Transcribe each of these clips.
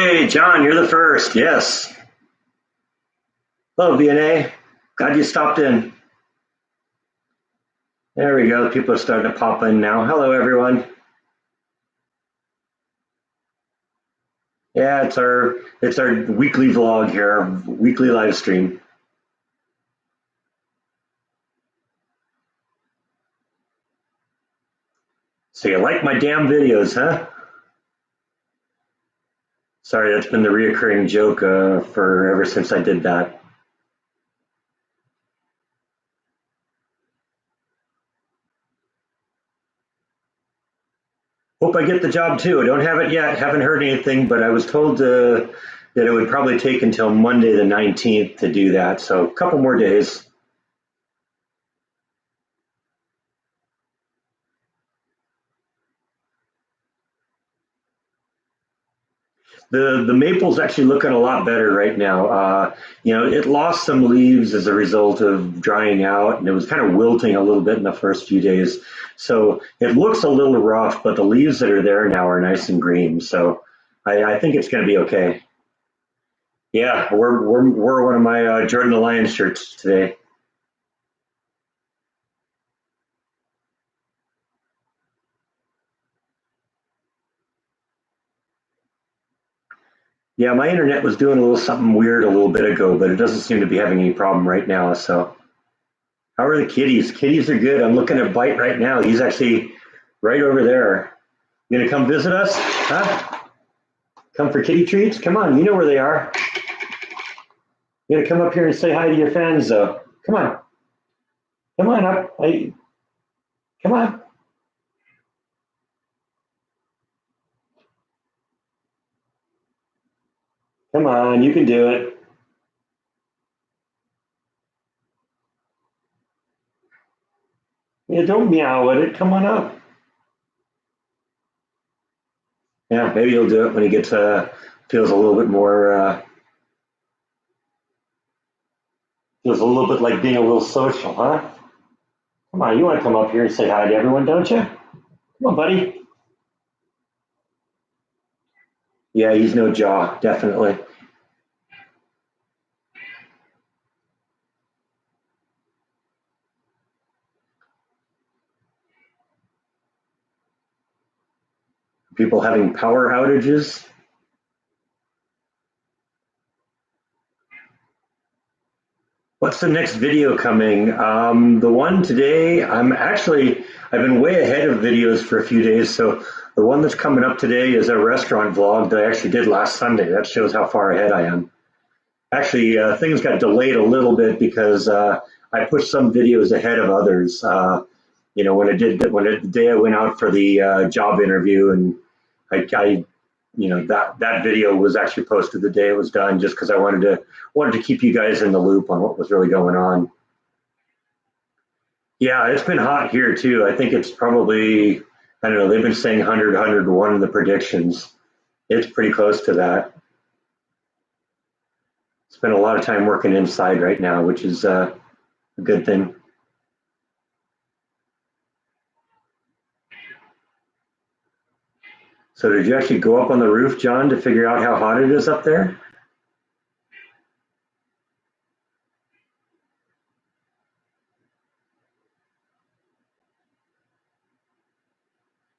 Hey, John, you're the first. Yes. Hello, BNA. Glad you stopped in. There we go. People are starting to pop in now. Hello, everyone. Yeah, it's our weekly vlog here, our weekly live stream. So you like my damn videos, huh? Sorry, that's been the reoccurring joke for ever since I did that. Hope I get the job too. I don't have it yet. Haven't heard anything, but I was told that it would probably take until Monday the 19th to do that. So a couple more days. The maple's actually looking a lot better right now. It lost some leaves as a result of drying out, and it was kind of wilting a little bit in the first few days. So it looks a little rough, but the leaves that are there now are nice and green. So I think it's going to be okay. Yeah, we're one of my Jordan the Lion shirts today. Yeah, my internet was doing a little something weird a little bit ago, but it doesn't seem to be having any problem right now. So how are the kitties? Kitties are good. I'm looking at Bite right now. He's actually right over there. You gonna come visit us? Huh? Come for kitty treats? Come on, you know where they are. You gotta come up here and say hi to your fans, though. Come on. Come on up. Come on. Come on, you can do it. Yeah, don't meow at it. Come on up. Yeah, maybe he'll do it when he gets feels a little bit more feels a little bit like being a little social, huh? Come on, you want to come up here and say hi to everyone, don't you? Come on, buddy. Yeah, he's no jaw, definitely. People having power outages. What's the next video coming? The one today, I've been way ahead of videos for a few days. So the one that's coming up today is a restaurant vlog that I actually did last Sunday. That shows how far ahead I am. Actually, things got delayed a little bit because I pushed some videos ahead of others. When the day I went out for the job interview, and I that video was actually posted the day it was done, just because I wanted to keep you guys in the loop on what was really going on. Yeah, it's been hot here too. I think it's probably, I don't know, they've been saying 100, 101 in the predictions. It's pretty close to that. Spend a lot of time working inside right now, which is a good thing. So did you actually go up on the roof, John, to figure out how hot it is up there?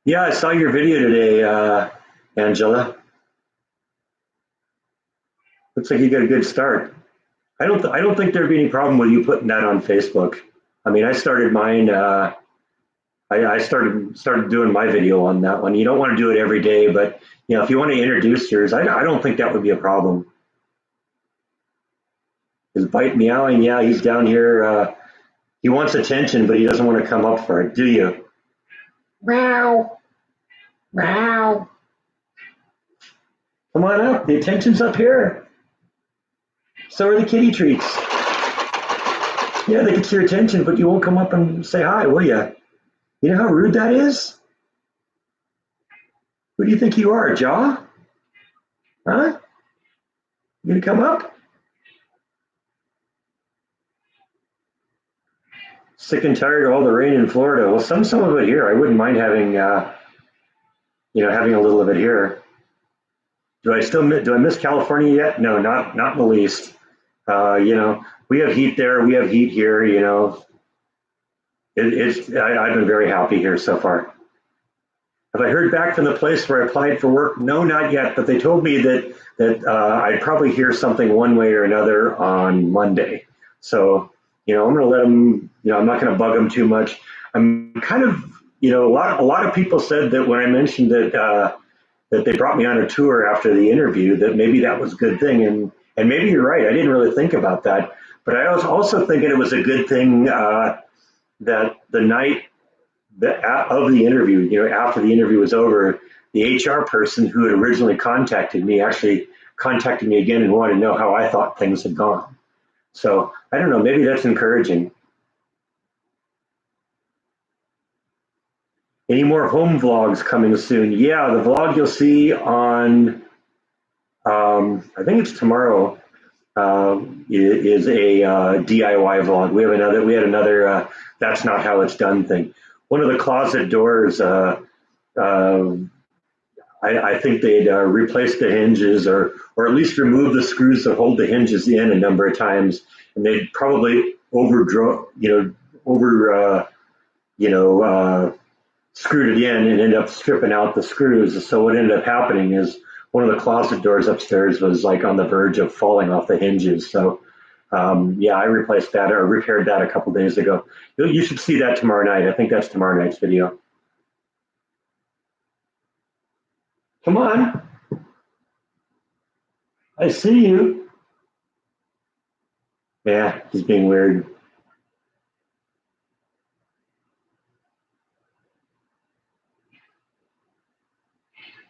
Yeah, I saw your video today, Angela. Looks like you got a good start. I don't think there'd be any problem with you putting that on Facebook. I mean, I started mine. I started doing my video on that one. You don't want to do it every day, but if you want to introduce yours, I don't think that would be a problem. Is Bite meowing? Yeah, he's down here. He wants attention, but he doesn't want to come up for it. Do you? Meow, meow. Come on up. The attention's up here. So are the kitty treats. Yeah, they get your attention, but you won't come up and say hi, will you? You know how rude that is? Who do you think you are, Jaw? Huh? You gonna come up? Sick and tired of all the rain in Florida. Well, some of it here. I wouldn't mind having, having a little of it here. do I miss California yet? No, not in the least. You know, we have heat there, we have heat here. You know, I've been very happy here so far. Have I heard back from the place where I applied for work? No, not yet. But they told me that I'd probably hear something one way or another on Monday. So you know, I'm going to let them. You know, I'm not going to bug them too much. I'm kind of, you know, a lot of people said that when I mentioned that they brought me on a tour after the interview, that maybe that was a good thing, and maybe you're right. I didn't really think about that, but I was also thinking it was a good thing that the night of the interview, you know, after the interview was over, the HR person who had originally contacted me actually contacted me again and wanted to know how I thought things had gone. So I don't know, maybe that's encouraging. Any more home vlogs coming soon? Yeah, the vlog you'll see on, I think it's tomorrow, is a DIY vlog. We had another that's not how it's done thing. One of the closet doors, I think they'd replaced the hinges or at least remove the screws that hold the hinges in a number of times, and they'd probably screwed it in and ended up stripping out the screws. So what ended up happening is one of the closet doors upstairs was like on the verge of falling off the hinges. So yeah, I replaced that or repaired that a couple days ago. You should see that tomorrow night. I think that's tomorrow night's video. Come on. I see you. Yeah, he's being weird.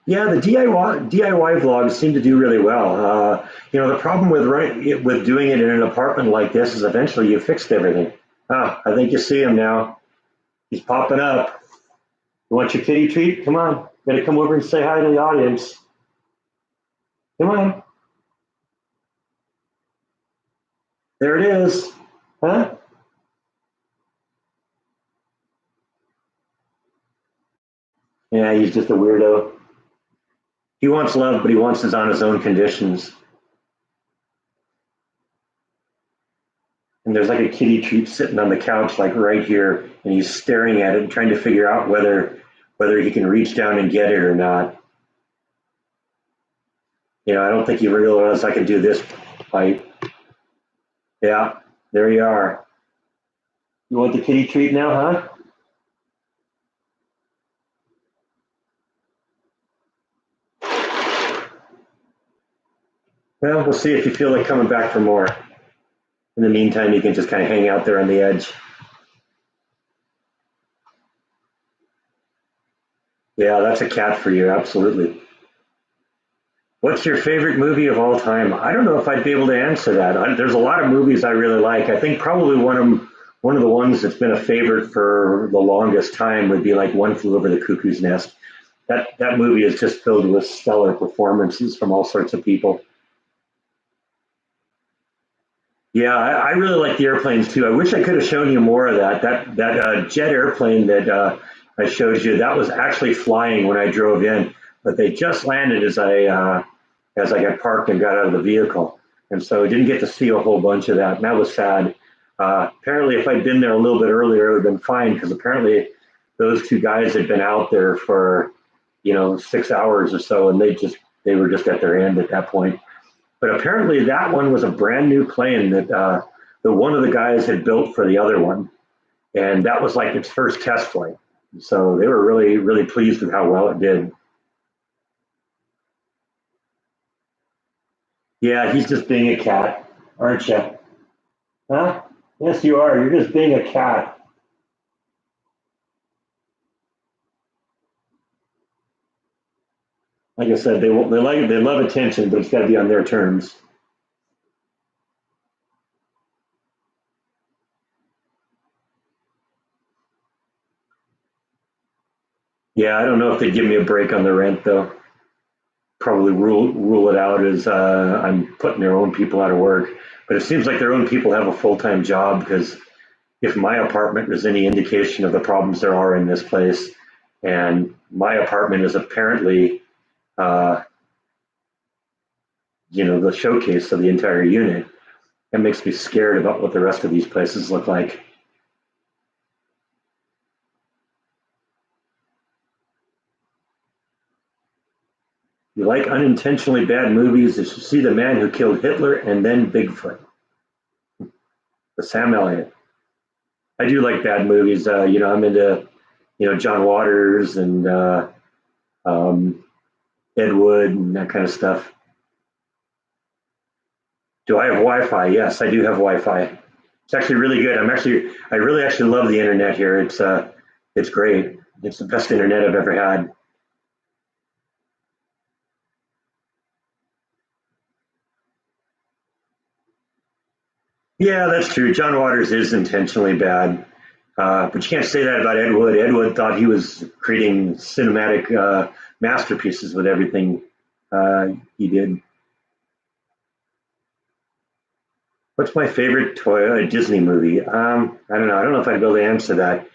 Yeah, the DIY vlogs seem to do really well. You know, the problem with doing it in an apartment like this is eventually you fixed everything. Ah, I think you see him now. He's popping up. You want your kitty treat? Come on. Gotta come over and say hi to the audience. Come on. There it is. Huh? Yeah, he's just a weirdo. He wants love, but he wants it on his own conditions. And there's like a kitty treat sitting on the couch, like right here, and he's staring at it and trying to figure out whether he can reach down and get it or not. You know, I don't think you realize I can do this fight. Yeah, there you are. You want the kitty treat now, huh? Well, we'll see if you feel like coming back for more. In the meantime, you can just kind of hang out there on the edge. Yeah, that's a cat for you, absolutely. What's your favorite movie of all time? I don't know if I'd be able to answer that. There's a lot of movies I really like. I think probably one of the ones that's been a favorite for the longest time would be like One Flew Over the Cuckoo's Nest. That movie is just filled with stellar performances from all sorts of people. Yeah, I really like the airplanes too. I wish I could have shown you more of that. That jet airplane that I showed you, that was actually flying when I drove in, but they just landed as I got parked and got out of the vehicle, and so I didn't get to see a whole bunch of that, and that was sad. Apparently, if I'd been there a little bit earlier, it would have been fine because apparently those two guys had been out there for 6 hours or so, and they were just at their end at that point. But apparently that one was a brand new plane that one of the guys had built for the other one. And that was like its first test flight. So they were really, really pleased with how well it did. Yeah, he's just being a cat, aren't you? Huh? Yes, you are. You're just being a cat. Like I said, they love attention, but it's got to be on their terms. Yeah, I don't know if they'd give me a break on the rent though. Probably rule it out as I'm putting their own people out of work. But it seems like their own people have a full-time job because if my apartment is any indication of the problems there are in this place, and my apartment is apparently uh, the showcase of the entire unit. It makes me scared about what the rest of these places look like. You like unintentionally bad movies? You should see The Man Who Killed Hitler and Then Bigfoot, the Sam Elliott. I do like bad movies. I'm into, John Waters and um, Ed Wood and that kind of stuff. Do I have Wi-Fi? Yes, I do have Wi-Fi. It's actually really good. I really actually love the internet here. It's great. It's the best internet I've ever had. Yeah, that's true. John Waters is intentionally bad, but you can't say that about Ed Wood. Ed Wood thought he was creating cinematic masterpieces with everything he did. What's my favorite toy Disney movie? I don't know. I don't know if I'd be able to answer that.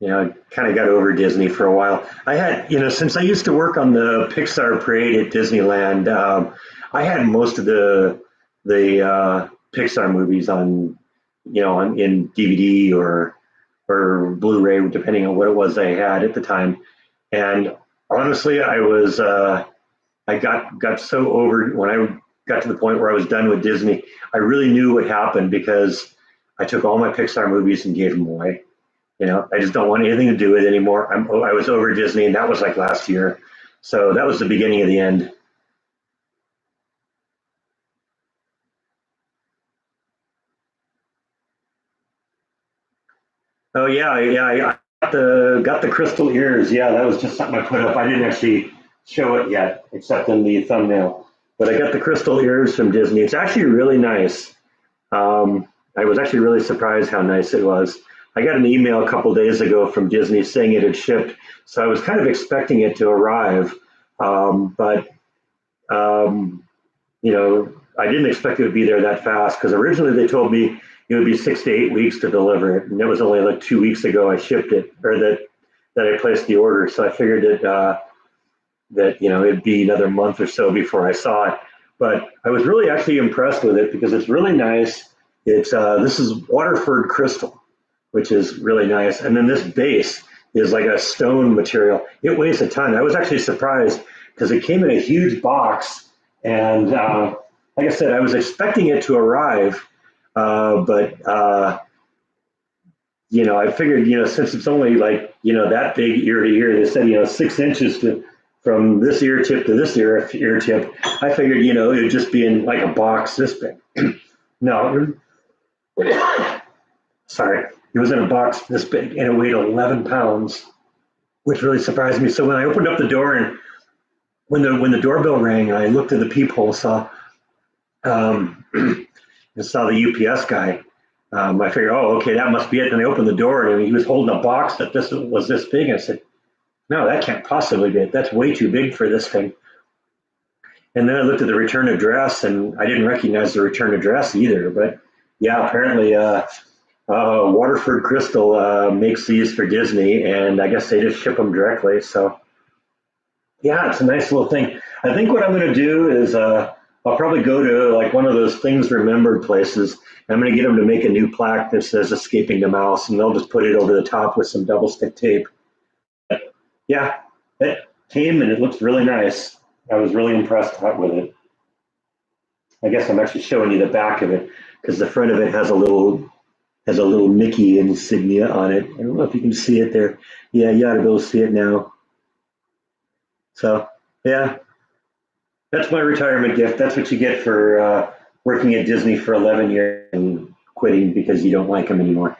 I kind of got over Disney for a while. I had, since I used to work on the Pixar parade at Disneyland, I had most of the Pixar movies on, in DVD or Blu-ray, depending on what it was I had at the time. And honestly, I got so over when I got to the point where I was done with Disney. I really knew what happened because I took all my Pixar movies and gave them away. I just don't want anything to do with it anymore. I was over Disney, and that was like last year. So that was the beginning of the end. Oh yeah, I got the crystal ears. Yeah, that was just something I put up. I didn't actually show it yet, except in the thumbnail. But I got the crystal ears from Disney. It's actually really nice. I was actually really surprised how nice it was. I got an email a couple days ago from Disney saying it had shipped, so I was kind of expecting it to arrive, but um, I didn't expect it would be there that fast because originally they told me it would be 6 to 8 weeks to deliver it, and it was only like 2 weeks ago I shipped it, or that I placed the order. So I figured that it'd be another month or so before I saw it. But I was really actually impressed with it because it's really nice. It's this is Waterford crystal, which is really nice, and then this base is like a stone material. It weighs a ton. I was actually surprised because it came in a huge box, and like I said, I was expecting it to arrive, but I figured, since it's only like, that big ear to ear, they said, 6 inches from this ear tip to this ear tip. I figured, it'd just be in like a box this big. No, sorry, it was in a box this big and it weighed 11 pounds, which really surprised me. So when I opened up the door and when the doorbell rang and I looked at the peephole, um, saw the UPS guy. I figured, oh, okay, that must be it. And I opened the door and he was holding a box that this was this big. And I said, no, that can't possibly be it. That's way too big for this thing. And then I looked at the return address and I didn't recognize the return address either. But yeah, apparently Waterford Crystal makes these for Disney, and I guess they just ship them directly. So yeah, it's a nice little thing. I think what I'm going to do is I'll probably go to like one of those things remembered places. And I'm going to get them to make a new plaque that says "Escaping the Mouse," and they'll just put it over the top with some double stick tape. Yeah, it came and it looks really nice. I was really impressed with it. I guess I'm actually showing you the back of it because the front of it has a little Mickey insignia on it. I don't know if you can see it there. Yeah, you ought to be able to see it now. So yeah, that's my retirement gift. That's what you get for working at Disney for 11 years and quitting because you don't like them anymore.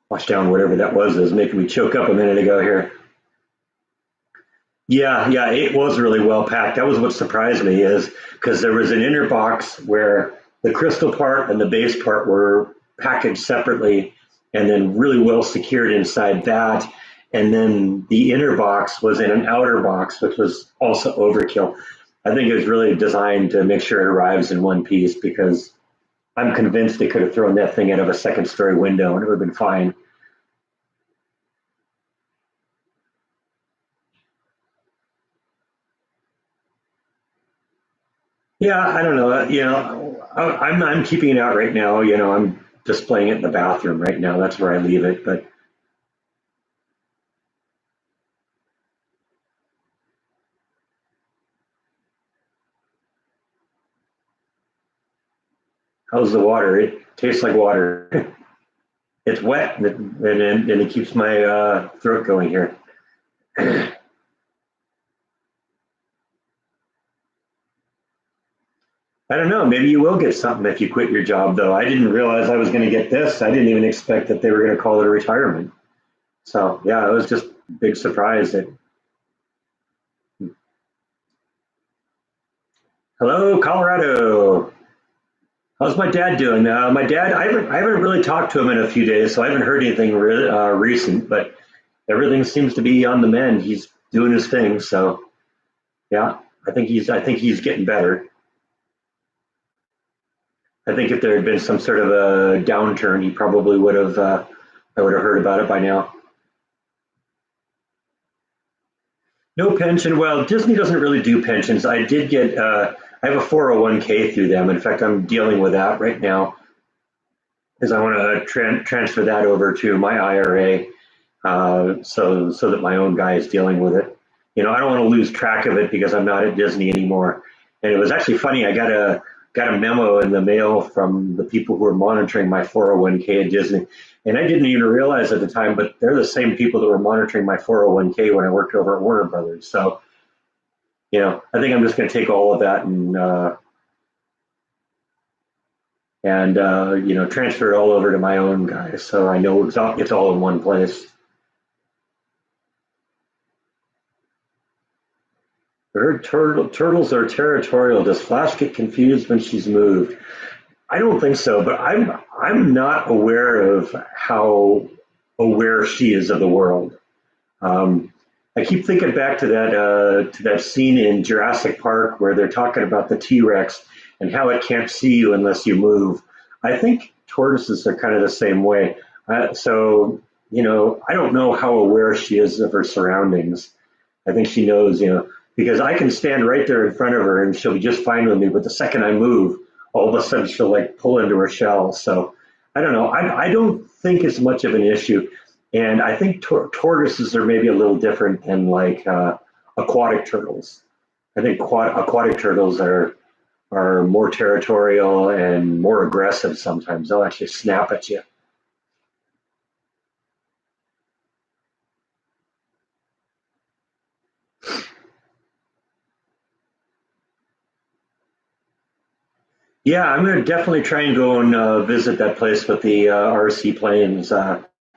Wash down whatever that was making me choke up a minute ago here. Yeah, it was really well packed. That was what surprised me is because there was an inner box where the crystal part and the base part were packaged separately and then really well secured inside that. And then the inner box was in an outer box, which was also overkill. I think it was really designed to make sure it arrives in one piece because I'm convinced they could have thrown that thing out of a second story window and it would have been fine. Yeah, I don't know. I'm keeping it out right now. I'm displaying it in the bathroom right now. That's where I leave it. But how's the water? It tastes like water. It's wet and it keeps my throat going here. I don't know. Maybe you will get something if you quit your job, though. I didn't realize I was going to get this. I didn't even expect that they were going to call it a retirement. So yeah, it was just a big surprise. That hello, Colorado. How's my dad doing? My dad, I haven't really talked to him in a few days, so I haven't heard anything recent. But everything seems to be on the mend. He's doing his thing. So yeah, I think he's getting better. I think if there had been some sort of a downturn, he probably would have. I would have heard about it by now. No pension. Well, Disney doesn't really do pensions. I did get. I have a 401k through them. In fact, I'm dealing with that right now because I want to transfer that over to my IRA, so that my own guy is dealing with it. I don't want to lose track of it because I'm not at Disney anymore. And it was actually funny. I got a memo in the mail from the people who were monitoring my 401k at Disney, and I didn't even realize at the time, but they're the same people that were monitoring my 401k when I worked over at Warner Brothers. So I think I'm just going to take all of that and transfer it all over to my own guys, so I know it's all in one place. I heard turtles are territorial. Does Flash get confused when she's moved? I don't think so, but I'm not aware of how aware she is of the world. Um, I keep thinking back to that scene in Jurassic Park where they're talking about the T Rex and how it can't see you unless you move. I think tortoises are kind of the same way. So I don't know how aware she is of her surroundings. I think she knows, because I can stand right there in front of her and she'll be just fine with me. But the second I move, all of a sudden she'll like pull into her shell. So I don't know. I don't think it's much of an issue. And I think tortoises are maybe a little different than like aquatic turtles. I think aquatic turtles are more territorial and more aggressive sometimes. They'll actually snap at you. Yeah, I'm going to definitely try and go and visit that place with the RC planes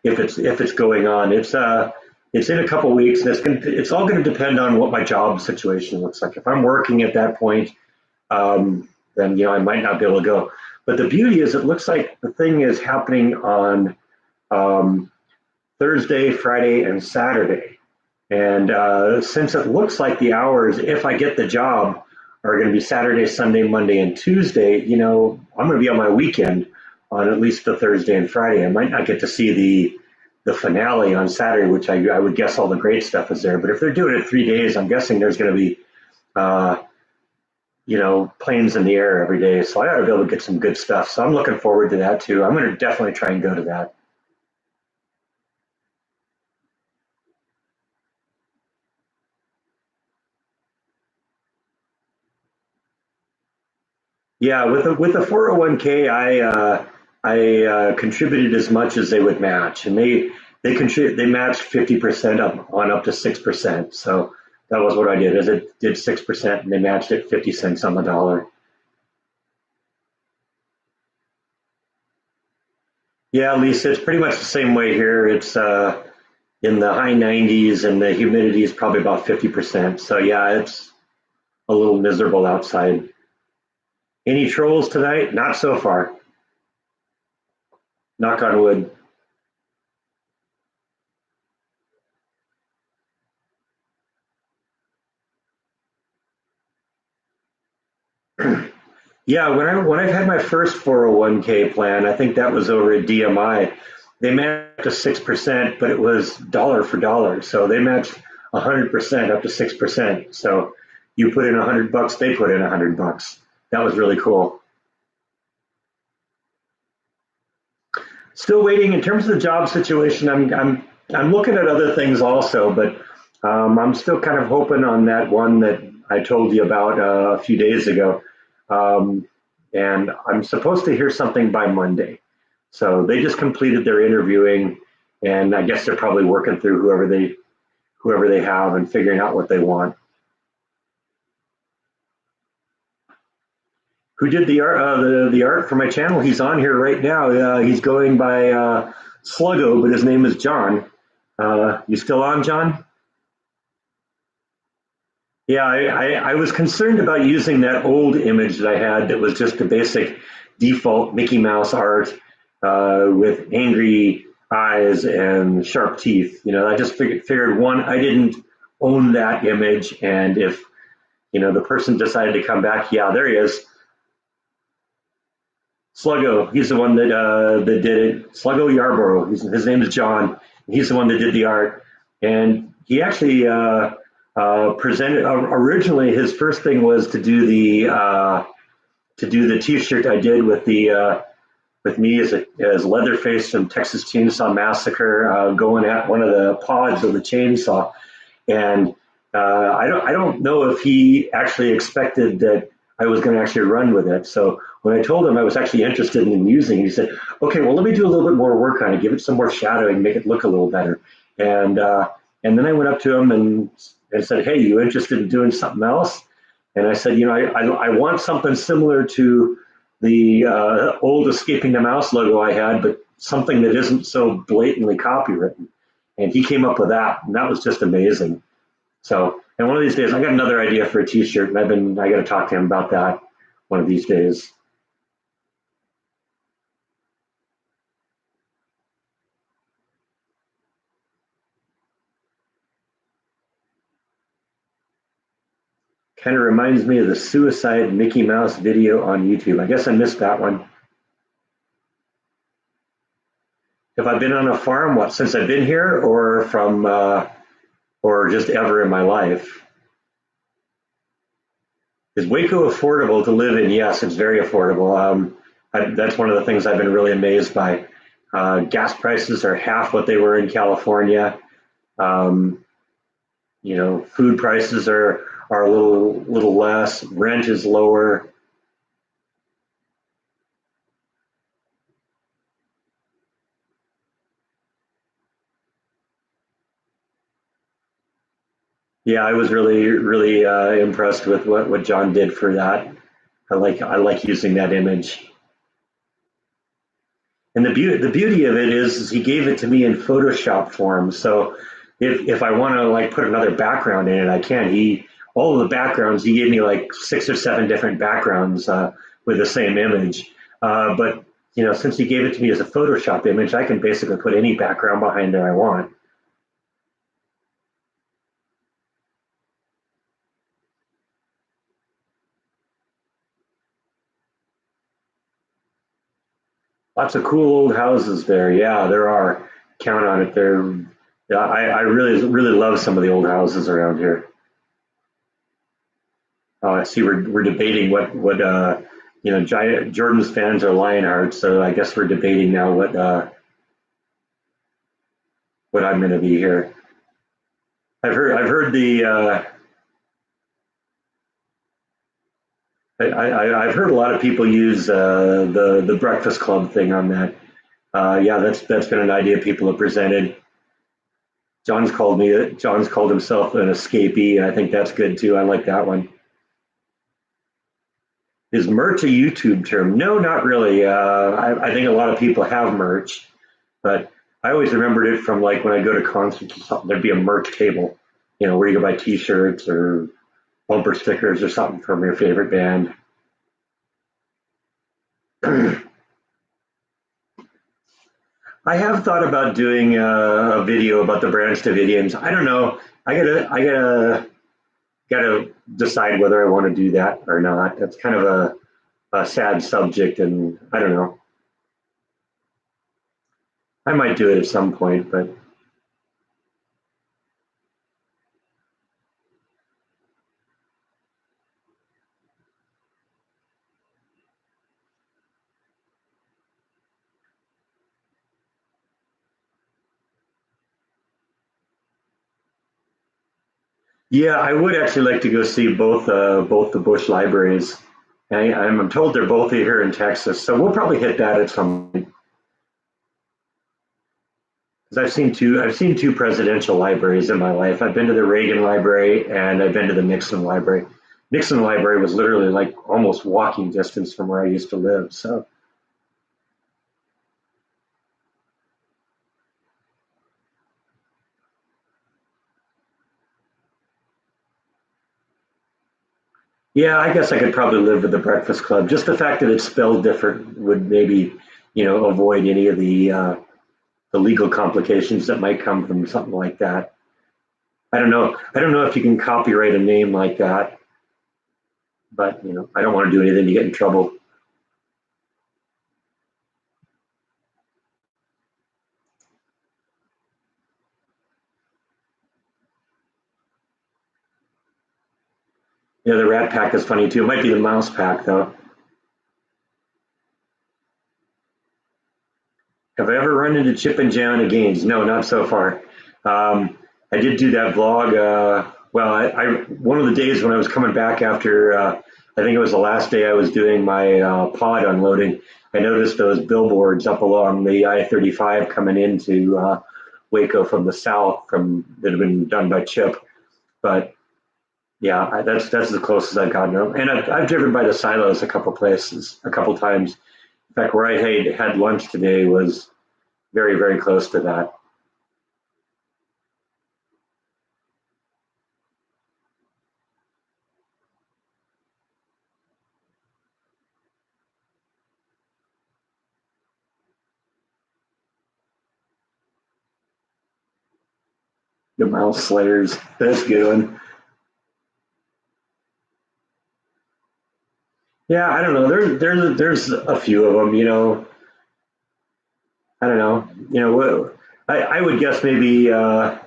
if it's going on. It's in a couple weeks, and it's all going to depend on what my job situation looks like. If I'm working at that point, then I might not be able to go. But the beauty is, it looks like the thing is happening on um, Thursday, Friday, and Saturday. And since it looks like the hours, if I get the job, are going to be Saturday, Sunday, Monday, and Tuesday, I'm going to be on my weekend on at least the Thursday and Friday. I might not get to see the finale on Saturday, which I would guess all the great stuff is there. But if they're doing it 3 days, I'm guessing there's going to be, uh, planes in the air every day. So I ought to be able to get some good stuff. So I'm looking forward to that too. I'm going to definitely try and go to that. Yeah, with the 401k, I contributed as much as they would match, and they matched 50% up to 6%. So that was what I did. Is it did 6%, and they matched it 50 cents on the dollar. Yeah, Lisa, it's pretty much the same way here. It's in the high 90s, and the humidity is probably about 50%. So yeah, it's a little miserable outside. Any trolls tonight? Not so far. Knock on wood. Yeah, when I've had my first 401k plan, I think that was over at DMI. They matched to 6%, but it was dollar for dollar. So they matched 100% up to 6%. So you put in $100, they put in $100. That was really cool. Still waiting in terms of the job situation. I'm looking at other things also, but I'm still kind of hoping on that one that I told you about a few days ago. Um, and I'm supposed to hear something by Monday. So they just completed their interviewing, and I guess they're probably working through whoever they have and figuring out what they want. Who did the art? The art for my channel? He's on here right now. He's going by Sluggo, but his name is John. You still on, John? Yeah, I was concerned about using that old image that I had that was just the basic default Mickey Mouse art with angry eyes and sharp teeth. I just figured one, I didn't own that image, and if the person decided to come back, yeah, there he is, Sluggo. He's the one that did it. Sluggo Yarborough. His name is John. He's the one that did the art, and he actually presented. Originally, his first thing was to do the T-shirt I did with me as Leatherface from Texas Chainsaw Massacre going at one of the pods of the chainsaw, and I don't know if he actually expected that I was going to actually run with it. So when I told him I was actually interested in using it, he said, "Okay, well, let me do a little bit more work on it, give it some more shadowing, make it look a little better." And then I went up to him and said, "Hey, you interested in doing something else?" And I said, I want something similar to the old Escaping the Mouse logo I had, but something that isn't so blatantly copywritten. And he came up with that, and that was just amazing. So, and one of these days, I got another idea for a T-shirt, and I got to talk to him about that one of these days. Kind of reminds me of the suicide Mickey Mouse video on YouTube. I guess I missed that one. Have I been on a farm? What, since I've been here, or just ever in my life? Is Waco affordable to live in? Yes, it's very affordable. That's one of the things I've been really amazed by. Gas prices are half what they were in California. Um, food prices are a little less. Rent is lower. Yeah, I was really impressed with what John did for that. I like using that image. And the beauty of it is he gave it to me in Photoshop form. So if I want to like put another background in it, I can. All of the backgrounds he gave me like 6 or 7 different backgrounds with the same image. But since he gave it to me as a Photoshop image, I can basically put any background behind there I want. Lots of cool old houses there. Yeah, there are. Count on it. Yeah, I really love some of the old houses around here. I see we're debating Jordan's fans are Lionheart, so I guess we're debating now what I'm going to be here. I've heard I've heard a lot of people use the Breakfast Club thing on that. Yeah, that's been an idea people have presented. John's called himself an escapee, and I think that's good too. I like that one. Is merch a YouTube term? No, not really. I think a lot of people have merch, but I always remembered it from like when I go to concerts or something, there'd be a merch table, where you could buy T-shirts or bumper stickers or something from your favorite band. I have thought about doing a video about the Branch Davidians. I don't know. I gotta got to decide whether I want to do that or not. That's kind of a sad subject, and I don't know. I might do it at some point, but yeah, I would actually like to go see both the Bush libraries. I'm told they're both here in Texas, so we'll probably hit that at some point. 'Cause I've seen two presidential libraries in my life. I've been to the Reagan Library and I've been to the Nixon Library. Nixon Library was literally like almost walking distance from where I used to live. So yeah, I guess I could probably live with the Breakfast Club. Just the fact that it's spelled different would maybe, avoid any of the legal complications that might come from something like that. I don't know. I don't know if you can copyright a name like that, but I don't want to do anything to get in trouble. The Rat Pack is funny too. It might be the Mouse Pack though. Have I ever run into Chip and Joanna Gaines? No, not so far. I did do that vlog. Well, one of the days when I was coming back after, I think it was the last day I was doing my pod unloading. I noticed those billboards up along the I-35 coming into Waco from the south, from that have been done by Chip. But yeah, that's the closest I've gotten. And I've driven by the silos a couple places, a couple times. In fact, where I had lunch today was very, very close to that. The Mouse Slayers, that's a good one. Yeah, I don't know. There's a few of them. I don't know. I would guess maybe. I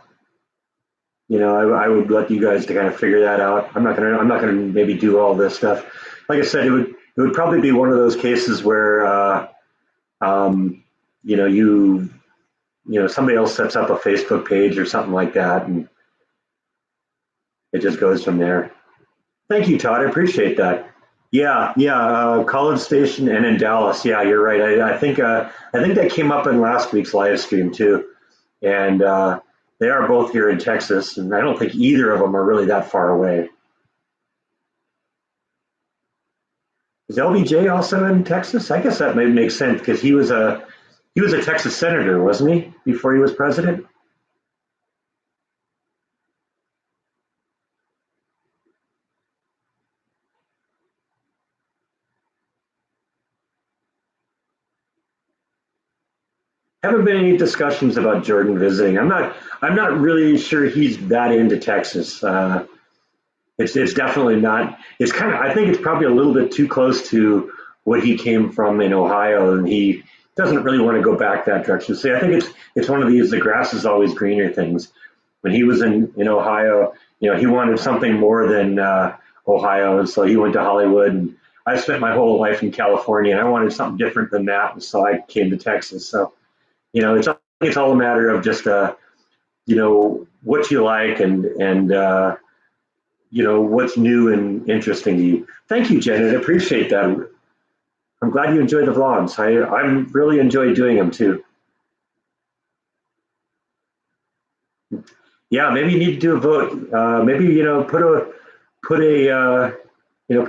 would let you guys to kind of figure that out. I'm not gonna maybe do all this stuff. Like I said, it would probably be one of those cases where um, you know you somebody else sets up a Facebook page or something like that, and it just goes from there. Thank you, Todd. I appreciate that. Yeah, yeah, College Station and in Dallas. Yeah, you're right. I think that came up in last week's live stream too, and they are both here in Texas, and I don't think either of them are really that far away. Is LBJ also in Texas? I guess that may make sense because he was a Texas senator, wasn't he, before he was president? Haven't been any discussions about Jordan visiting. I'm not really sure he's that into Texas. It's definitely not. It's kind of. I think it's probably a little bit too close to what he came from in Ohio, and he doesn't really want to go back that direction. See, I think it's one of these the grass is always greener things. When he was in Ohio, he wanted something more than Ohio, and so he went to Hollywood. And I spent my whole life in California, and I wanted something different than that, and so I came to Texas. So it's all a matter of just what you like and what's new and interesting to you. Thank you, Janet. I appreciate that. I'm glad you enjoy the vlogs. I'm really enjoy doing them too. Yeah, maybe you need to do a vote. Maybe put a put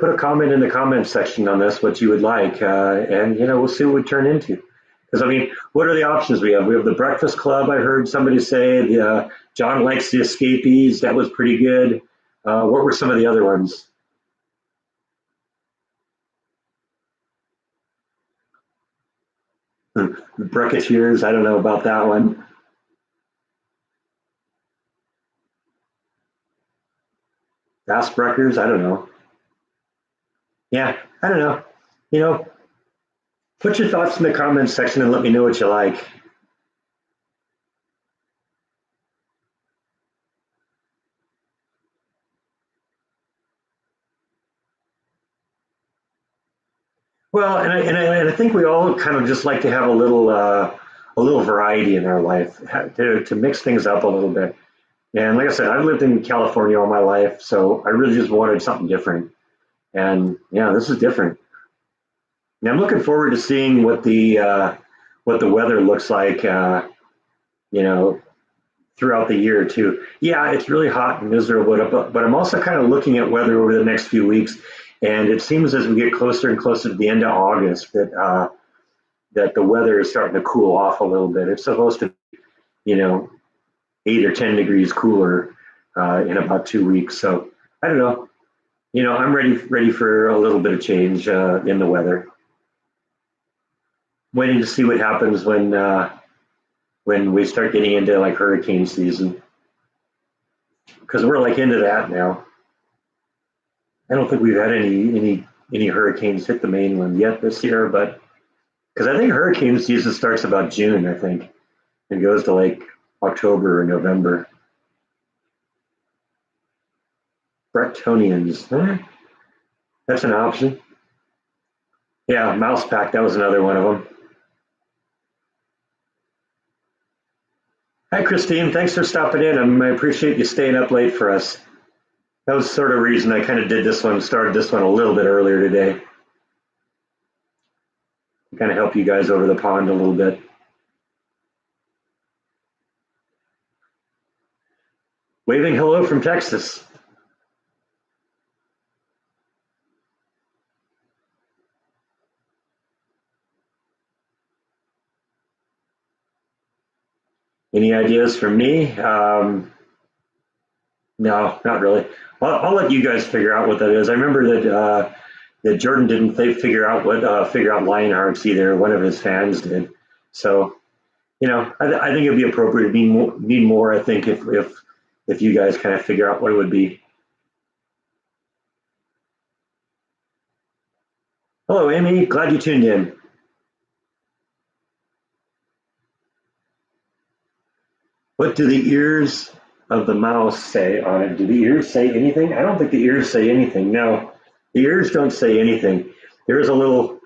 a comment in the comment section on this what you would like, and we'll see what we turn into. Because I mean, what are the options we have? We have the Breakfast Club. I heard somebody say the John likes the Escapees. That was pretty good. What were some of the other ones? The Bricketeers. I don't know about that one. Fastbreakers, I don't know. Yeah, I don't know. You know, put your thoughts in the comments section and let me know what you like. Well, and I think we all kind of just like to have a little variety in our life to mix things up a little bit. And like I said, I've lived in California all my life, so I really just wanted something different. And yeah, this is different. And I'm looking forward to seeing what the weather looks like, you know, throughout the year too. Yeah, it's really hot and miserable, but I'm also kind of looking at weather over the next few weeks, and it seems as we get closer and closer to the end of August that the weather is starting to cool off a little bit. It's supposed to, you know, 8 or 10 degrees cooler in about 2 weeks. So I don't know. You know, I'm ready for a little bit of change in the weather. Waiting to see what happens when we start getting into like hurricane season, because we're like into that now. I don't think we've had any hurricanes hit the mainland yet this year, but because I think hurricane season starts about June, I think, and goes to like October or November. Brectonians, that's an option. Yeah, mouse pack, that was another one of them. Hi, Christine. Thanks for stopping in. I appreciate you staying up late for us. That was sort of the reason I kind of started this one a little bit earlier today. To kind of help you guys over the pond a little bit. Waving hello from Texas. Any ideas from me? No, not really. I'll let you guys figure out what that is. I remember that Jordan didn't figure out figure out Lionhearts either. One of his fans did. So you know, I think it'd be appropriate to need more. I think if you guys kind of figure out what it would be. Hello, Amy. Glad you tuned in. What do the ears of the mouse say on it? Do the ears say anything? I don't think the ears say anything. No, the ears don't say anything. There is a little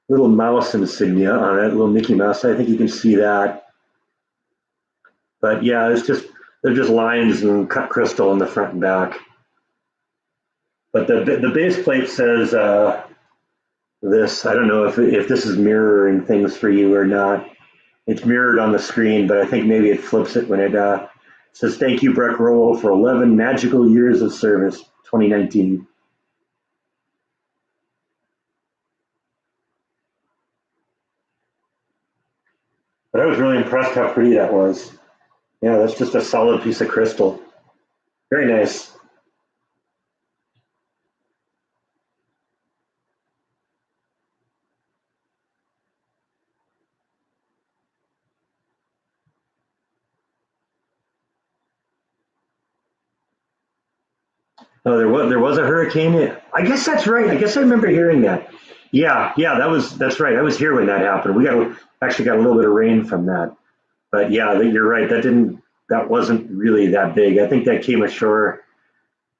mouse insignia on it, a little Mickey Mouse. I think you can see that. But yeah, they're just lines and cut crystal in the front and back. But the base plate says this. I don't know if this is mirroring things for you or not. It's mirrored on the screen, but I think maybe it flips it when it says, "Thank you, Breck Rowell, for 11 magical years of service, 2019." But I was really impressed how pretty that was. Yeah, that's just a solid piece of crystal. Very nice. Oh, there was a hurricane. I guess that's right. I guess I remember hearing that. Yeah, that's right. I was here when that happened. Actually got a little bit of rain from that. But yeah, you're right. That wasn't really that big. I think that came ashore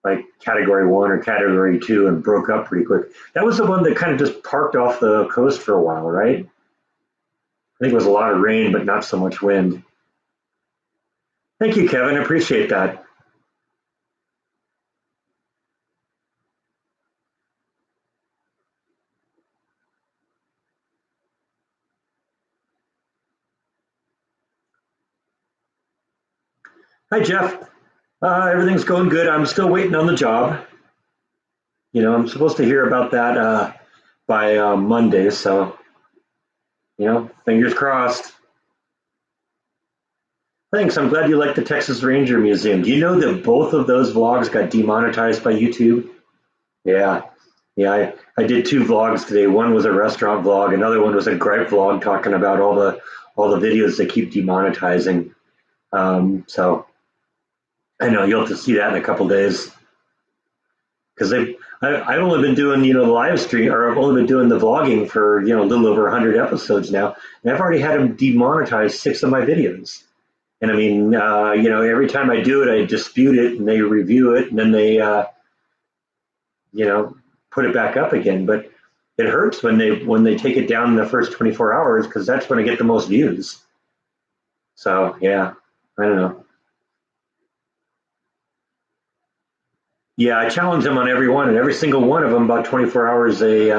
like category one or category two and broke up pretty quick. That was the one that kind of just parked off the coast for a while, right? I think it was a lot of rain, but not so much wind. Thank you, Kevin. I appreciate that. Hi, Jeff. Everything's going good. I'm still waiting on the job. You know, I'm supposed to hear about that by Monday, so you know, fingers crossed. Thanks. I'm glad you like the Texas Ranger Museum. Do you know that both of those vlogs got demonetized by YouTube? Yeah, yeah. I did two vlogs today. One was a restaurant vlog. Another one was a gripe vlog talking about all the videos they keep demonetizing. So I know you'll have to see that in a couple days. because I've only been doing the live stream, or I've only been doing the vlogging for a little over 100 episodes now, and I've already had them demonetize 6 of my videos. And I mean, every time I do it, I dispute it, and they review it, and then they you know put it back up again. But it hurts when they take it down in the first 24 hours, because that's when I get the most views. So yeah, I don't know. Yeah, I challenge them on every one, and every single one of them, about 24 hours, they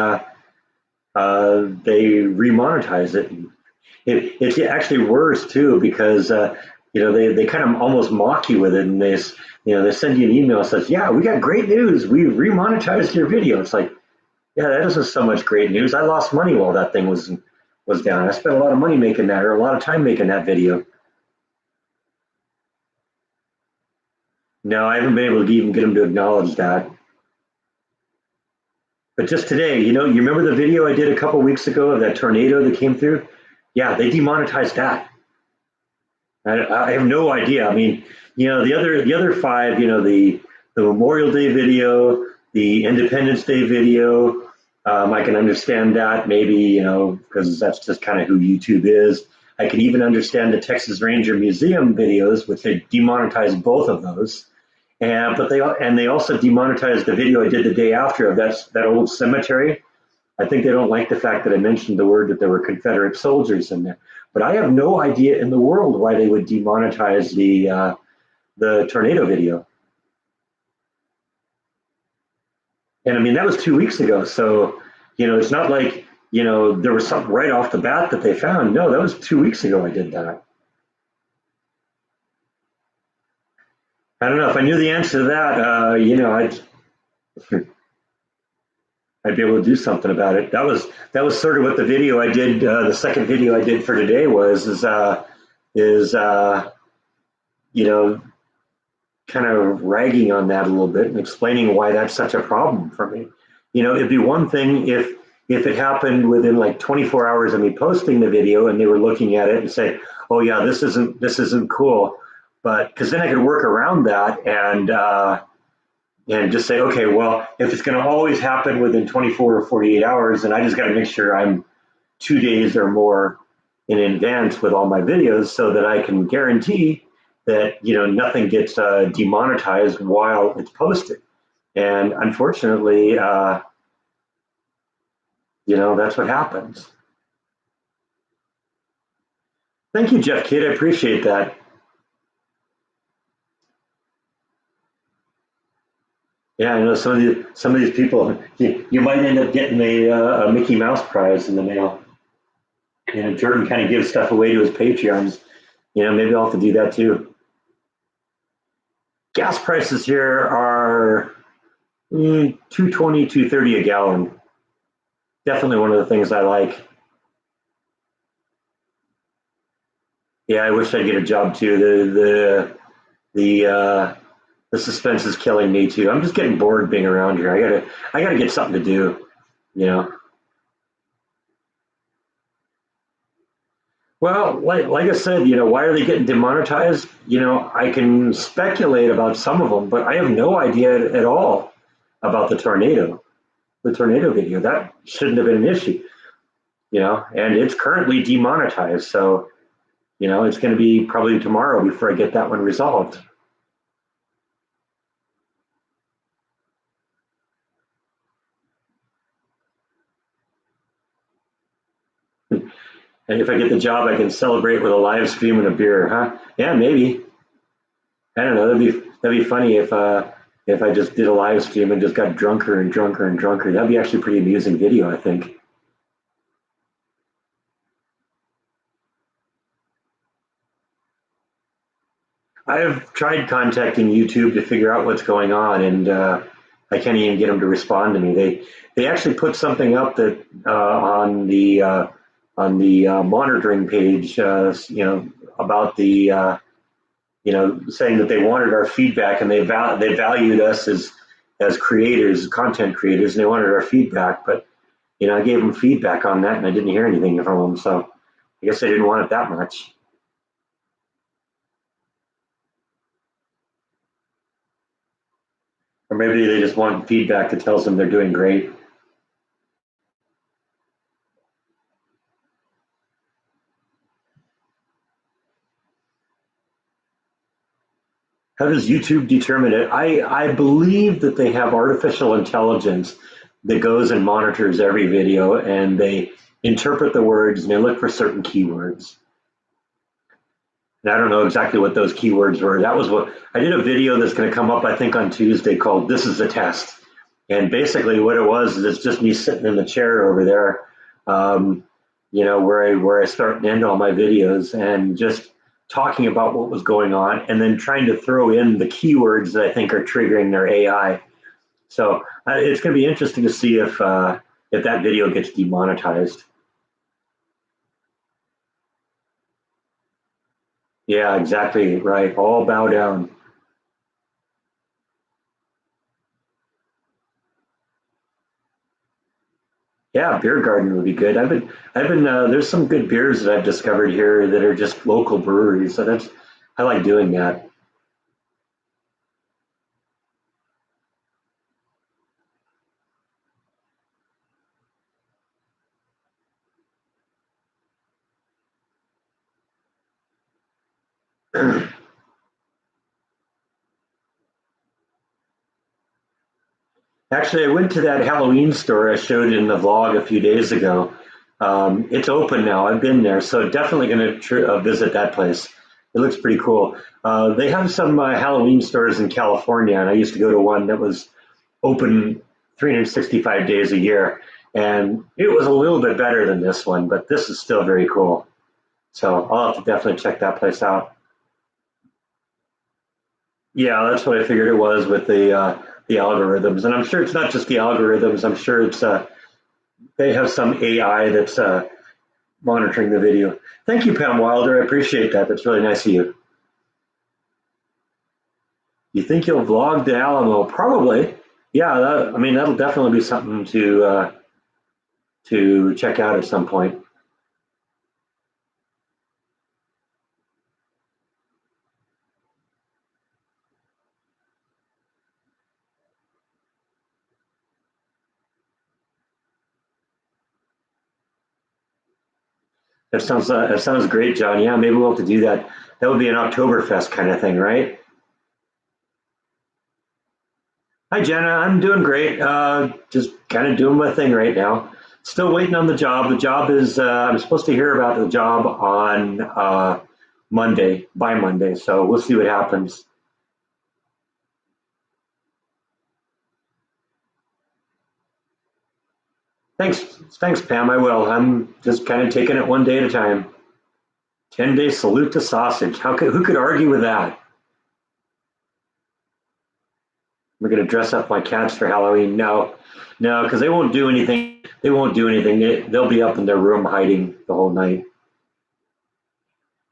remonetize it. It's actually worse too, because they kind of almost mock you with it, and they send you an email that says, "Yeah, we got great news. We remonetized your video." It's like, yeah, that isn't so much great news. I lost money while that thing was down. I spent a lot of money making that, or a lot of time making that video. No, I haven't been able to even get them to acknowledge that. But just today, you remember the video I did a couple weeks ago of that tornado that came through? Yeah, they demonetized that. I have no idea. I mean, the other 5, the Memorial Day video, the Independence Day video, I can understand that, maybe, because that's just kind of who YouTube is. I can even understand the Texas Ranger Museum videos, which they demonetized both of those. But they also demonetized the video I did the day after of that old cemetery. I think they don't like the fact that I mentioned the word that there were Confederate soldiers in there. But I have no idea in the world why they would demonetize the tornado video. And I mean, that was 2 weeks ago. So, it's not like, there was something right off the bat that they found. No, that was 2 weeks ago I did that. I don't know if I knew the answer to that, I'd be able to do something about it. That was sort of what the video I did, the second video I did for today is you know kind of ragging on that a little bit and explaining why that's such a problem for me. It'd be one thing if it happened within like 24 hours of me posting the video, and they were looking at it and say, "Oh yeah, this isn't cool," but because then I could work around that and just say, okay, well, if it's going to always happen within 24 or 48 hours, then I just got to make sure I'm 2 days or more in advance with all my videos, so that I can guarantee that nothing gets demonetized while it's posted. And unfortunately, that's what happens. Thank you, Jeff Kidd. I appreciate that. Yeah, I know some of these people. You might end up getting a Mickey Mouse prize in the mail. Jordan kind of gives stuff away to his Patreons. Maybe I'll have to do that too. Gas prices here are 220, 230 a gallon. Definitely one of the things I like. Yeah, I wish I'd get a job too. The suspense is killing me too. I'm just getting bored being around here. I gotta get something to do. You know. Well, like I said, why are they getting demonetized? I can speculate about some of them, but I have no idea at all about the tornado video. That shouldn't have been an issue, and it's currently demonetized. So, it's going to be probably tomorrow before I get that one resolved. And if I get the job, I can celebrate with a live stream and a beer, huh? Yeah, maybe. I don't know. That'd be funny if I just did a live stream and just got drunker and drunker and drunker. That'd be actually a pretty amusing video, I think. I've tried contacting YouTube to figure out what's going on, and I can't even get them to respond to me. They actually put something up that on the monitoring page, about the saying that they wanted our feedback, and they valued us as creators, content creators, and they wanted our feedback. But I gave them feedback on that, and I didn't hear anything from them. So I guess they didn't want it that much. Or maybe they just want feedback that tells them they're doing great. How does YouTube determine it? I believe that they have artificial intelligence that goes and monitors every video, and they interpret the words and they look for certain keywords. And I don't know exactly what those keywords were. That was what I did a video that's going to come up, I think, on Tuesday called "This is a Test." And basically, what it was is it's just me sitting in the chair over there, where I start and end all my videos, and just talking about what was going on, and then trying to throw in the keywords that I think are triggering their AI. So it's going to be interesting to see if that video gets demonetized. Yeah, exactly right. All bow down. Yeah, beer garden would be good. There's some good beers that I've discovered here that are just local breweries. So I like doing that. Actually, I went to that Halloween store I showed in the vlog a few days ago. It's open now. I've been there, so definitely going to visit that place. It looks pretty cool. They have some Halloween stores in California, and I used to go to one that was open 365 days a year, and it was a little bit better than this one, but this is still very cool. So I'll have to definitely check that place out. Yeah, that's what I figured it was with the algorithms, and I'm sure it's not just the algorithms. I'm sure it's they have some AI that's monitoring the video. Thank you, Pam Wilder. I appreciate that. That's really nice of you. You think you'll vlog the Alamo? Probably. Yeah, I mean that'll definitely be something to check out at some point. That sounds great, John. Yeah, maybe we'll have to do that. That would be an Oktoberfest kind of thing, right? Hi, Jenna. I'm doing great. Just kind of doing my thing right now. Still waiting on the job. The job is, I'm supposed to hear about the job on Monday, by Monday. So we'll see what happens. Thanks. Thanks, Pam. I will. I'm just kind of taking it one day at a time. 10-day salute to sausage. Who could argue with that? We're going to dress up my cats for Halloween. No, no, because they won't do anything. They won't do anything. They'll be up in their room hiding the whole night.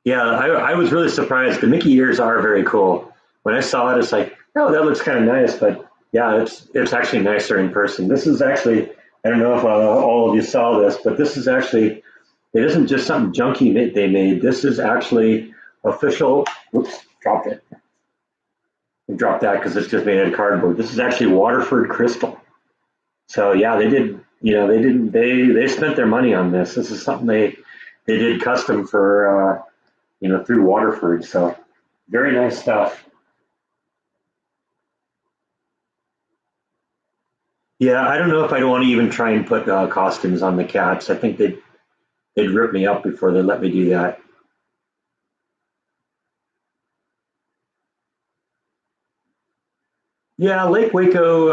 Yeah, I was really surprised. The Mickey ears are very cool. When I saw it, it's like, oh, that looks kind of nice. But yeah, it's actually nicer in person. This is actually, I don't know if all of you saw this, but this is actually, it isn't just something junky they made. This is actually official. Whoops, dropped it. I dropped that because it's just made out of cardboard. This is actually Waterford crystal. So yeah, they did. They didn't. They spent their money on this. This is something they did custom for. Through Waterford. So very nice stuff. Yeah, I don't know if I'd want to even try and put costumes on the cats. I think they'd rip me up before they let me do that. Yeah, Lake Waco.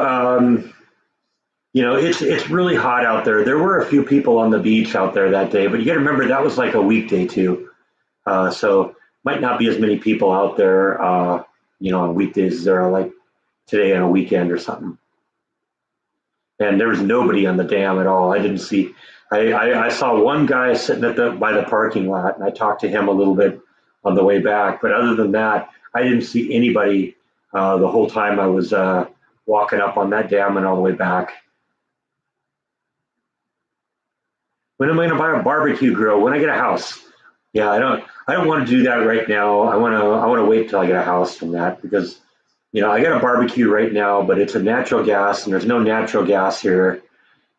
It's really hot out there. There were a few people on the beach out there that day, but you got to remember that was like a weekday too. So might not be as many people out there. On weekdays as there are like today on a weekend or something. And there was nobody on the dam at all. I didn't see. I saw one guy sitting by the parking lot, and I talked to him a little bit on the way back. But other than that, I didn't see anybody the whole time I was walking up on that dam and all the way back. When am I going to buy a barbecue grill? When I get a house? Yeah, I don't want to do that right now. I want to wait till I get a house from that because I got a barbecue right now, but it's a natural gas, and there's no natural gas here,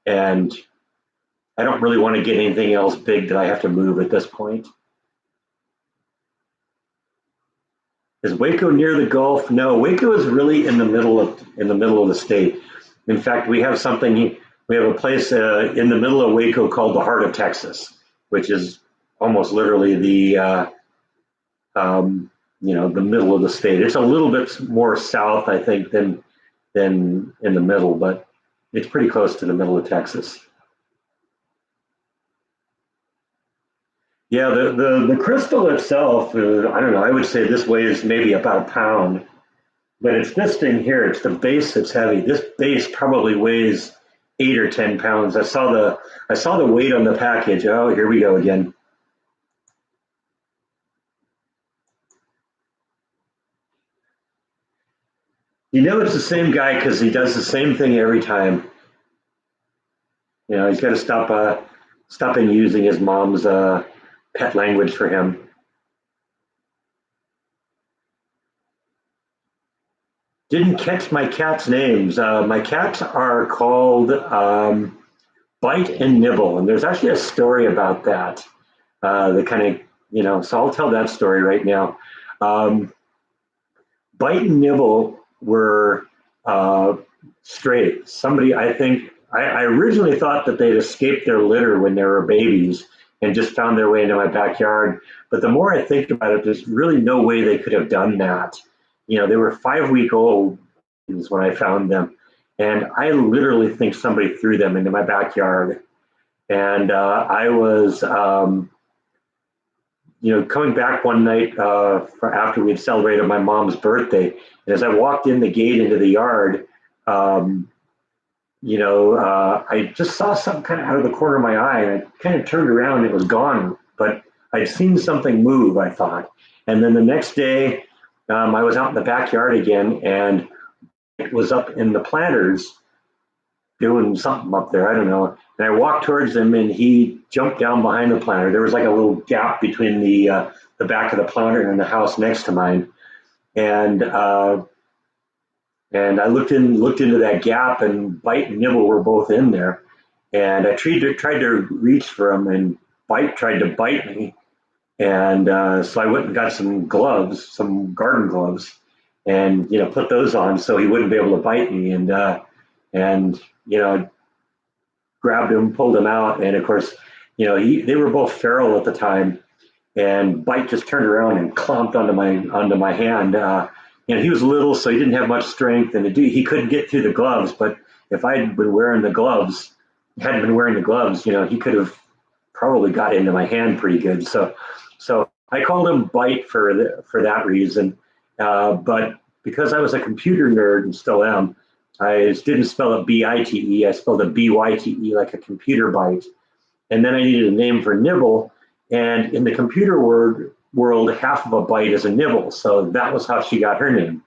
and I don't really want to get anything else big that I have to move at this point. Is Waco near the Gulf? No, Waco is really in the middle of the state. In fact, we have a place in the middle of Waco called the heart of Texas, which is almost literally um, the middle of the state. It's a little bit more south, I think, than in the middle, but it's pretty close to the middle of Texas. Yeah, the crystal itself, I don't know, I would say this weighs maybe about a pound, but it's this thing here, it's the base that's heavy. This base probably weighs 8 or 10 pounds. I saw the weight on the package. Oh, here we go again. It's the same guy because he does the same thing every time. He's got to stop in using his mom's pet language for him. Didn't catch my cat's names. My cats are called Bite and Nibble, and there's actually a story about that. The kind of so I'll tell that story right now. Um, Bite and Nibble were straight. Somebody, I originally thought that they'd escaped their litter when they were babies and just found their way into my backyard. But the more I think about it, there's really no way they could have done that. They were 5 week old when I found them. And I literally think somebody threw them into my backyard. And I was, coming back one night after we'd celebrated my mom's birthday. And as I walked in the gate into the yard, um, I just saw something kind of out of the corner of my eye, and I kind of turned around and it was gone. But I'd seen something move, I thought. And then the next day, I was out in the backyard again, and it was up in the planters doing something up there. I don't know. And I walked towards him, and he jumped down behind the planter. There was like a little gap between the back of the planter and the house next to mine, and I looked into that gap, and Bite and Nibble were both in there. And I tried to reach for him, and Bite tried to bite me. And so I went and got some gloves, some garden gloves, and put those on so he wouldn't be able to bite me. And grabbed him, pulled him out, and of course, they were both feral at the time. And Bite just turned around and clomped onto my hand. He was little, so he didn't have much strength, and he couldn't get through the gloves. But if I'd been wearing the gloves, hadn't been wearing the gloves, he could have probably got into my hand pretty good. So I called him Bite for that reason. But because I was a computer nerd and still am, I didn't spell it Bite. I spelled it Byte, like a computer bite. And then I needed a name for Nibble. And in the computer world, half of a byte is a nibble. So that was how she got her name.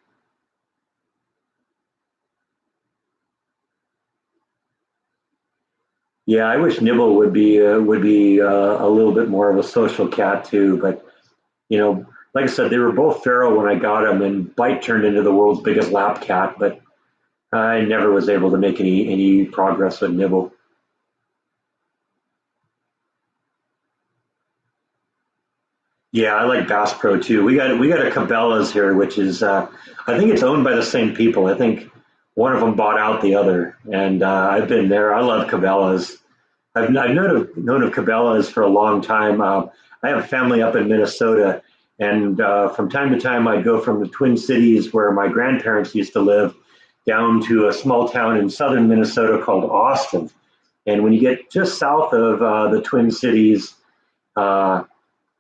Yeah, I wish Nibble would be a little bit more of a social cat too. But like I said, they were both feral when I got them, and Bite turned into the world's biggest lap cat. But I never was able to make any progress with Nibble. Yeah, I like Bass Pro too. We got a Cabela's here, which is I think it's owned by the same people. I think one of them bought out the other, and I've been there. I love Cabela's. I've known of Cabela's for a long time. I have family up in Minnesota, and from time to time I go from the Twin Cities where my grandparents used to live down to a small town in southern Minnesota called Austin. And when you get just south of the Twin Cities, uh,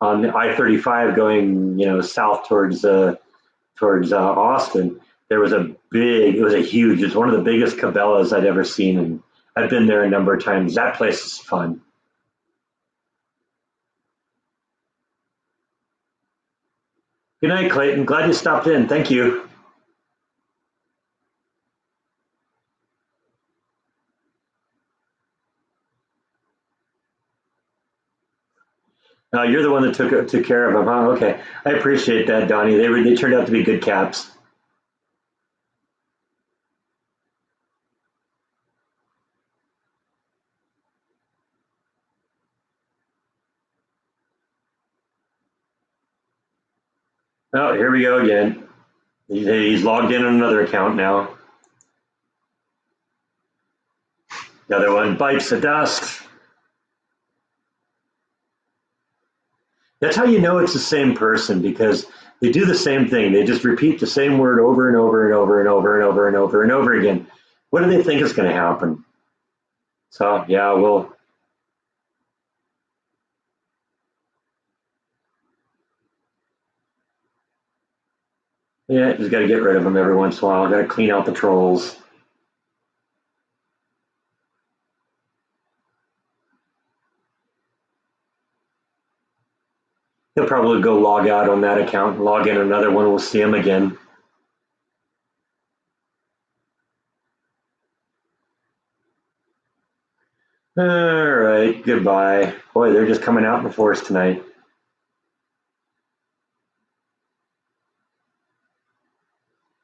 on the I-35 going, south towards Austin, it was a huge, it's one of the biggest Cabela's I'd ever seen, and I've been there a number of times. That place is fun. Good night, Clayton. Glad you stopped in. Thank you. You're the one that took care of them, huh? Okay, I appreciate that, Donnie. They turned out to be good cats. Oh, here we go again. He's logged in on another account now. The other one bites the dust. That's how you know it's the same person, because they do the same thing. They just repeat the same word over and over and over and over and over and over and over again. What do they think is going to happen? So, yeah, well, yeah, just got to get rid of them every once in a while. Got to clean out the trolls. He'll probably go log out on that account and log in another one. We'll see him again. All right, goodbye. Boy, they're just coming out in force tonight.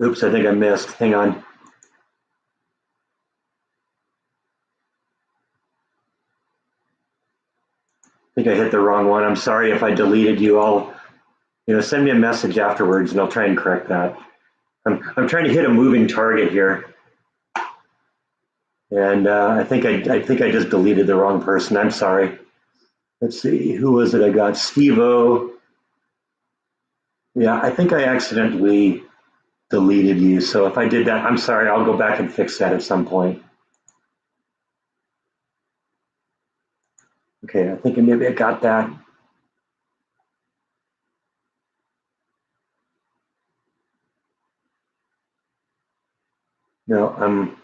Oops, I think I missed. Hang on. I think I hit the wrong one. I'm sorry if I deleted you all. Send me a message afterwards and I'll try and correct that. I'm trying to hit a moving target here. And I think I just deleted the wrong person. I'm sorry. Let's see, who was it I got? Steve-O. Yeah, I think I accidentally deleted you. So if I did that, I'm sorry. I'll go back and fix that at some point. Okay, I think maybe I got that. No, I'm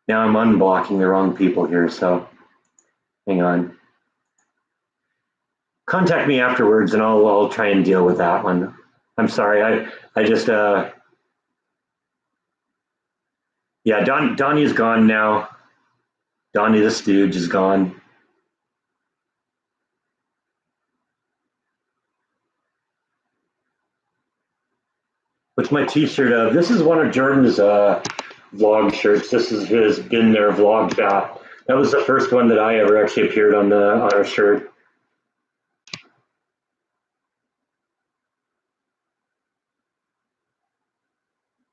unblocking the wrong people here. So hang on. Contact me afterwards, and I'll try and deal with that one. I'm sorry. I just yeah. Donnie's gone now. Donnie the Stooge is gone. What's my T-shirt of? This is one of Jordan's vlog shirts. This is his Been There vlog chat. That was the first one that I ever actually appeared on a shirt.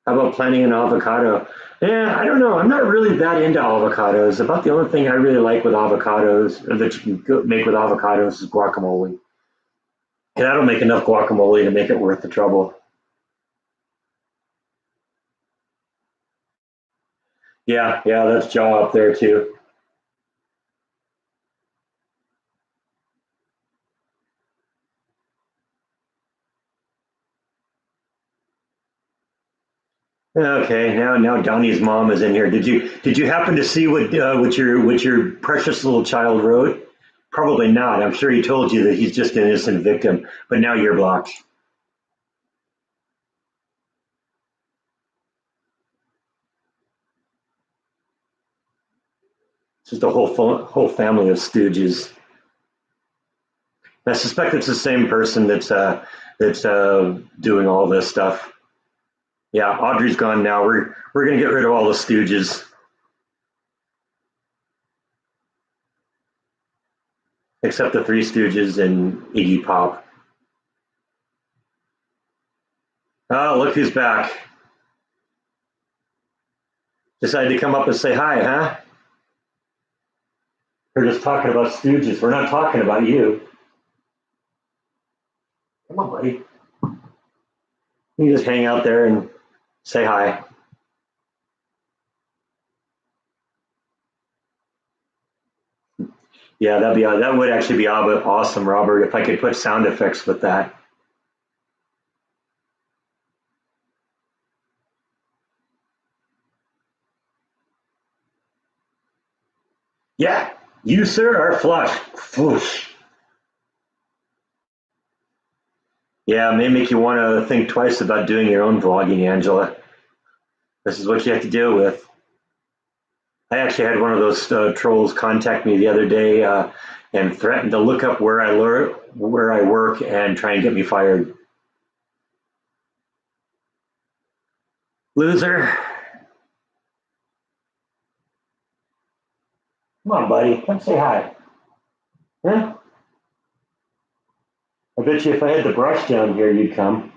How about planting an avocado? Yeah, I don't know. I'm not really that into avocados. About the only thing I really like with avocados, or that you can make with avocados, is guacamole. And I don't make enough guacamole to make it worth the trouble. Yeah, yeah, that's Jaw up there too. Okay, now Donnie's mom is in here. Did you happen to see what your precious little child wrote? Probably not. I'm sure he told you that he's just an innocent victim, but now you're blocked. It's just a whole family of stooges. I suspect it's the same person that's doing all this stuff. Yeah, Audrey's gone now. We're gonna get rid of all the stooges, except the Three Stooges and Iggy Pop. Oh, look who's back. Decided to come up and say hi, huh? We're just talking about stooges. We're not talking about you. Come on, buddy. You just hang out there and say hi. Yeah, that would actually be awesome, Robert, if I could put sound effects with that. Yeah, you, sir, are flush. Whoosh. Yeah, it may make you want to think twice about doing your own vlogging, Angela. This is what you have to deal with. I actually had one of those trolls contact me the other day and threatened to look up where I work and try and get me fired. Loser. Come on, buddy. Come say hi. Huh? I bet you if I had the brush down here, you'd come.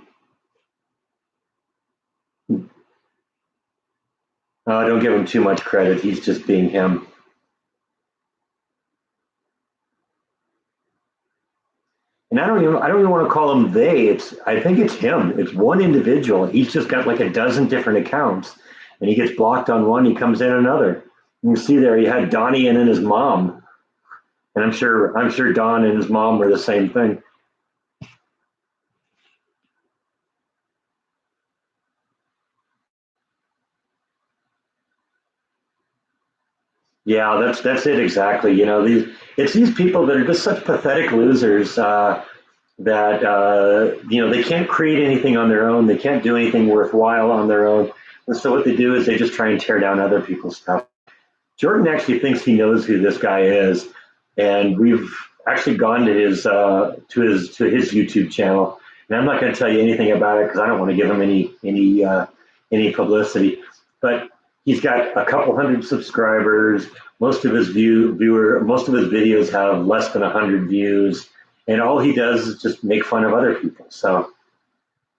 Don't give him too much credit. He's just being him. And I don't even want to call him they. I think it's him. It's one individual. He's just got like a dozen different accounts, and he gets blocked on one. He comes in another. You can see there he had Donnie and then his mom, and I'm sure Don and his mom were the same thing. Yeah, that's it exactly. It's these people that are just such pathetic losers. That they can't create anything on their own. They can't do anything worthwhile on their own. And so what they do is they just try and tear down other people's stuff. Jordan actually thinks he knows who this guy is, and we've actually gone to his YouTube channel. And I'm not going to tell you anything about it because I don't want to give him any publicity. But he's got a couple hundred subscribers. Most of his videos have less than 100 views. And all he does is just make fun of other people. So,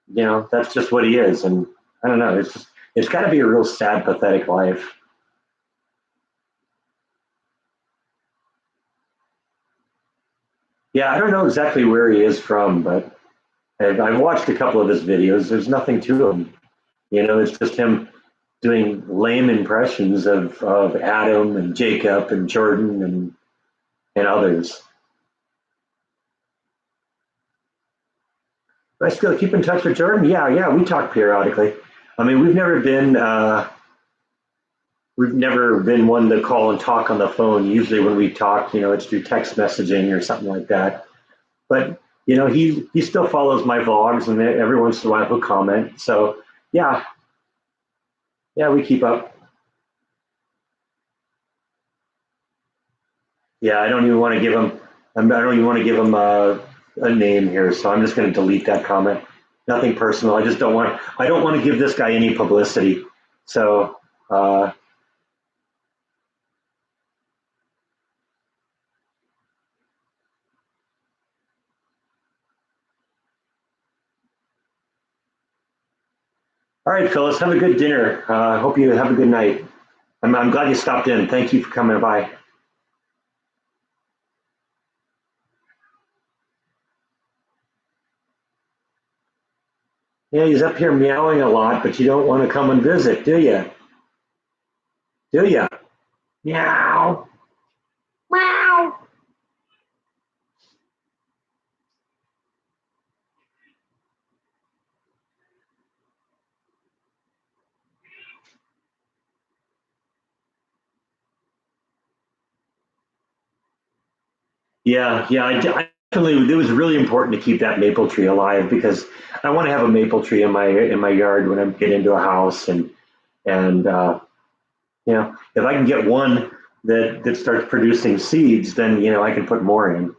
that's just what he is. And I don't know, it's got to be a real sad, pathetic life. Yeah, I don't know exactly where he is from, but I've watched a couple of his videos. There's nothing to him. It's just him doing lame impressions of Adam and Jacob and Jordan and others. I still keep in touch with Jordan. Yeah, we talk periodically. I mean, we've never been one to call and talk on the phone. Usually, when we talk, it's through text messaging or something like that. But he still follows my vlogs, and every once in a while he'll comment. So yeah, we keep up. Yeah, I don't even want to give him. I don't even want to give him a name here, so I'm just going to delete that comment. Nothing personal. I just don't want. I don't want to give this guy any publicity. So. All right, Phyllis, have a good dinner. I hope you have a good night. I'm glad you stopped in. Thank you for coming by. Yeah, he's up here meowing a lot, but you don't want to come and visit, do you? Do you? Meow. Meow. Yeah. I definitely. It was really important to keep that maple tree alive because I want to have a maple tree in my yard when I get into a house, and if I can get one that starts producing seeds, then I can put more in.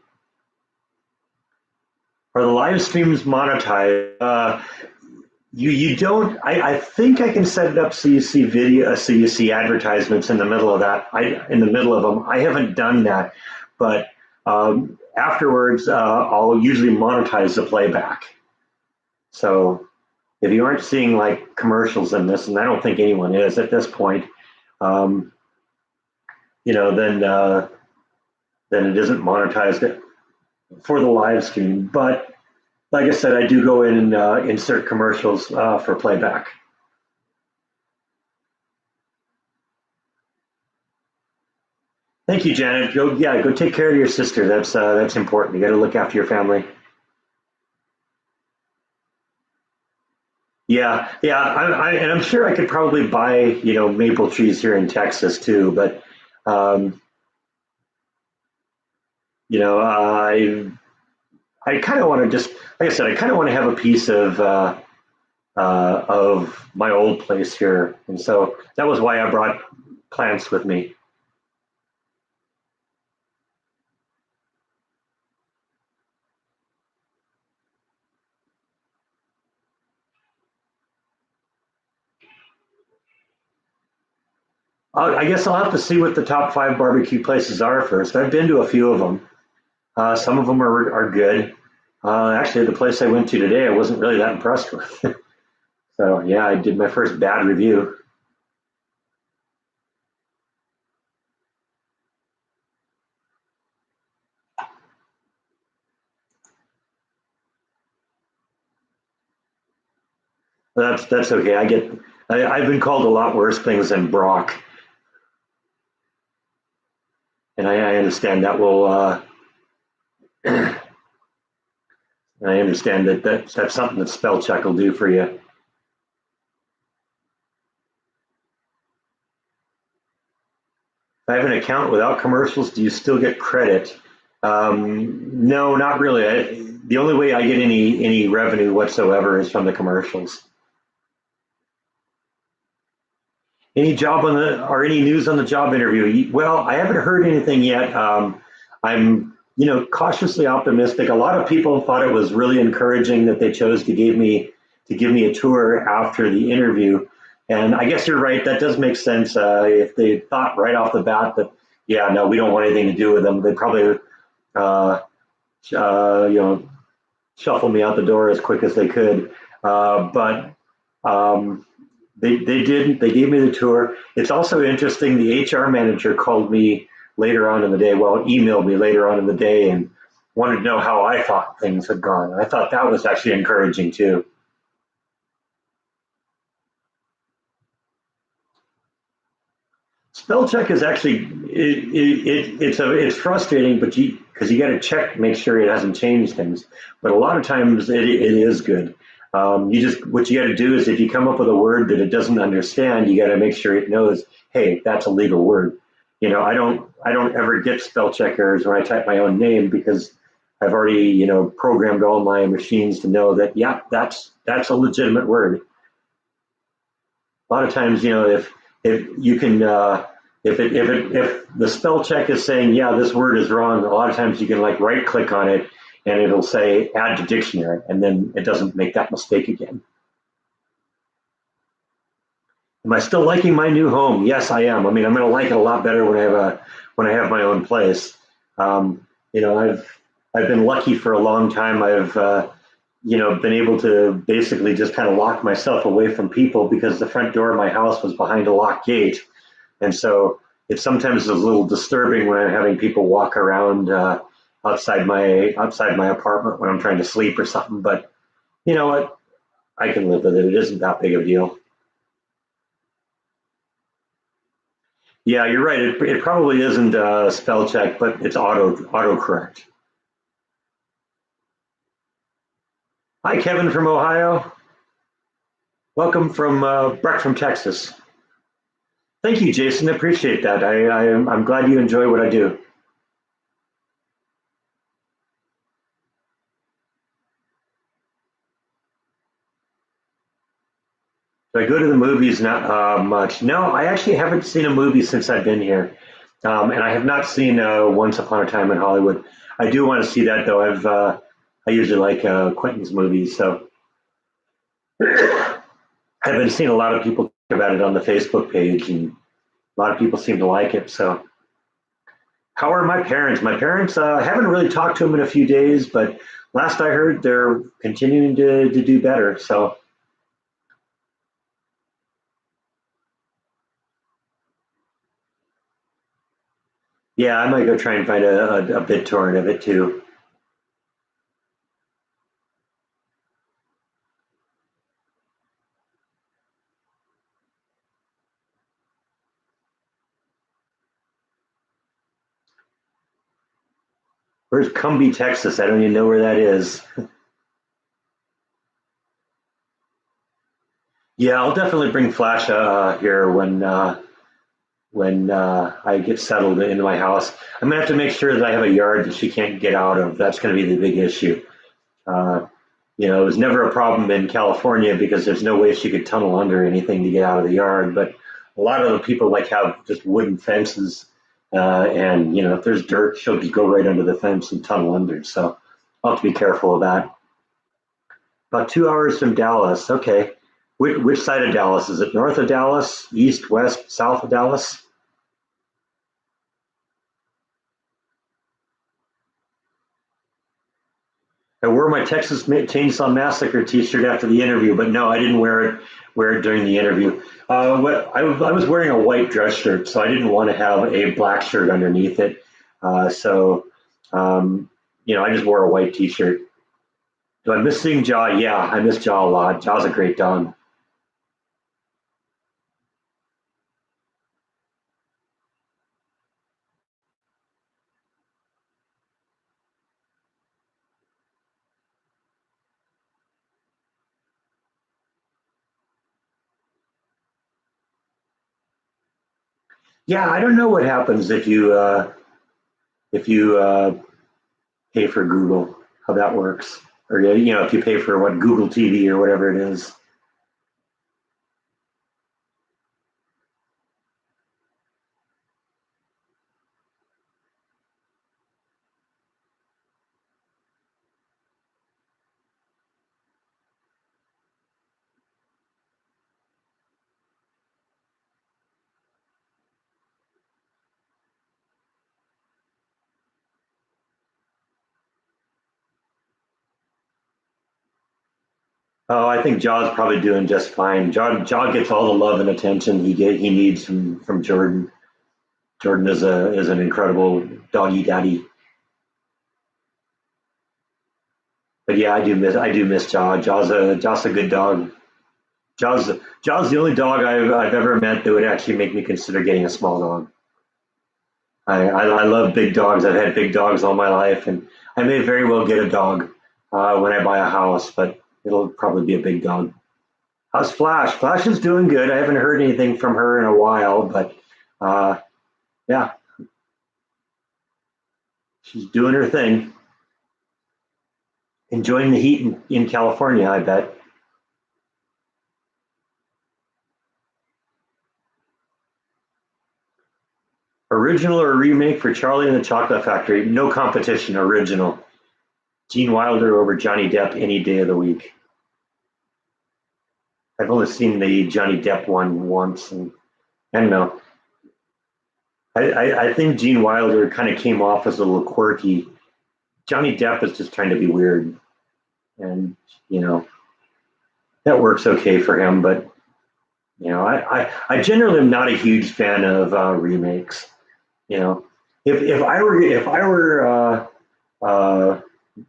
Are the live streams monetized? You don't. I think I can set it up so you see video, so you see advertisements in the middle of that. In the middle of them, I haven't done that, but afterwards, I'll usually monetize the playback. So if you aren't seeing like commercials in this, and I don't think anyone is at this point, then it isn't monetized for the live stream. But like I said, I do go in and insert commercials for playback. Thank you, Janet. Go take care of your sister. That's important. You got to look after your family. Yeah. And I'm sure I could probably buy maple trees here in Texas too, but I kind of want to just, like I said, I kind of want to have a piece of my old place here, and so that was why I brought plants with me. I guess I'll have to see what the top 5 barbecue places are first. I've been to a few of them. Some of them are good. Actually, the place I went to today, I wasn't really that impressed with. So yeah, I did my first bad review. That's okay. I've been called a lot worse things than Brock, and I understand that will. I understand that's something that spell check will do for you. If I have an account without commercials, do you still get credit? No, not really. The only way I get any revenue whatsoever is from the commercials. Any job on the or any news on the job interview? Well, I haven't heard anything yet. I'm cautiously optimistic. A lot of people thought it was really encouraging that they chose to give me a tour after the interview, and I guess you're right. That does make sense. If they thought right off the bat that yeah, no, we don't want anything to do with them, they probably uh, uh, you know shuffle me out the door as quick as they could. But um, they didn't. They gave me the tour. It's also interesting. The HR manager called me later on in the day. Well, emailed me later on in the day and wanted to know how I thought things had gone. I thought that was actually encouraging too. Spell check is actually it's frustrating, but because you got to check, make sure it hasn't changed things. But a lot of times it is good. You just what you got to do is if you come up with a word that it doesn't understand, you got to make sure it knows. Hey, that's a legal word. I don't ever get spell check errors when I type my own name because I've already programmed all my machines to know that yeah, that's a legitimate word. A lot of times, if you can if the spell check is saying yeah this word is wrong, a lot of times you can like right click on it and it'll say add to dictionary, and then it doesn't make that mistake again. Am I still liking my new home? Yes, I am. I mean, I'm going to like it a lot better when I have my own place. I've been lucky for a long time. I've been able to basically just kind of lock myself away from people because the front door of my house was behind a locked gate. And so it sometimes is a little disturbing when I'm having people walk around outside my apartment when I'm trying to sleep or something. But you know what? I can live with it. It isn't that big of a deal. Yeah, you're right. It probably isn't spell check, but it's autocorrect. Hi, Kevin from Ohio. Welcome from Breck from Texas. Thank you, Jason. I appreciate that. I'm glad you enjoy what I do. Do I go to the movies? Not much. No, I actually haven't seen a movie since I've been here, and I have not seen Once Upon a Time in Hollywood. I do want to see that though. I usually like Quentin's movies, so I've been seeing a lot of people talk about it on the Facebook page, and a lot of people seem to like it. So, how are my parents? My parents haven't really talked to them in a few days, but last I heard, they're continuing to do better. So, yeah, I might go try and find a BitTorrent of it too. Where's Cumbie, Texas? I don't even know where that is. Yeah, I'll definitely bring Flash here when I get settled into my house. I'm gonna have to make sure that I have a yard that she can't get out of. That's gonna be the big issue. Uh, it was never a problem in California because there's no way she could tunnel under anything to get out of the yard. But a lot of the people like have just wooden fences, and if there's dirt, she'll just go right under the fence and tunnel under. So I'll have to be careful of that. About 2 hours from Dallas. Okay. Which side of Dallas? Is it north of Dallas, east, west, south of Dallas? I wore my Texas Chainsaw Massacre T-shirt after the interview, but no, I didn't wear it during the interview. I was wearing a white dress shirt, so I didn't want to have a black shirt underneath it. So, I just wore a white T-shirt. Do I miss seeing Jaw? Yeah, I miss Jaw a lot. Jaw's a great dog. Yeah, I don't know what happens if you pay for Google, how that works, or if you pay for what Google TV or whatever it is. Oh, I think Jaw's probably doing just fine. Jaw gets all the love and attention he needs from Jordan. Jordan is an incredible doggy daddy. But yeah, I do miss Jaw. Jaw's a good dog. Jaw's Jaw's the only dog I've ever met that would actually make me consider getting a small dog. I love big dogs. I've had big dogs all my life, and I may very well get a dog when I buy a house, but it'll probably be a big dog. How's Flash? Flash is doing good. I haven't heard anything from her in a while, but uh, yeah, she's doing her thing, enjoying the heat in California, I bet. Original or remake for Charlie and the Chocolate Factory? No competition. Original. Gene Wilder over Johnny Depp any day of the week. I've only seen the Johnny Depp one once, and I don't know. I think Gene Wilder kind of came off as a little quirky. Johnny Depp is just trying to be weird, and you know that works okay for him. But I generally am not a huge fan of remakes. You know, if I were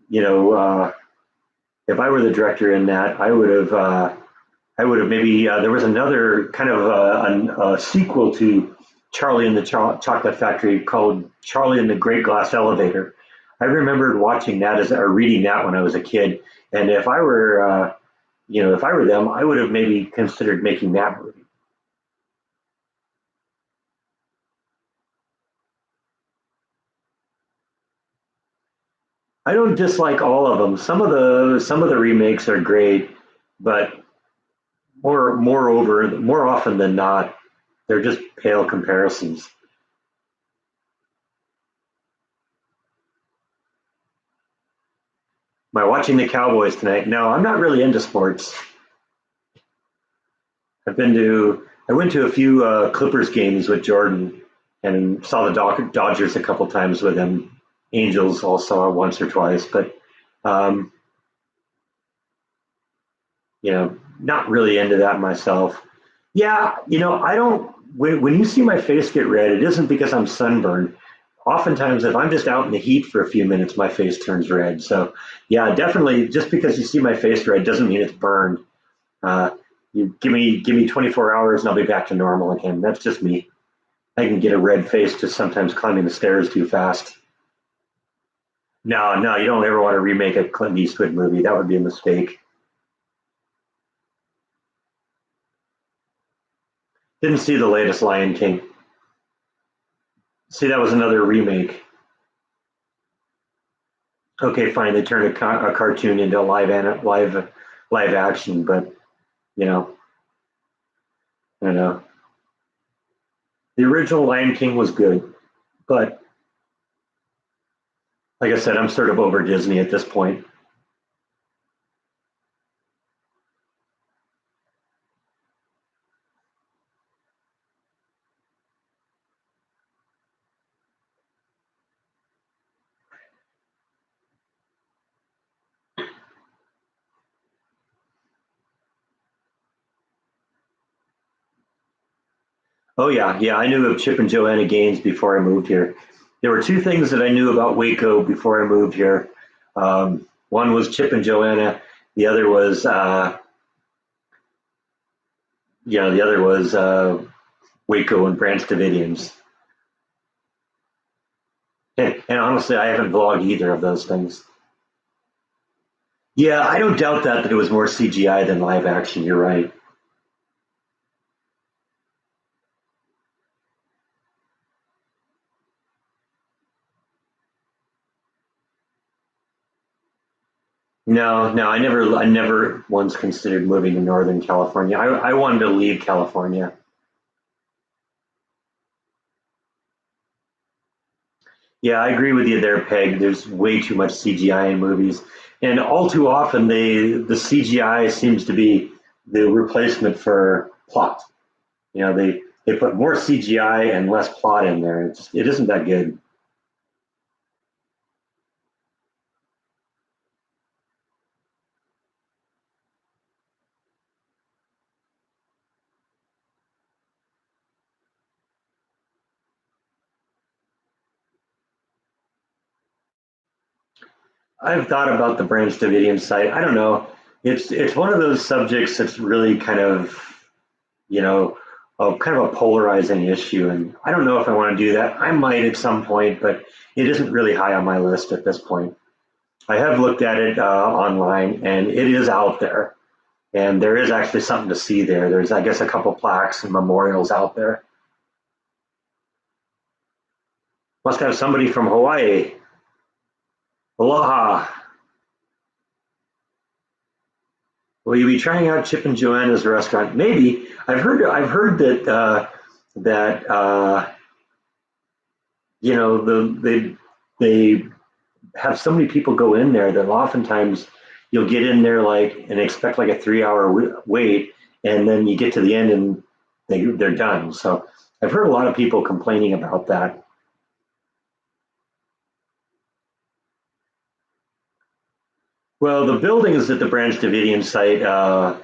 you know if I were the director in that, I would have maybe there was another kind of a sequel to Charlie and the Chocolate Factory called Charlie and the Great Glass Elevator. I remembered watching that as or reading that when I was a kid, and if I were them, I would have maybe considered making that movie. I don't dislike all of them. Some of the remakes are great, but more often than not, they're just pale comparisons. Am I watching the Cowboys tonight? No, I'm not really into sports. I went to a few Clippers games with Jordan and saw the Dodgers a couple times with him. Angels also once or twice, but um, not really into that myself. Yeah, I don't. When you see my face get red, it isn't because I'm sunburned. Oftentimes, if I'm just out in the heat for a few minutes, my face turns red. So, yeah, definitely. Just because you see my face red doesn't mean it's burned. Uh, you give me 24 hours and I'll be back to normal again. That's just me. I can get a red face just sometimes climbing the stairs too fast. No, no, you don't ever want to remake a Clint Eastwood movie. That would be a mistake. Didn't see the latest Lion King. See, that was another remake. Okay, fine. They turned a cartoon into live action, but you know, I don't know. The original Lion King was good, but like I said, I'm sort of over Disney at this point. Oh yeah, yeah. I knew of Chip and Joanna Gaines before I moved here. There were two things that I knew about Waco before I moved here. One was Chip and Joanna. The other was, the other was Waco and Branch Davidians. And honestly, I haven't vlogged either of those things. Yeah, I don't doubt that it was more CGI than live action. You're right. No, no, I never once considered moving to Northern California. I wanted to leave California. Yeah, I agree with you there, Peg. There's way too much CGI in movies, and all too often the CGI seems to be the replacement for plot. They put more CGI and less plot in there. It isn't that good. I've thought about the Branch Davidian site. I don't know. It's one of those subjects that's really kind of you know kind of a polarizing issue, and I don't know if I want to do that. I might at some point, but it isn't really high on my list at this point. I have looked at it online, and it is out there, and there is actually something to see there. There's, I guess, a couple plaques and memorials out there. Must have somebody from Hawaii. Aloha. Will you be trying out Chip and Joanna's restaurant? Maybe. I've heard that that they have so many people go in there that oftentimes you'll get in there like and expect like a 3 hour wait, and then you get to the end and they're done. So I've heard a lot of people complaining about that. Well, the buildings at the Branch Davidian site uh,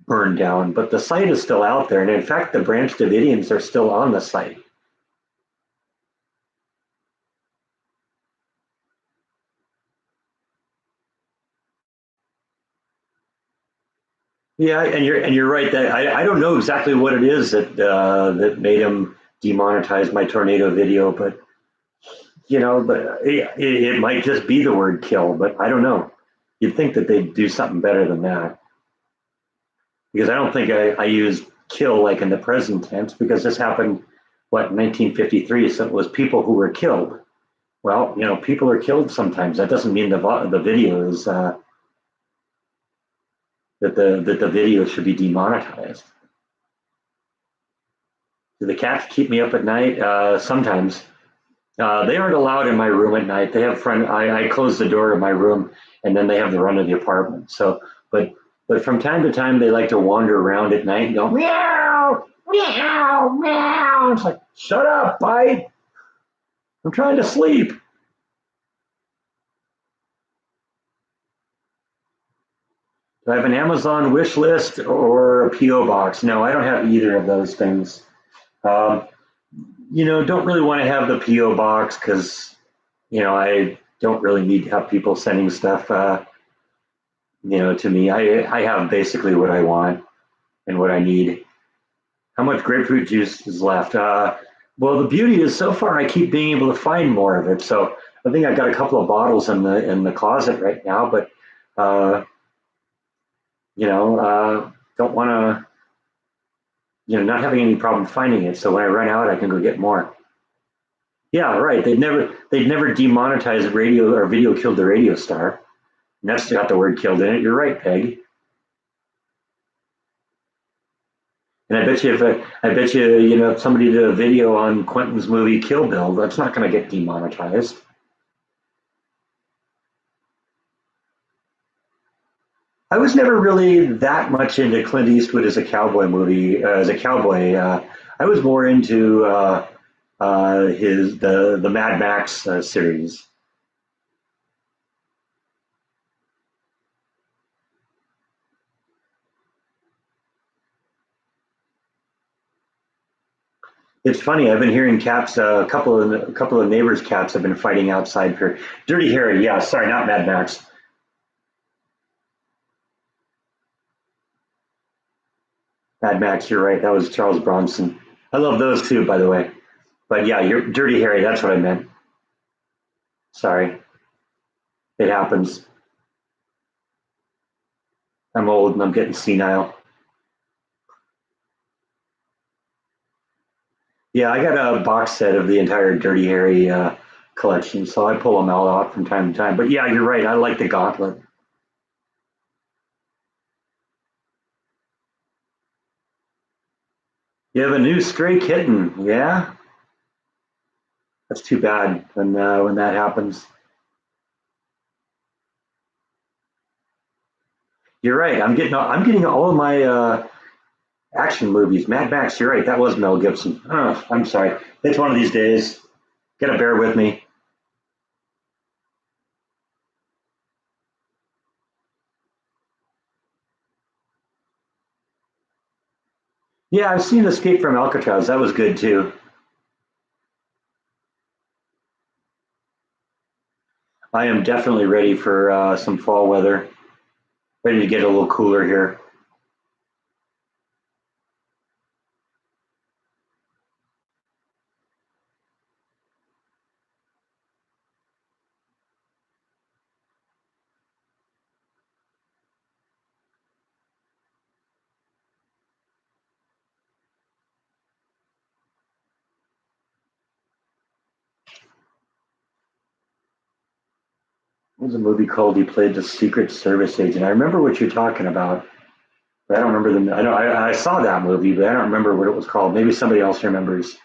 burned down, but the site is still out there, and in fact, the Branch Davidians are still on the site. Yeah, and you're right that I don't know exactly what it is that made him demonetize my tornado video, but it might just be the word kill, but I don't know. You'd think that they'd do something better than that, because I don't think I used kill like in the present tense, because this happened what 1953, so it was people who were killed. Well, people are killed sometimes. That doesn't mean the video is that the video should be demonetized. Do the cats keep me up at night? Sometimes. They aren't allowed in my room at night. They have front. I close the door of my room, and then they have the run of the apartment. So, but from time to time, they like to wander around at night and go meow, meow, meow. It's like, shut up, bite. I'm trying to sleep. Do I have an Amazon wish list or a PO box? No, I don't have either of those things. Um, don't really want to have the PO box because I don't really need to have people sending stuff. To me, I have basically what I want and what I need. How much grapefruit juice is left? Well, the beauty is so far I keep being able to find more of it. So I think I've got a couple of bottles in the closet right now, but uh, don't want to not having any problem finding it. So when I run out, I can go get more. Yeah, right. They'd never demonetized radio or video killed the radio star. And that's got the word killed in it. You're right, Peg. And I bet you, if somebody did a video on Quentin's movie Kill Bill, that's not going to get demonetized. I was never really that much into Clint Eastwood as a cowboy movie, as a cowboy. I was more into his the Mad Max series. It's funny. I've been hearing cats. A couple of neighbors' cats have been fighting outside for Dirty Harry. Yeah, sorry, not Mad Max. Mad Max. You're right. That was Charles Bronson. I love those too, by the way. But yeah, you're Dirty Harry. That's what I meant. Sorry, it happens. I'm old and I'm getting senile. Yeah, I got a box set of the entire Dirty Harry collection, so I pull them all out from time to time. But yeah, you're right. I like the Gauntlet. You have a new stray kitten. Yeah, that's too bad when that happens. You're right. I'm getting all of my action movies. Mad Max. You're right. That was Mel Gibson. Oh, I'm sorry. It's one of these days. Gotta bear with me. Yeah, I've seen Escape from Alcatraz. That was good too. I am definitely ready for some fall weather. Ready to get a little cooler here. What was a movie called? He played the Secret Service agent. I remember what you're talking about, but I don't remember the. I know I saw that movie, but I don't remember what it was called. Maybe somebody else remembers.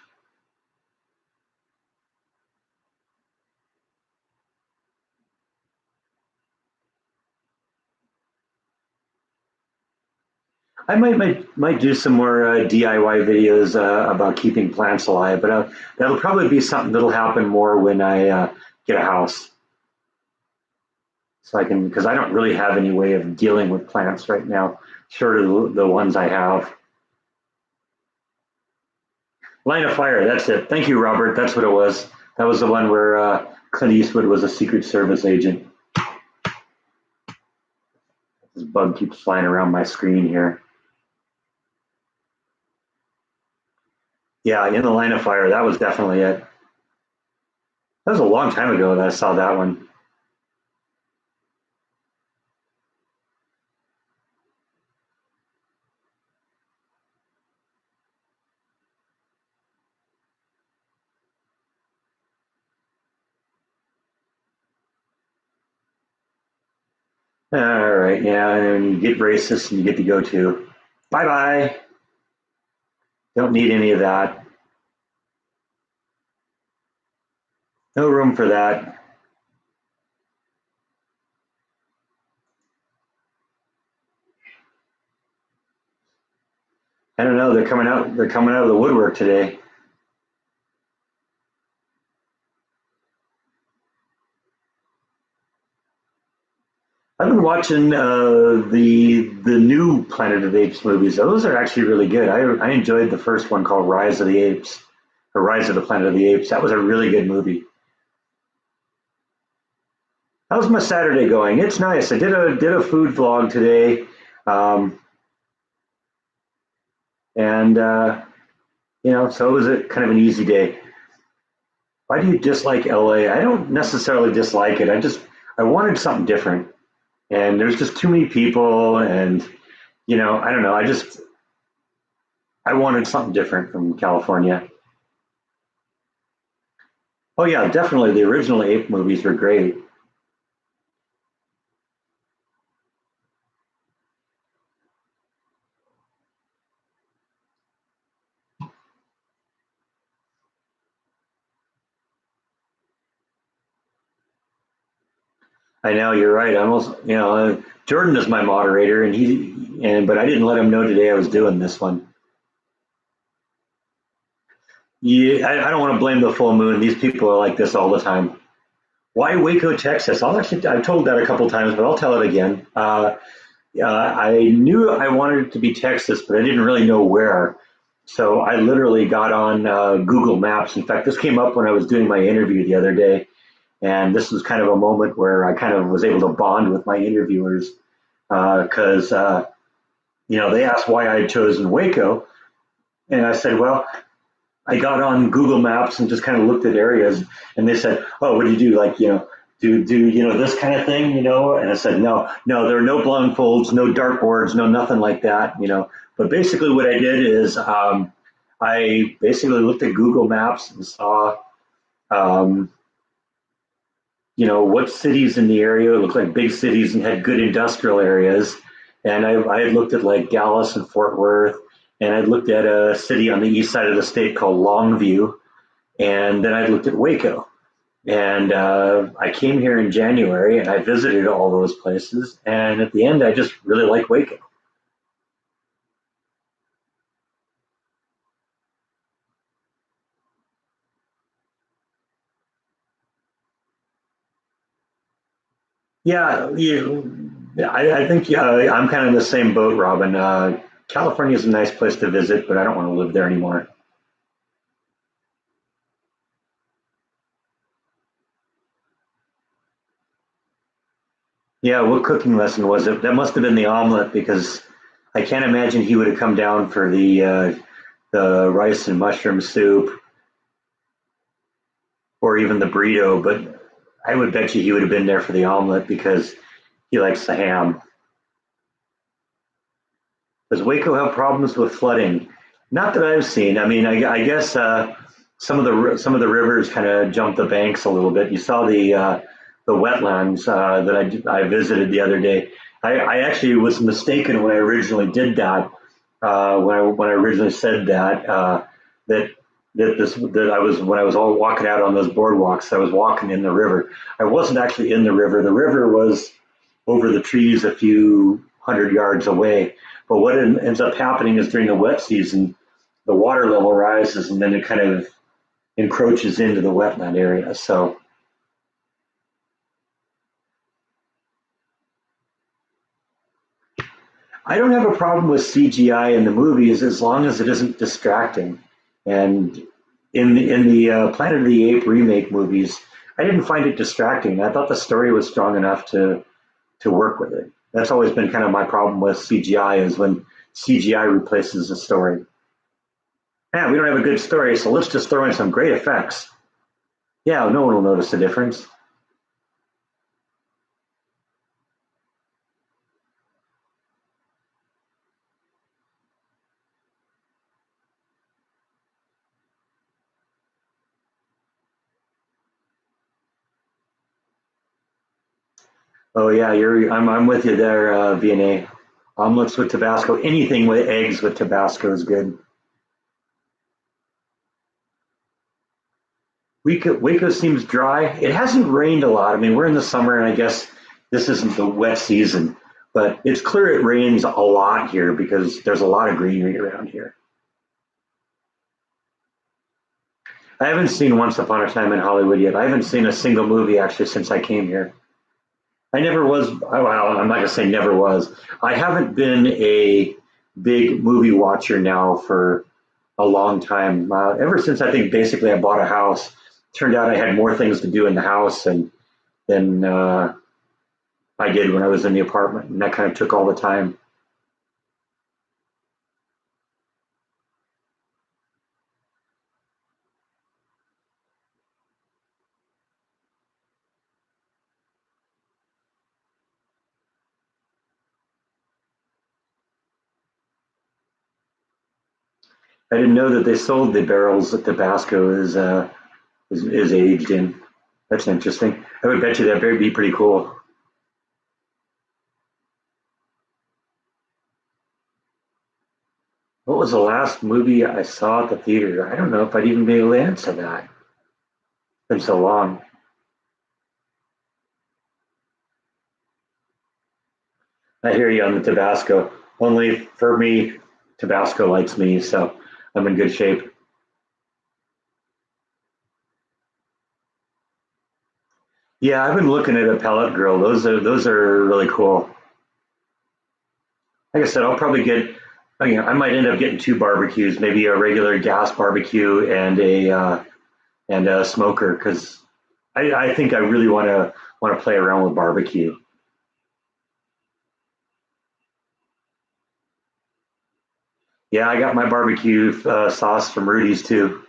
I might do some more DIY videos about keeping plants alive, but that'll probably be something that'll happen more when I get a house, so I can because I don't really have any way of dealing with plants right now, short of the ones I have. Line of Fire. That's it. Thank you, Robert. That's what it was. That was the one where Clint Eastwood was a Secret Service agent. This bug keeps flying around my screen here. Yeah, in the Line of Fire. That was definitely it. That was a long time ago that I saw that one. All right, yeah, and you get racist and you get to go too. Bye bye. Don't need any of that. No room for that. I don't know. They're coming out. They're coming out of the woodwork today. I've been watching the new Planet of the Apes movies. Those are actually really good. I enjoyed the first one called Rise of the Apes, or Rise of the Planet of the Apes. That was a really good movie. How's my Saturday going? It's nice. I did a food vlog today, um, and so it was a kind of an easy day. Why do you dislike LA? I don't necessarily dislike it. I wanted something different, and there's just too many people, and I don't know. I wanted something different from California. Oh yeah, definitely. The original Ape movies were great. I know you're right. I almost, Jordan is my moderator, but I didn't let him know today I was doing this one. Yeah, I don't want to blame the full moon. These people are like this all the time. Why Waco, Texas? I've told that a couple times, but I'll tell it again. I knew I wanted it to be Texas, but I didn't really know where. So I literally got on Google Maps. In fact, this came up when I was doing my interview the other day, and this was kind of a moment where I kind of was able to bond with my interviewers because they asked why I had chosen Waco, and I said, well, I got on Google Maps and just kind of looked at areas, and they said, "Oh, what do you do? Like, do this kind of thing, And I said, "No, no, there are no blindfolds, no dartboards, no nothing like that. But basically, what I did is I basically looked at Google Maps and saw, um, what cities in the area looked like big cities and had good industrial areas. And I had looked at like Dallas and Fort Worth, and I looked at a city on the east side of the state called Longview, and then I looked at Waco. And I came here in January and I visited all those places. And at the end, I just really like Waco. Yeah, I think I'm kind of in the same boat, Robin. California is a nice place to visit, but I don't want to live there anymore. Yeah, what cooking lesson was it? That must have been the omelet because I can't imagine he would have come down for the rice and mushroom soup or even the burrito, but I would bet you he would have been there for the omelet because he likes the ham. Does Waco have problems with flooding? Not that I've seen. I mean, I guess some of the rivers kind of jumped the banks a little bit. You saw the wetlands that I visited the other day. I actually was mistaken when I originally did that. When I originally said that that I was when I was all walking out on those boardwalks, I was walking in the river. I wasn't actually in the river. The river was over the trees a few hundred yards away. But what ends up happening is during the wet season, the water level rises and then it kind of encroaches into the wetland area. So I don't have a problem with CGI in the movies as long as it isn't distracting. And in the Planet of the Apes remake movies, I didn't find it distracting. I thought the story was strong enough to work with it. That's always been kind of my problem with CGI is when CGI replaces the story. Yeah, we don't have a good story, so let's just throw in some great effects. Yeah, no one will notice the difference. Oh yeah, I'm with you there, VNA. Omelets with Tabasco, anything with eggs with Tabasco is good. Waco seems dry. It hasn't rained a lot. I mean, we're in the summer, and I guess this isn't the wet season, but it's clear it rains a lot here because there's a lot of greenery around here. I haven't seen Once Upon a Time in Hollywood yet. I haven't seen a single movie actually since I came here. I never was, well, I'm not going to say never was. I haven't been a big movie watcher now for a long time. Ever since I think basically I bought a house, turned out I had more things to do in the house than I did when I was in the apartment, and that kind of took all the time. I didn't know that they sold the barrels that Tabasco is aged in. That's interesting. I would bet you that would be pretty cool. What was the last movie I saw at the theater? I don't know if I'd even be able to answer that. It's been so long. I hear you on the Tabasco. Only for me, Tabasco likes me, so I'm in good shape. Yeah, I've been looking at a pellet grill. Those are really cool. Like I said, I'll probably get I might end up getting two barbecues, maybe a regular gas barbecue and a smoker, because I think I really want to play around with barbecue. Yeah, I got my barbecue sauce from Rudy's too.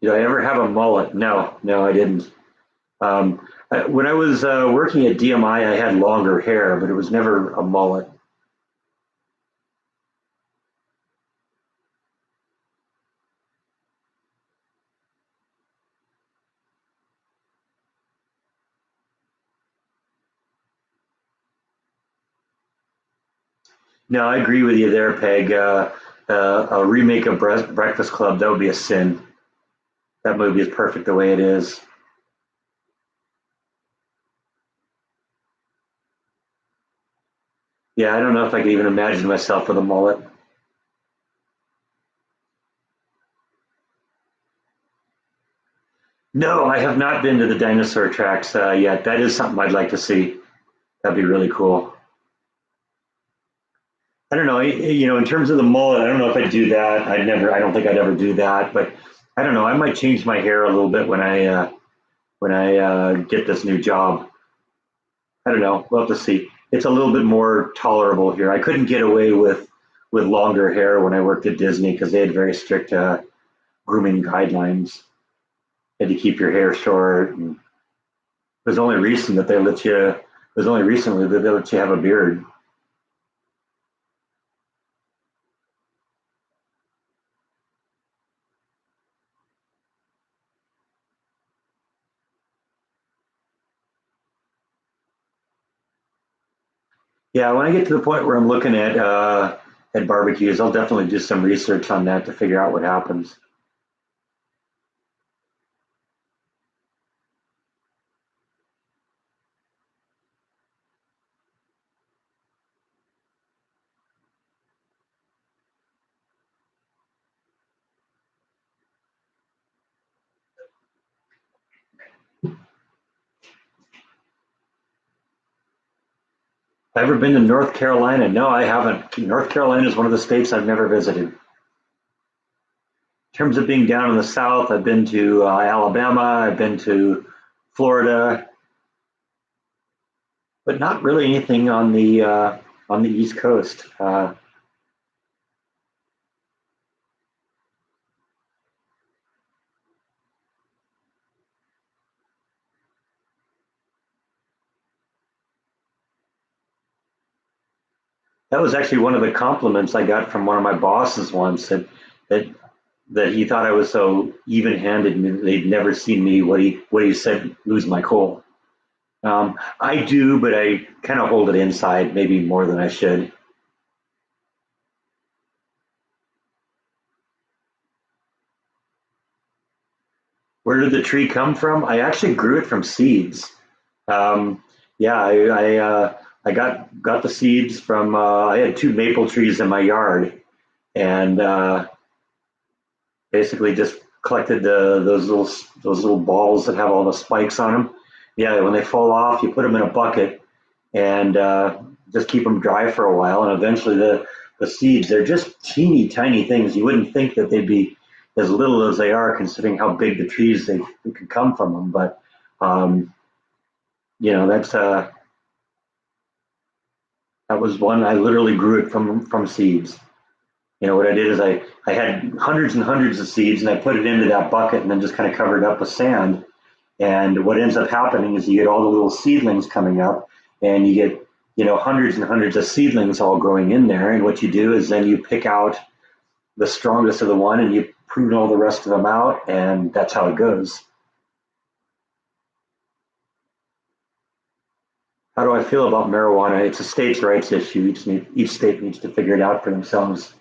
Did I ever have a mullet? No, no, I didn't. When I was working at DMI, I had longer hair, but it was never a mullet. No, I agree with you there, Peg. A remake of Breakfast Club, that would be a sin. That movie is perfect the way it is. Yeah, I don't know if I could even imagine myself with a mullet. No, I have not been to the dinosaur tracks yet. That is something I'd like to see. That'd be really cool. I don't know. In terms of the mullet, I don't know if I'd do that. I don't think I'd ever do that. But I don't know. I might change my hair a little bit when I get this new job. I don't know. We'll have to see. It's a little bit more tolerable here. I couldn't get away with longer hair when I worked at Disney because they had very strict grooming guidelines. You had to keep your hair short. And it was only recent that they let you. It was only recently that they let you have a beard. Yeah, when I get to the point where I'm looking at barbecues, I'll definitely do some research on that to figure out what happens. Ever been to North Carolina? No, I haven't. North Carolina is one of the states I've never visited. In terms of being down in the South, I've been to Alabama, I've been to Florida, but not really anything on the East Coast. That was actually one of the compliments I got from one of my bosses once that that he thought I was so even-handed and they'd never seen me what he said lose my cool. I do, but I kind of hold it inside maybe more than I should. Where did the tree come from? I actually grew it from seeds. Um, yeah, I got the seeds from. I had two maple trees in my yard, and basically just collected those little balls that have all the spikes on them. Yeah, when they fall off, you put them in a bucket and just keep them dry for a while, and eventually the seeds they're just teeny tiny things. You wouldn't think that they'd be as little as they are, considering how big the trees they could come from them. But um, that was one I literally grew it from seeds. What I did is I had hundreds and hundreds of seeds, and I put it into that bucket, and then just kind of covered it up with sand. And what ends up happening is you get all the little seedlings coming up, and you get hundreds and hundreds of seedlings all growing in there. And what you do is then you pick out the strongest of the one, and you prune all the rest of them out, and that's how it goes. How do I feel about marijuana? It's a states' rights issue. Each state needs to figure it out for themselves.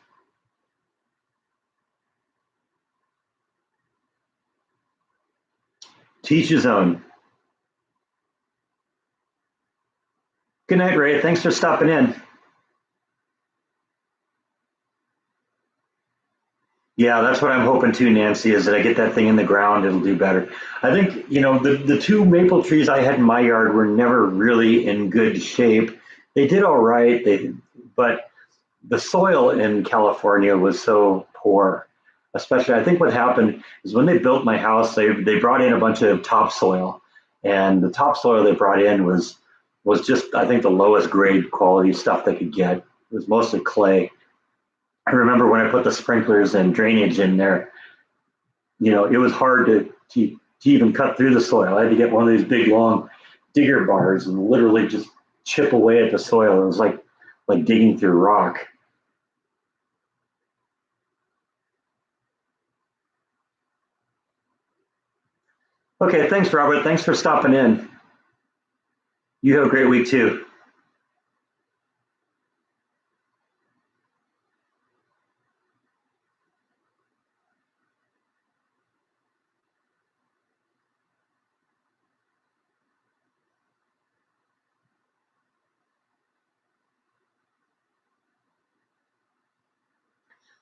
Teach his own. Good night, Ray. Thanks for stopping in. Yeah, that's what I'm hoping too, Nancy, is that I get that thing in the ground, it'll do better. I think, the two maple trees I had in my yard were never really in good shape. They did all right. But the soil in California was so poor. Especially, I think what happened is when they built my house, they brought in a bunch of topsoil, and the topsoil they brought in was just, I think, the lowest grade quality stuff they could get. It was mostly clay. I remember when I put the sprinklers and drainage in there, it was hard to even cut through the soil. I had to get one of these big long digger bars and literally just chip away at the soil. It was like digging through rock. Okay, thanks, Robert. Thanks for stopping in. You have a great week too.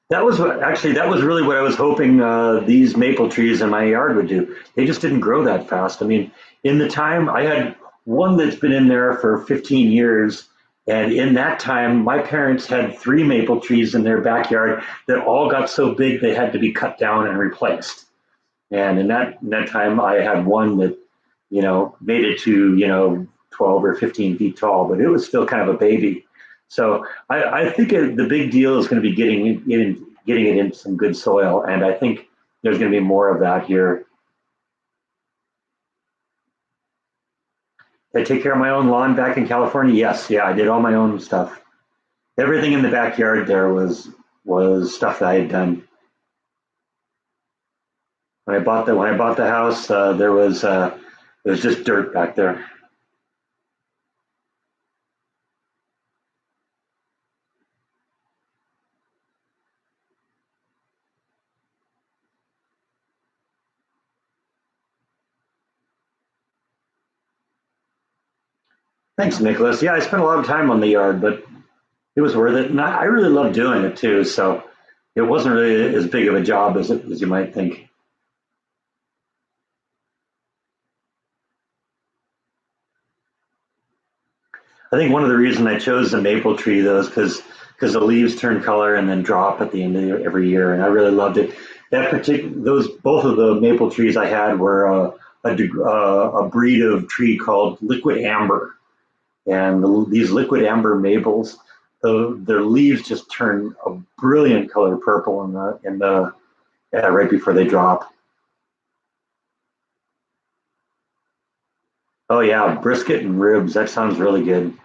That was really what I was hoping these maple trees in my yard would do. They just didn't grow that fast. I mean, in the time I had one that's been in there for 15 years, and in that time, my parents had three maple trees in their backyard that all got so big they had to be cut down and replaced. And in that time, I had one that made it to 12 or 15 feet tall, but it was still kind of a baby. So I think the big deal is going to be getting it in some good soil, and I think there's going to be more of that here. Did I take care of my own lawn back in California? Yes, yeah, I did all my own stuff. Everything in the backyard there was stuff that I had done. When I bought the house, there was just dirt back there. Thanks, Nicholas. Yeah, I spent a lot of time on the yard, but it was worth it, and I really love doing it too. So it wasn't really as big of a job as you might think. I think one of the reasons I chose the maple tree though is because the leaves turn color and then drop at the end of every year, and I really loved it. That particular those both of the maple trees I had were a breed of tree called liquid amber, and these liquid amber maples, their leaves just turn a brilliant color purple in the right before they drop. Oh yeah, brisket and ribs. That sounds really good.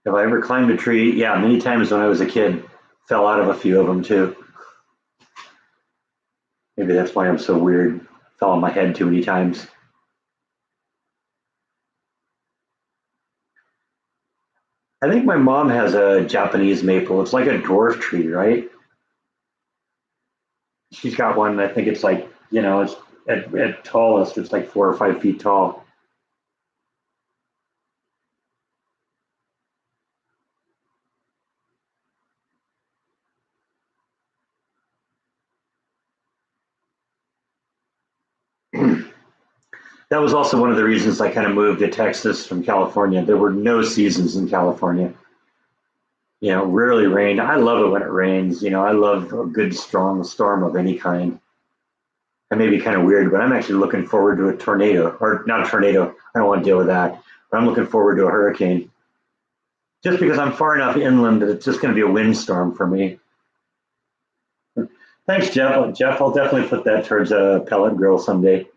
Have I ever climbed a tree? Yeah, many times when I was a kid. Fell out of a few of them too. Maybe that's why I'm so weird. Fell on my head too many times. I think my mom has a Japanese maple. It's like a dwarf tree, right? She's got one. I think it's like it's at tallest, it's like 4 or 5 feet tall. That was also one of the reasons I kind of moved to Texas from California. There were no seasons in California. Rarely rained. I love it when it rains. I love a good strong storm of any kind. I may be kind of weird, but I'm actually looking forward to a tornado, or not a tornado. I don't want to deal with that. But I'm looking forward to a hurricane, just because I'm far enough inland that it's just going to be a windstorm for me. Thanks, Jeff. Jeff, I'll definitely put that towards a pellet grill someday.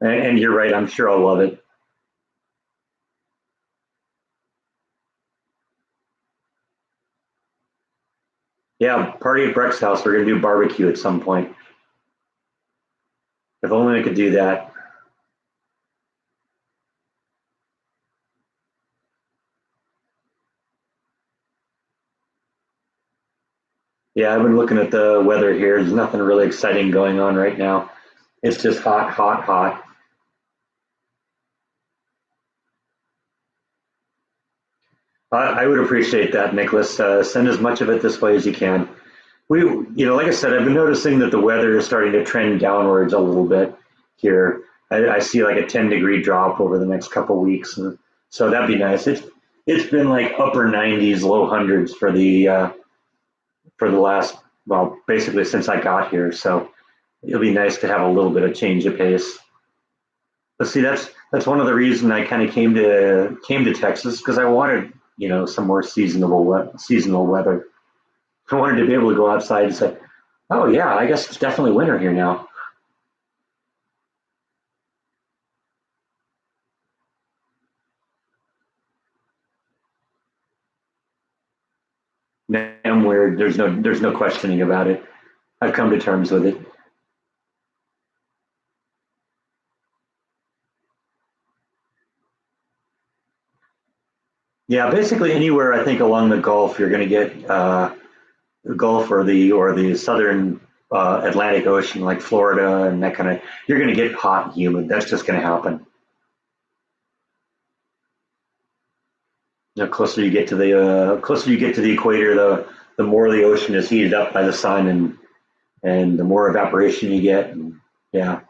And you're right. I'm sure I'll love it. Yeah, party at Breck's house. We're going to do barbecue at some point. If only I could do that. Yeah, I've been looking at the weather here. There's nothing really exciting going on right now. It's just hot, hot, hot. I would appreciate that, Nicholas. Send as much of it this way as you can. Like I said, I've been noticing that the weather is starting to trend downwards a little bit here. I see like a 10-degree drop over the next couple of weeks, and so that'd be nice. It's been like upper 90s, low hundreds for the last, well, basically since I got here. So it'll be nice to have a little bit of change of pace. But see, that's one of the reasons I kind of came to Texas, because I wanted some more seasonal weather. I wanted to be able to go outside and say, oh yeah, I guess it's definitely winter here now. I'm weird. There's no questioning about it. I've come to terms with it. Yeah, basically anywhere I think along the Gulf, you're going to get the Gulf or the southern Atlantic Ocean, like Florida and that kind of. You're going to get hot and humid. That's just going to happen. The closer you get to the equator, the more the ocean is heated up by the sun, and the more evaporation you get. And, yeah,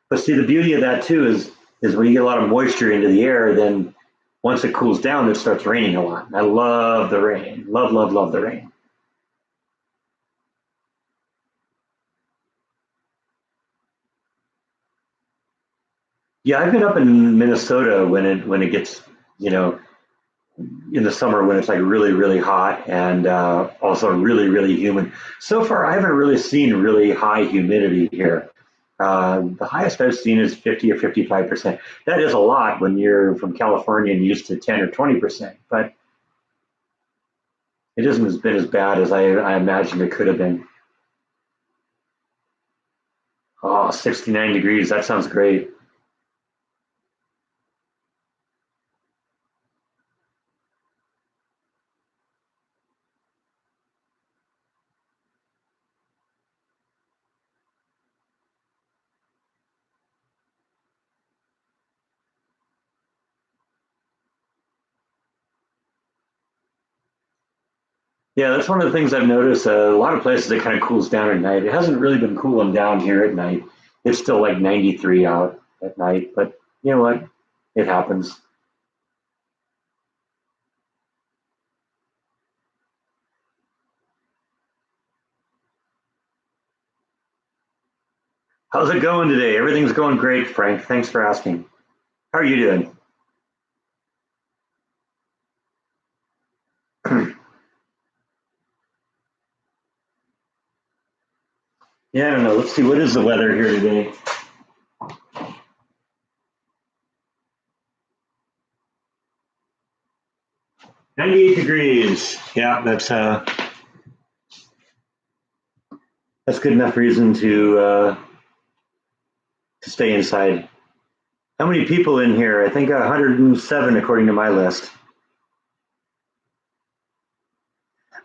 but see, the beauty of that too is when you get a lot of moisture into the air, then once it cools down, it starts raining a lot. I love the rain. Love, love, love the rain. Yeah, I've been up in Minnesota when it gets you know in the summer when it's like really really hot and also really really humid. So far, I haven't really seen really high humidity here. The highest I've seen is 50 or 55%. That is a lot when you're from California and used to 10 or 20%, but it hasn't been as bad as I imagined it could have been. Oh, 69 degrees. That sounds great. Yeah, that's one of the things I've noticed. A lot of places it kind of cools down at night. It hasn't really been cooling down here at night. It's still like 93 out at night, but you know what? It happens. How's it going today? Everything's going great, Frank. Thanks for asking. How are you doing? Yeah, I don't know. Let's see. What is the weather here today? 98 degrees. Yeah, that's good enough reason to stay inside. How many people in here? I think 107 according to my list.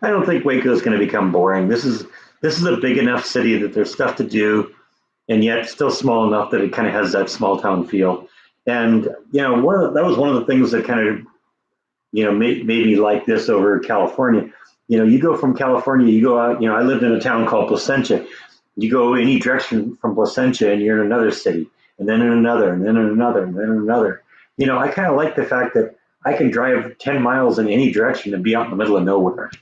I don't think Waco is going to become boring. This is a big enough city that there's stuff to do, and yet still small enough that it kind of has that small town feel. And that was one of the things that kind of made me like this over California. You go from California, you go out. I lived in a town called Placentia. You go any direction from Placentia, and you're in another city, and then in another, and then in another, and then in another. I kind of like the fact that I can drive 10 miles in any direction and be out in the middle of nowhere.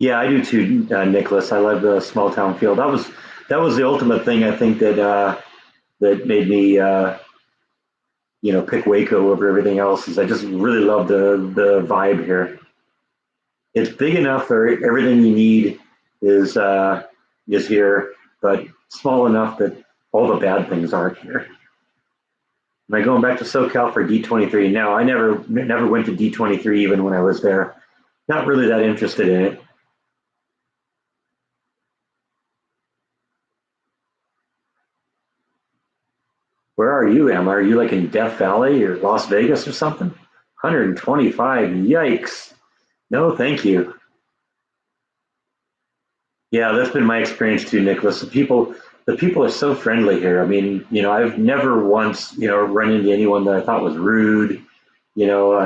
Yeah, I do too, Nicholas. I love the small town feel. That was the ultimate thing I think that made me pick Waco over everything else. Is I just really love the vibe here. It's big enough for everything you need is here, but small enough that all the bad things aren't here. Am I going back to SoCal for D23? No, I never went to D23 even when I was there. Not really that interested in it. Where are you, Emma? Are you like in Death Valley or Las Vegas or something? 125. Yikes. No, thank you. Yeah, that's been my experience too, Nicholas. The the people are so friendly here. I mean, I've never once, run into anyone that I thought was rude. You know,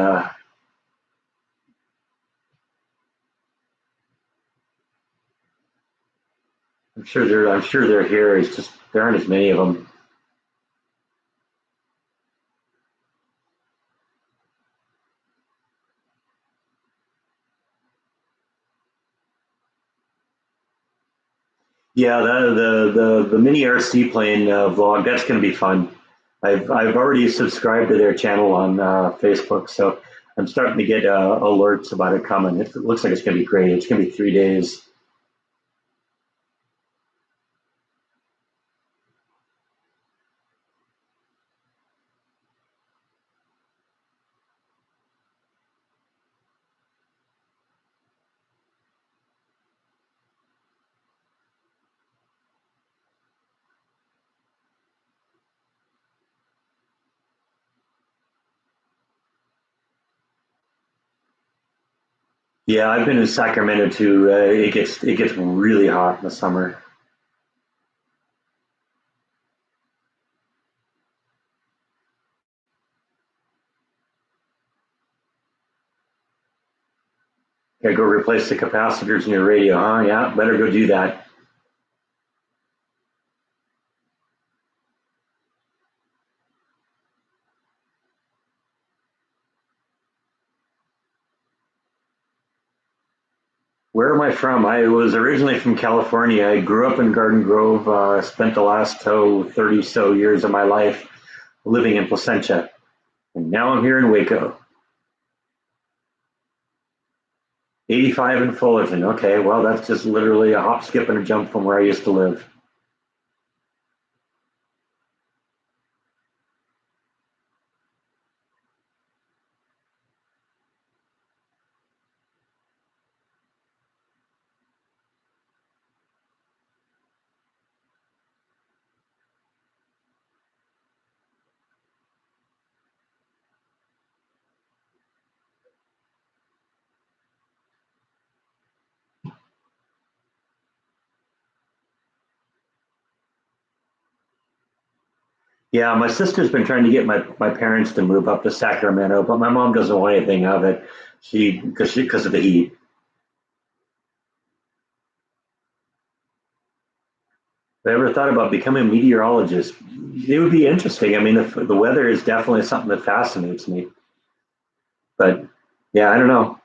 I'm sure they're here. It's just there aren't as many of them. Yeah, the mini RC plane vlog, that's going to be fun. I've already subscribed to their channel on Facebook, so I'm starting to get alerts about it coming. It looks like it's going to be great. It's going to be 3 days. Yeah, I've been in Sacramento too. It gets really hot in the summer. Gotta go replace the capacitors in your radio, huh? Yeah, better go do that. Where am I from? I was originally from California. I grew up in Garden Grove, spent the last 30 so years of my life living in Placentia. And now I'm here in Waco. 85 in Fullerton. Okay, well, that's just literally a hop, skip, and a jump from where I used to live. Yeah, my sister's been trying to get my parents to move up to Sacramento, but my mom doesn't want anything of it. Because of the heat. If I ever thought about becoming a meteorologist, it would be interesting. I mean, the weather is definitely something that fascinates me. But yeah, I don't know.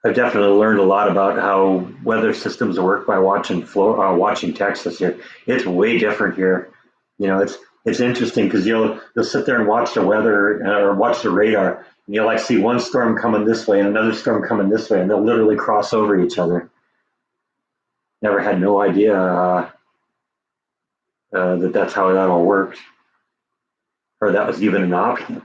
I've definitely learned a lot about how weather systems work by watching Texas here. It's way different here. It's interesting because you'll sit there and watch the weather or watch the radar, and you'll like see one storm coming this way and another storm coming this way, and they'll literally cross over each other. Never had no idea that that's how that all worked, or that was even an option.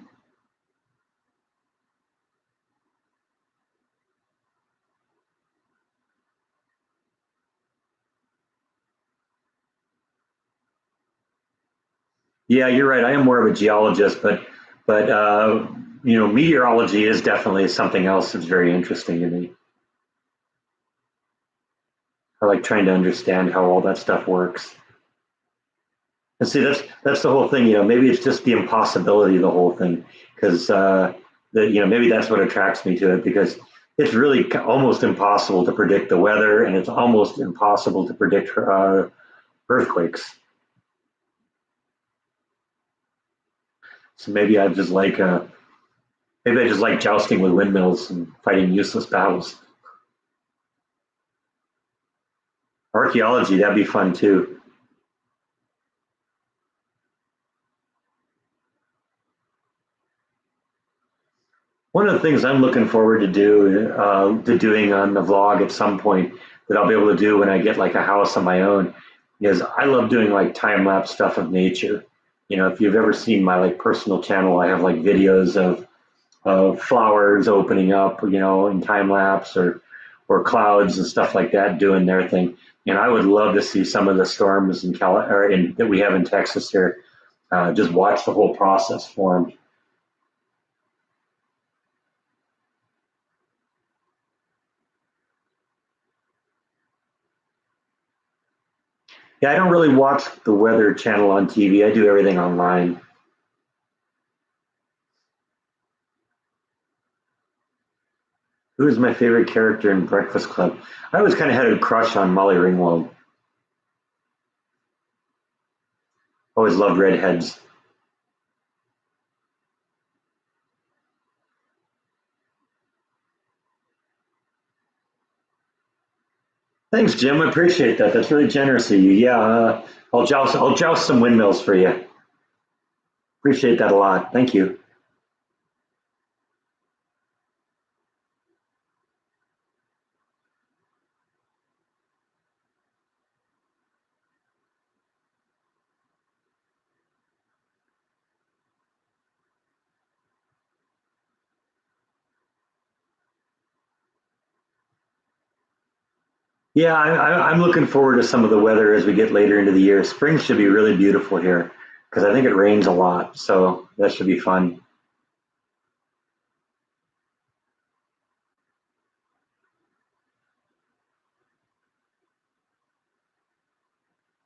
Yeah, you're right. I am more of a geologist, but meteorology is definitely something else that's very interesting to me. I like trying to understand how all that stuff works. And see, that's the whole thing. Maybe it's just the impossibility of the whole thing, because maybe that's what attracts me to it, because it's really almost impossible to predict the weather, and it's almost impossible to predict earthquakes. So maybe I just like jousting with windmills and fighting useless battles. Archaeology, that'd be fun too. One of the things I'm looking forward to doing on the vlog at some point that I'll be able to do when I get like a house on my own is I love doing like time lapse stuff of nature. If you've ever seen my like personal channel, I have like videos of flowers opening up, in time lapse or clouds and stuff like that doing their thing. And I would love to see some of the storms that we have in Texas here. Just watch the whole process form. Yeah, I don't really watch the Weather Channel on TV. I do everything online. Who is my favorite character in Breakfast Club? I always kind of had a crush on Molly Ringwald. Always loved redheads. Thanks, Jim. I appreciate that. That's really generous of you. Yeah, I'll joust some windmills for you. Appreciate that a lot. Thank you. Yeah, I'm looking forward to some of the weather as we get later into the year. Spring should be really beautiful here because I think it rains a lot, so that should be fun.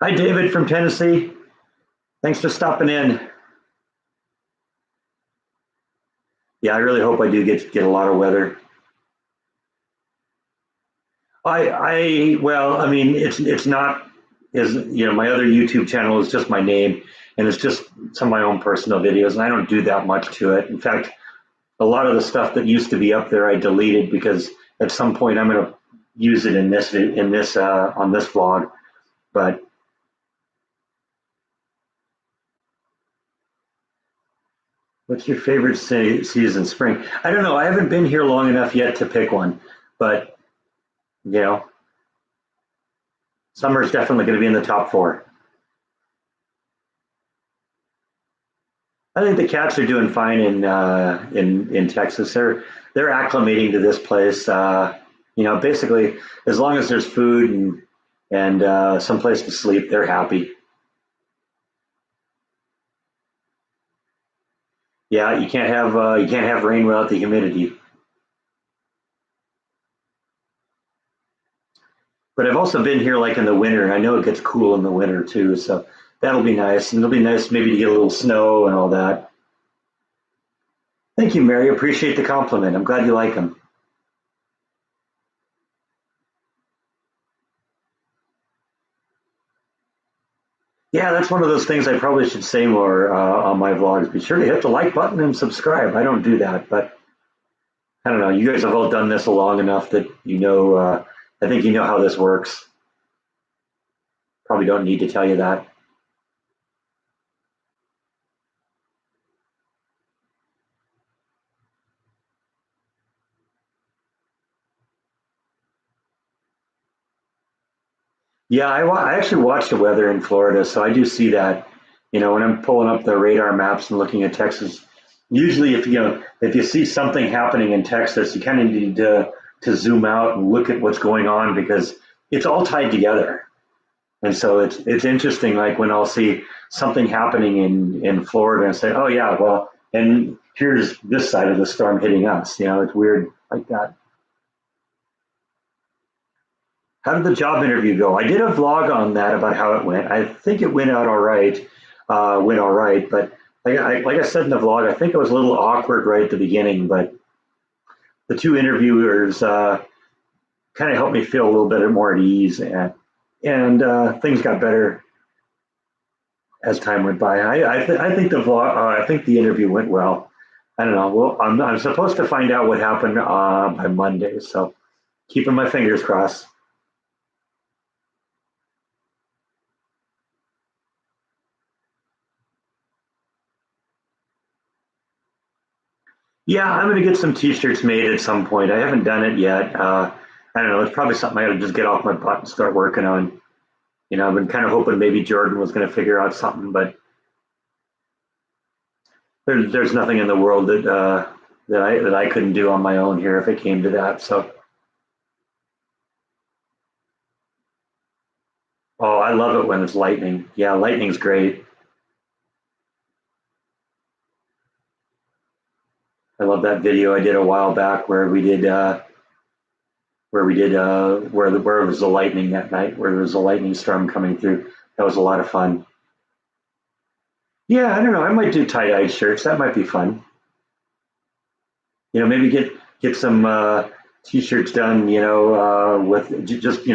Hi, David from Tennessee. Thanks for stopping in. Yeah, I really hope I do get a lot of weather. Well, I mean, it's not is my other YouTube channel is just my name, and it's just some of my own personal videos, and I don't do that much to it. In fact, a lot of the stuff that used to be up there I deleted because at some point I'm going to use it in this on this vlog. But what's your favorite season? Spring? I don't know. I haven't been here long enough yet to pick one, but you know, summer is definitely going to be in the top four. I think the cats are doing fine in Texas. They're acclimating to this place. Basically, as long as there's food and some place to sleep, they're happy. Yeah, you can't have rain without the humidity. But I've also been here like in the winter, and I know it gets cool in the winter too. So that'll be nice, and it'll be nice maybe to get a little snow and all that. Thank you, Mary. Appreciate the compliment. I'm glad you like them. Yeah, that's one of those things I probably should say more on my vlogs. Be sure to hit the like button and subscribe. I don't do that, but I don't know. You guys have all done this long enough that you know. I think you know how this works. Probably don't need to tell you that. Yeah, I actually watch the weather in Florida, so I do see that. When I'm pulling up the radar maps and looking at Texas, usually if you see something happening in Texas, you kind of need to zoom out and look at what's going on because it's all tied together. And so it's interesting, like when I'll see something happening in Florida and say, oh yeah, well, and here's this side of the storm hitting us. It's weird like that. How did the job interview go? I did a vlog on that about how it went. I think it went out all right. Went all right, but like I said in the vlog, I think it was a little awkward right at the beginning. But the two interviewers kind of helped me feel a little bit more at ease, and things got better as time went by. I think the vlog, I think the interview went well. I don't know. Well, I'm supposed to find out what happened by Monday, so keeping my fingers crossed. Yeah, I'm gonna get some T-shirts made at some point. I haven't done it yet. I don't know. It's probably something I got to just get off my butt and start working on. I've been kind of hoping maybe Jordan was going to figure out something, but there's nothing in the world that I couldn't do on my own here if it came to that. So Oh, I love it when it's lightning. Yeah, lightning's great. I love that video I did a while back where it was the lightning that night, where there was a lightning storm coming through. That was a lot of fun. Yeah, I don't know. I might do tie-dyed shirts. That might be fun. Maybe get some t-shirts done. With just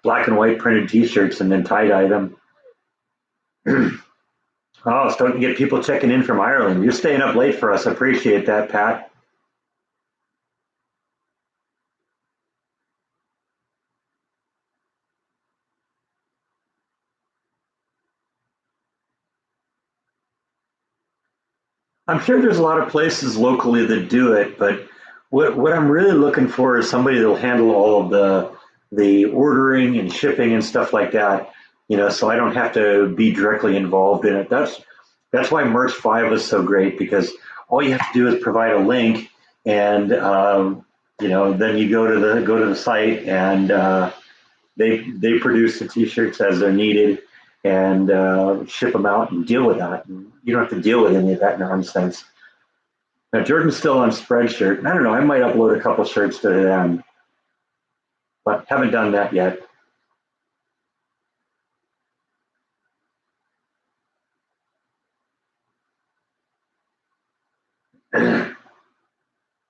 black and white printed t-shirts and then tie-dye them. Oh, starting to get people checking in from Ireland. You're staying up late for us. Appreciate that, Pat. I'm sure there's a lot of places locally that do it, but what I'm really looking for is somebody that'll handle all of the ordering and shipping and stuff like that. So I don't have to be directly involved in it. That's why Merch 5 is so great, because all you have to do is provide a link, and then you go to the site, and they produce the t-shirts as they're needed, and ship them out and deal with that. And you don't have to deal with any of that nonsense. Now Jordan's still on Spreadshirt. I don't know. I might upload a couple shirts to them, but haven't done that yet.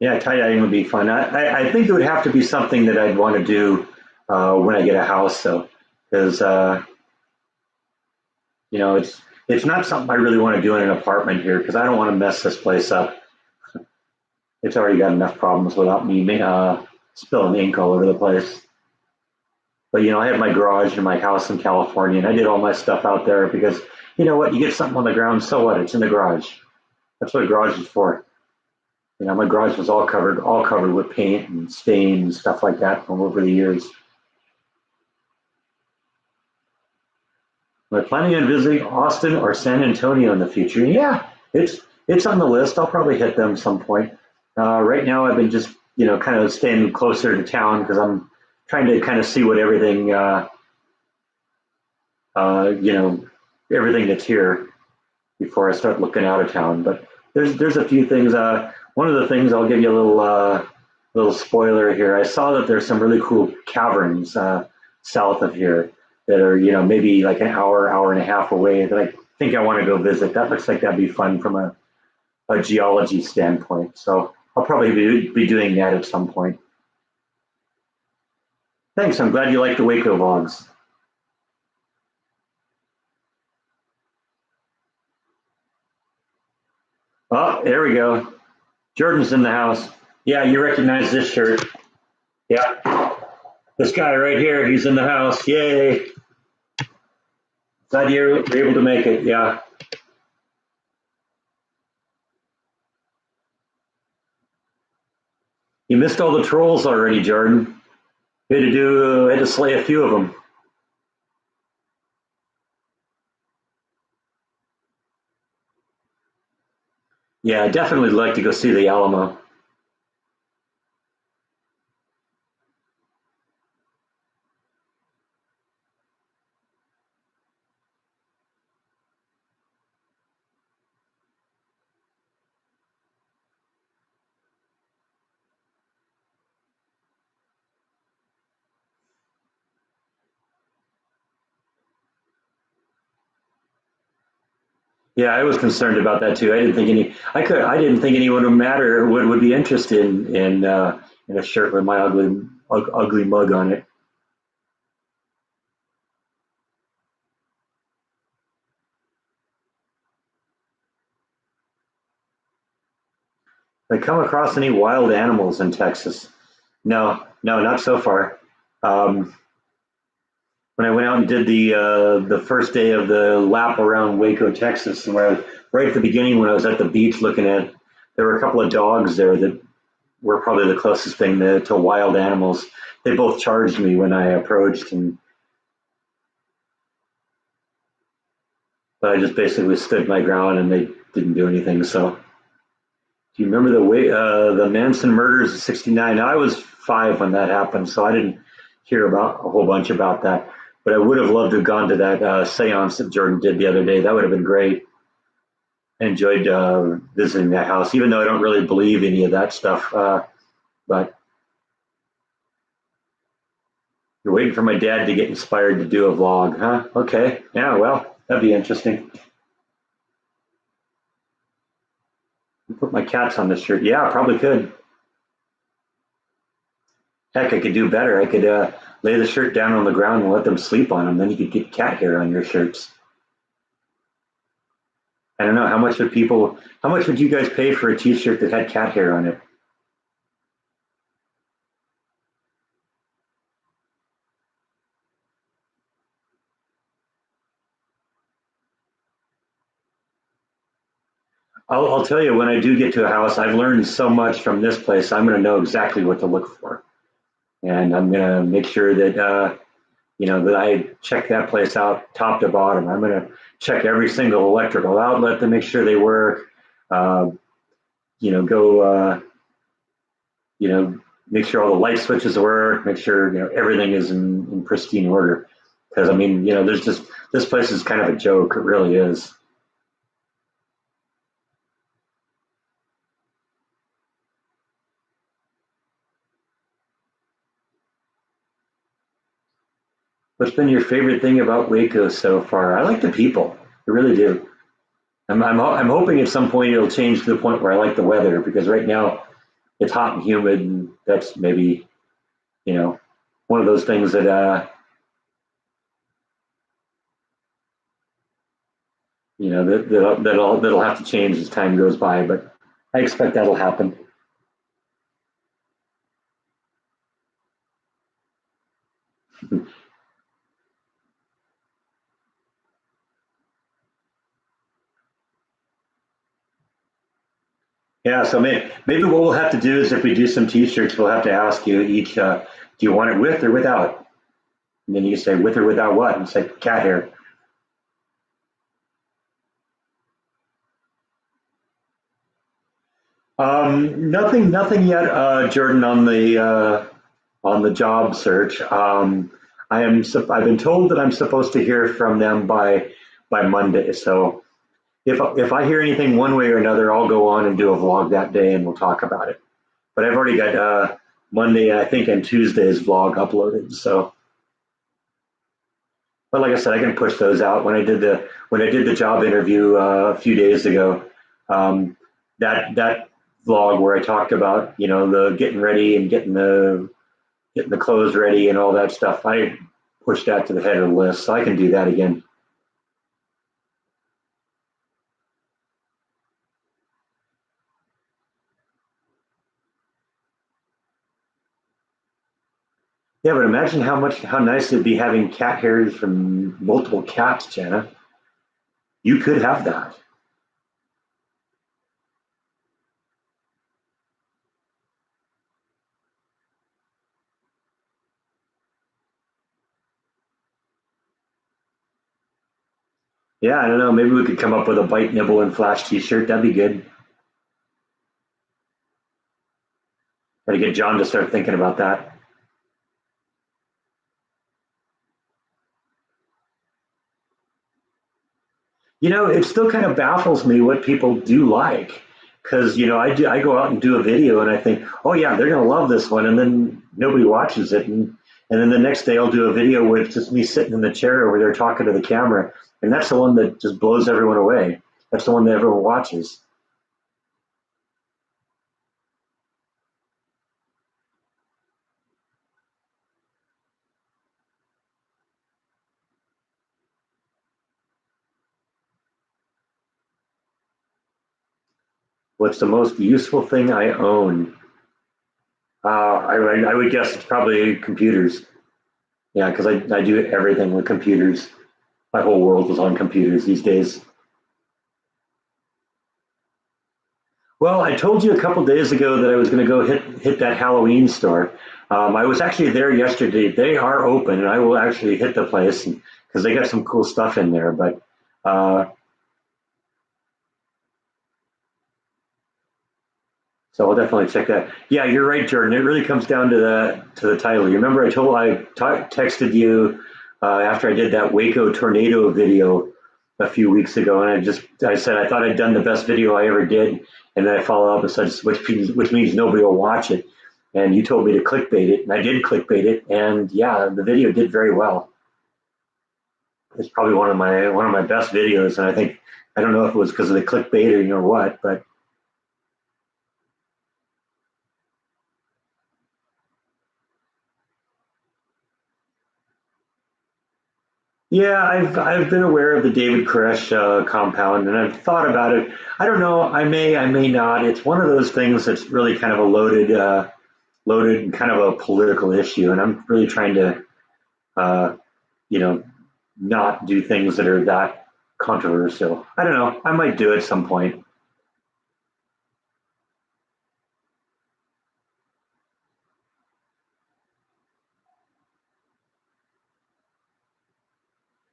Yeah, tie-dyeing would be fun. I think it would have to be something that I'd want to do when I get a house, though, because it's not something I really want to do in an apartment here, because I don't want to mess this place up. It's already got enough problems without me spilling ink all over the place. But I have my garage in my house in California, and I did all my stuff out there because you know what? You get something on the ground, so what? It's in the garage. That's what a garage is for. My garage was all covered with paint and stain and stuff like that from over the years. Am I planning on visiting Austin or San Antonio in the future? Yeah, it's on the list. I'll probably hit them some point. Right now, I've been just kind of staying closer to town because I'm trying to kind of see what everything uh, you know everything that's here before I start looking out of town. But there's a few things. One of the things, I'll give you a little spoiler here. I saw that there's some really cool caverns south of here that are maybe like an hour and a half away that I think I want to go visit. That looks like that'd be fun from a geology standpoint. So I'll probably be doing that at some point. Thanks. I'm glad you like the Waco vlogs. Oh, there we go. Jordan's in the house. Yeah, you recognize this shirt. Yeah, this guy right here, he's in the house. Yay. Glad you're able to make it. Yeah. You missed all the trolls already, Jordan. Had to slay a few of them. Yeah, I definitely like to go see the Alamo. Yeah, I was concerned about that too. I didn't think anyone would be interested in a shirt with my ugly mug on it. Have I come across any wild animals in Texas? No, no, not so far. Um, when I went out and did the first day of the lap around Waco, Texas, and right at the beginning when I was at the beach looking at, there were a couple of dogs there that were probably the closest thing to wild animals. They both charged me when I approached, but I just basically stood my ground and they didn't do anything. So, do you remember the Manson murders of '69? I was 5 when that happened, so I didn't hear about a whole bunch about that. But I would have loved to have gone to that seance that Jordan did the other day. That would have been great. I enjoyed visiting that house, even though I don't really believe any of that stuff. But you're waiting for my dad to get inspired to do a vlog, huh? Okay. Yeah, well, that'd be interesting. Put my cats on this shirt. Yeah, I probably could. Heck, I could do better. I could lay the shirt down on the ground and let them sleep on them. Then you could get cat hair on your shirts. I don't know how much would you guys pay for a t-shirt that had cat hair on it? I'll tell you, when I do get to a house, I've learned so much from this place. I'm going to know exactly what to look for. And I'm going to make sure that, that I check that place out top to bottom. I'm going to check every single electrical outlet to make sure they work. Uh, go, make sure all the light switches work, make sure, everything is in pristine order. Because, I mean, this place is kind of a joke. It really is. What's been your favorite thing about Waco so far? I like the people. I really do. I'm hoping at some point it'll change to the point where I like the weather because right now it's hot and humid, and that's maybe you know one of those things that that'll have to change as time goes by. But I expect that'll happen. Yeah. So maybe what we'll have to do is if we do some T-shirts, we'll have to ask you each: do you want it with or without? And then you say with or without what? And say cat hair. Nothing yet, Jordan, on the job search. I've been told that I'm supposed to hear from them by Monday. So if I hear anything one way or another, I'll go on and do a vlog that day, and we'll talk about it. But I've already got Monday, I think, and Tuesday's vlog uploaded. So, but like I said, I can push those out. When I did the job interview a few days ago, um, that vlog where I talked about the getting ready and getting the clothes ready and all that stuff, I pushed that to the head of the list, so I can do that again. Yeah, but imagine how nice it'd be having cat hairs from multiple cats, Jenna. You could have that. Yeah, I don't know. Maybe we could come up with a bite, nibble, and flash T-shirt. That'd be good. Got to get John to start thinking about that. It still kind of baffles me what people do like, because I go out and do a video and I think, oh yeah, they're gonna love this one, and then nobody watches it, and then the next day I'll do a video where it's just me sitting in the chair over there talking to the camera, and that's the one that just blows everyone away. That's the one that everyone watches. What's the most useful thing I own? I would guess it's probably computers. Yeah, because I do everything with computers. My whole world is on computers these days. Well, I told you a couple days ago that I was going to go hit that Halloween store. I was actually there yesterday. They are open, and I will actually hit the place because they got some cool stuff in there. But uh, so I'll definitely check that. Yeah, you're right, Jordan. It really comes down to the title. You remember I texted you after I did that Waco tornado video a few weeks ago, and I said I thought I'd done the best video I ever did, and then I follow up and said which means nobody will watch it, and you told me to clickbait it, and I did clickbait it, and yeah, the video did very well. It's probably one of my best videos, and I don't know if it was because of the clickbaiting or what, but yeah, I've been aware of the David Koresh compound, and I've thought about it. I don't know. I may not. It's one of those things that's really kind of a loaded and kind of a political issue, and I'm really trying to, uh, you know, not do things that are that controversial. I don't know. I might do it at some point.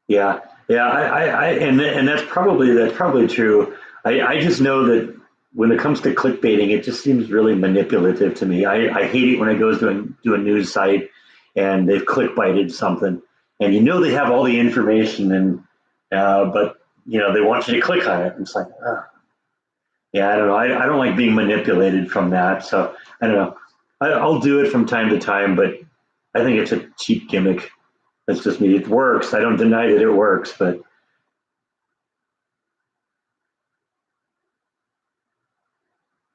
Yeah, yeah, and that's probably true. I just know that when it comes to clickbaiting, it just seems really manipulative to me. I hate it when I goes to a news site and they've clickbaited something, and they have all the information, and but they want you to click on it. It's like, yeah, I don't know. I don't like being manipulated from that, so I don't know. I'll do it from time to time, but I think it's a cheap gimmick. That's just me. It works. I don't deny that it works, but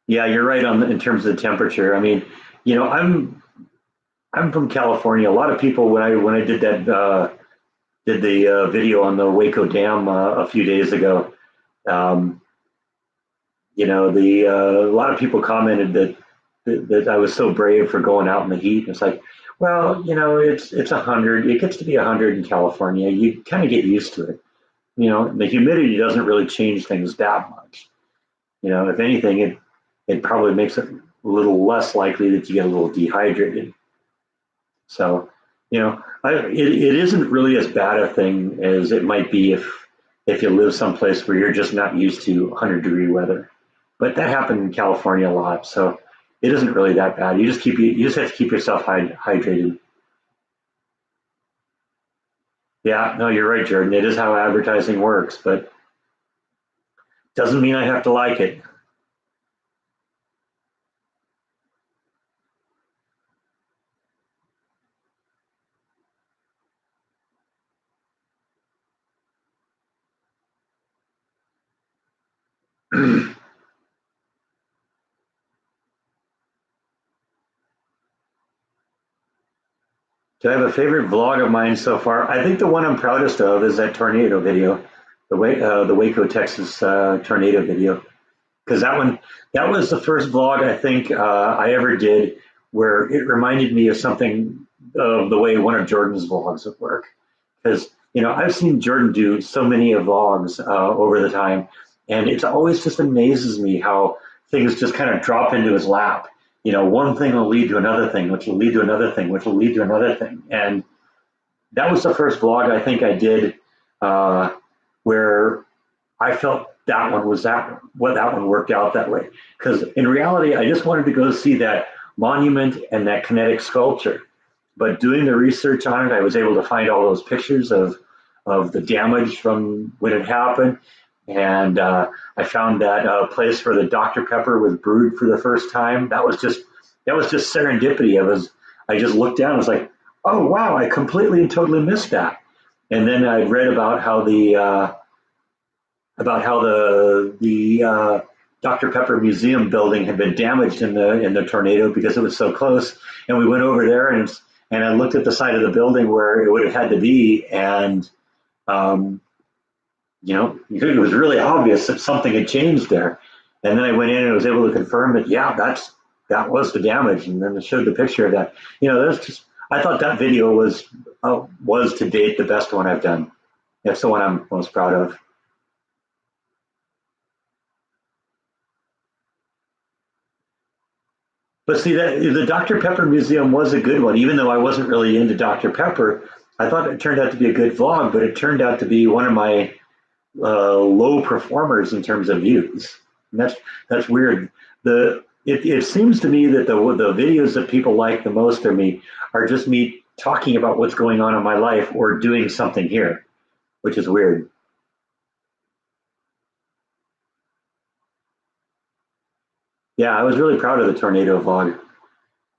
yeah, you're right in terms of the temperature. I mean, you know, I'm from California. A lot of people when I did the video on the Waco Dam a few days ago, um, a lot of people commented that I was so brave for going out in the heat. It's like, well, it's 100. It gets to be 100 in California. You kind of get used to it. The humidity doesn't really change things that much. If anything, it probably makes it a little less likely that you get a little dehydrated. So, it isn't really as bad a thing as it might be if you live someplace where you're just not used to 100-degree weather. But that happened in California a lot, so it isn't really that bad. You just have to keep yourself hydrated. Yeah, no, you're right, Jordan. It is how advertising works, but doesn't mean I have to like it. Do I have a favorite vlog of mine so far? I think the one I'm proudest of is that tornado video, the Waco, Texas tornado video, because that was the first vlog I think I ever did where it reminded me of something of the way one of Jordan's vlogs would work. Because I've seen Jordan do so many vlogs over the time, and it always just amazes me how things just kind of drop into his lap. One thing will lead to another thing, which will lead to another thing, which will lead to another thing, and that was the first vlog I think I did uh, where I felt that one worked out that way. Because in reality, I just wanted to go see that monument and that kinetic sculpture. But doing the research on it, I was able to find all those pictures of the damage from when it happened, and I found that place where the Dr. Pepper was brewed for the first time. That was just serendipity. I just looked down and was like, oh wow, I completely and totally missed that. And then I read about how the Dr. Pepper Museum building had been damaged in the tornado because it was so close. And we went over there and I looked at the side of the building where it would have had to be, and um, it was really obvious that something had changed there. And then I went in and was able to confirm that yeah, that was the damage, and then I showed the picture of that. There's just I thought that video was to date the best one I've done. That's the one I'm most proud of. But see that the Dr. Pepper Museum was a good one, even though I wasn't really into Dr. Pepper. I thought it turned out to be a good vlog, but it turned out to be one of my low performers in terms of views. And that's weird. It seems to me that the videos that people like the most of me are just me talking about what's going on in my life or doing something here, which is weird. Yeah, I was really proud of the tornado vlog.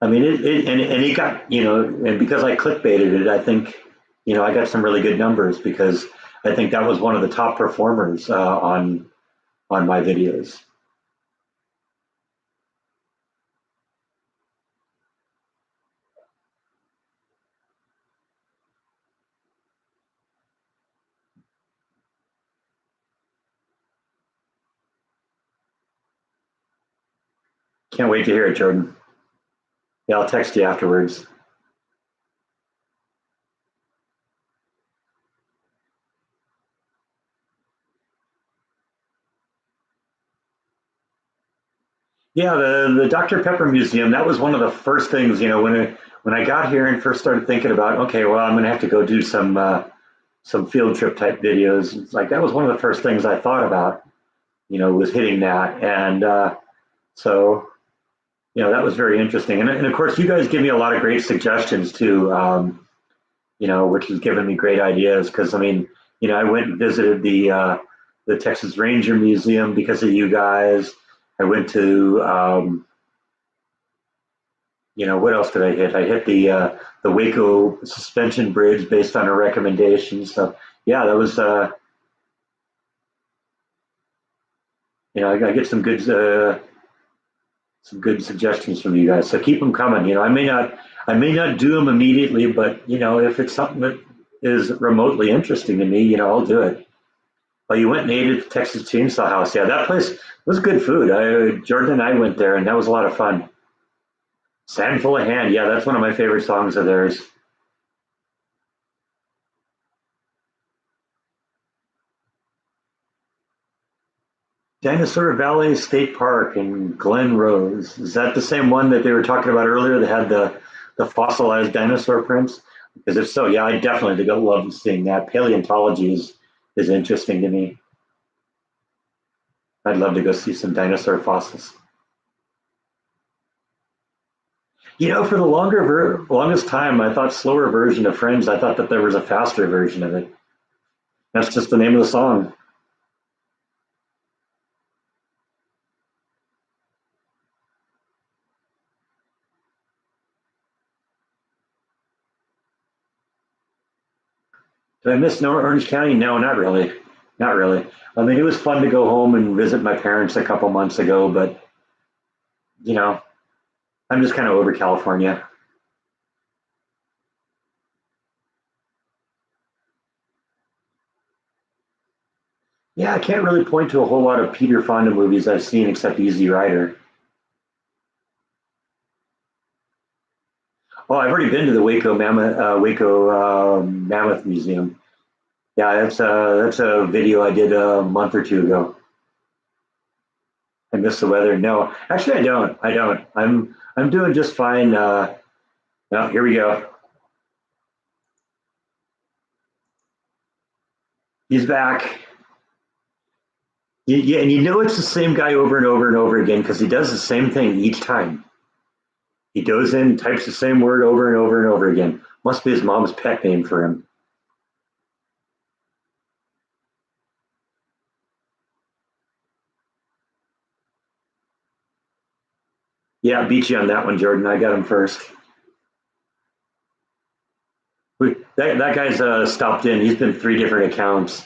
I mean, and it got, and because I clickbaited it, I think, I got some really good numbers because I think that was one of the top performers on my videos. Can't wait to hear it, Jordan. Yeah, I'll text you afterwards. Yeah, the Dr. Pepper Museum, that was one of the first things, when I got here and first started thinking about, okay, well, I'm going to have to go do some field trip type videos. It's like that was one of the first things I thought about, was hitting that. And so, that was very interesting. And of course, you guys give me a lot of great suggestions too, which has given me great ideas. Because I mean, I went and visited the Texas Ranger Museum because of you guys. I went to what else did I hit? I hit the Waco suspension bridge based on a recommendation. So yeah, that was I get some good suggestions from you guys. So keep them coming. I may not do them immediately, but if it's something that is remotely interesting to me, I'll do it. Oh, you went and ate at the Texas Chainsaw House. Yeah, that place was good food. Jordan and I went there, and that was a lot of fun. Sand Full of Hand. Yeah, that's one of my favorite songs of theirs. Dinosaur Valley State Park in Glen Rose. Is that the same one that they were talking about earlier that had the fossilized dinosaur prints? Because if so, yeah, I definitely love seeing that. Paleontology is interesting to me. I'd love to go see some dinosaur fossils. For the longest time, I thought slower version of Friends. I thought that there was a faster version of it. That's just the name of the song. Did I miss no Orange County? No, not really. Not really. I mean, it was fun to go home and visit my parents a couple months ago, but you know, I'm just kind of over California. Yeah, I can't really point to a whole lot of Peter Fonda movies I've seen except Easy Rider. Oh, I've already been to the Waco Mammoth Museum. Yeah, that's a video I did a month or two ago. I miss the weather. No, actually, I don't. I don't. I'm doing just fine. No, here we go. He's back. Yeah, and it's the same guy over and over and over again because he does the same thing each time. He goes in, types the same word over and over and over again. Must be his mom's pet name for him. Yeah, I beat you on that one, Jordan. I got him first. That guy's stopped in. He's been three different accounts.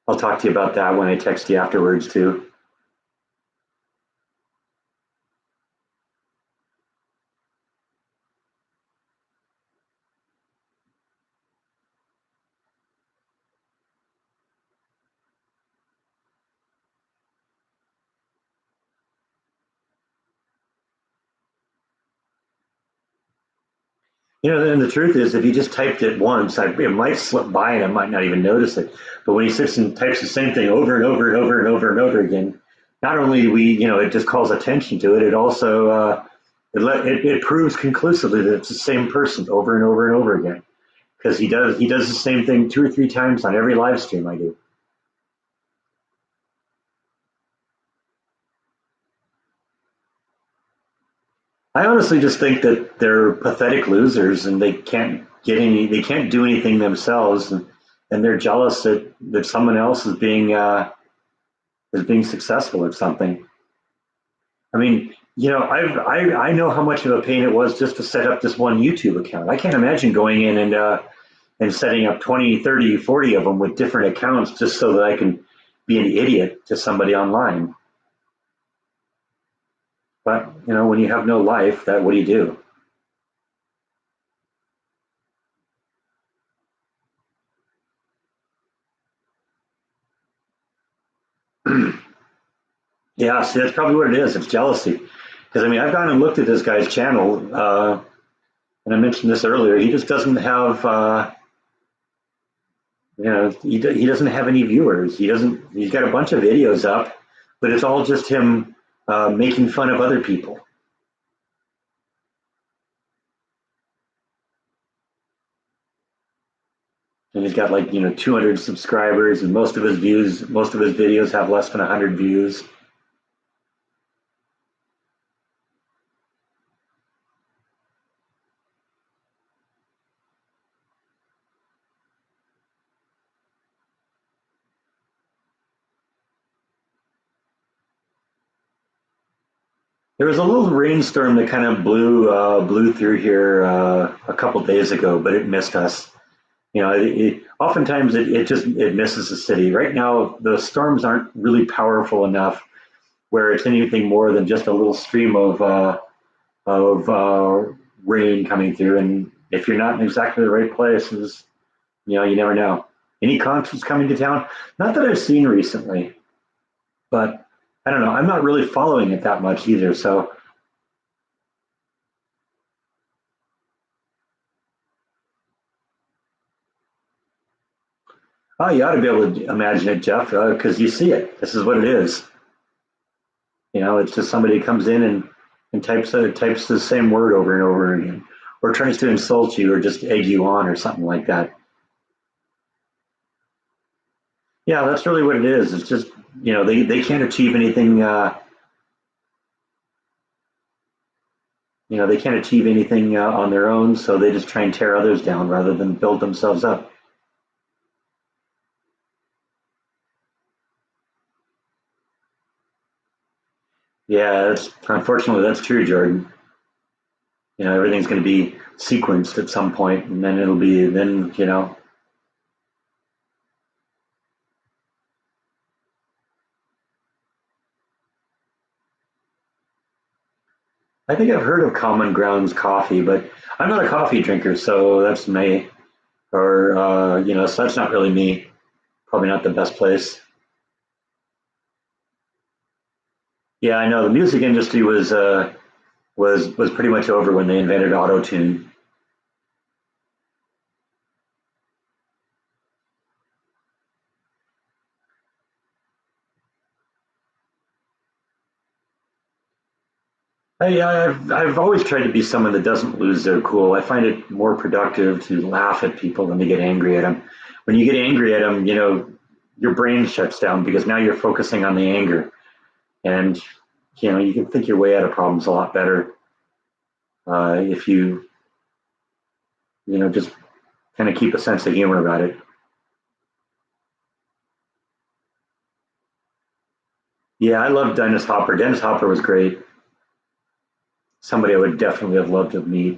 I'll talk to you about that when I text you afterwards too. And the truth is, if he just typed it once, it might slip by and I might not even notice it. But when he sits and types the same thing over and over and over and over and over again, not only do it just calls attention to it. It also it proves conclusively that it's the same person over and over and over again because he does the same thing two or three times on every live stream I do. I honestly just think that they're pathetic losers, and they can't do anything themselves, and they're jealous that someone else is being successful at something. I mean, I know how much of a pain it was just to set up this one YouTube account. I can't imagine going in and setting up 20, 30, 40 of them with different accounts just so that I can be an idiot to somebody online. But, when you have no life, what do you do? Yeah, see, that's probably what it is. It's jealousy. Because, I mean, I've gone and looked at this guy's channel, and I mentioned this earlier. He just doesn't have, he doesn't have any viewers. He's got a bunch of videos up, but it's all just him making fun of other people. And he's got 200 subscribers, and most of his videos have less than 100 views. There was a little rainstorm that kind of blew through here a couple days ago, but it missed us. Oftentimes it misses the city. Right now, the storms aren't really powerful enough where it's anything more than just a little stream of rain coming through. And if you're not in exactly the right places, you never know. Any concerts coming to town? Not that I've seen recently, but I don't know. I'm not really following it that much either. So, oh, you ought to be able to imagine it, Jeff, because you see it. This is what it is. It's just somebody comes in and types the same word over and over again, or tries to insult you, or just egg you on, or something like that. Yeah, that's really what it is. It's just they can't achieve anything. They can't achieve anything on their own, so they just try and tear others down rather than build themselves up. Yeah, unfortunately that's true, Jordan. Everything's going to be sequenced at some point, and then it'll be then. I think I've heard of Common Grounds Coffee, but I'm not a coffee drinker, so that's me. Or so that's not really me. Probably not the best place. Yeah, I know the music industry was pretty much over when they invented auto tune. I've always tried to be someone that doesn't lose their cool. I find it more productive to laugh at people than to get angry at them. When you get angry at them, your brain shuts down because now you're focusing on the anger, and you can think your way out of problems a lot better if you just kind of keep a sense of humor about it. Yeah, I love Dennis Hopper. Dennis Hopper was great. Somebody I would definitely have loved to meet.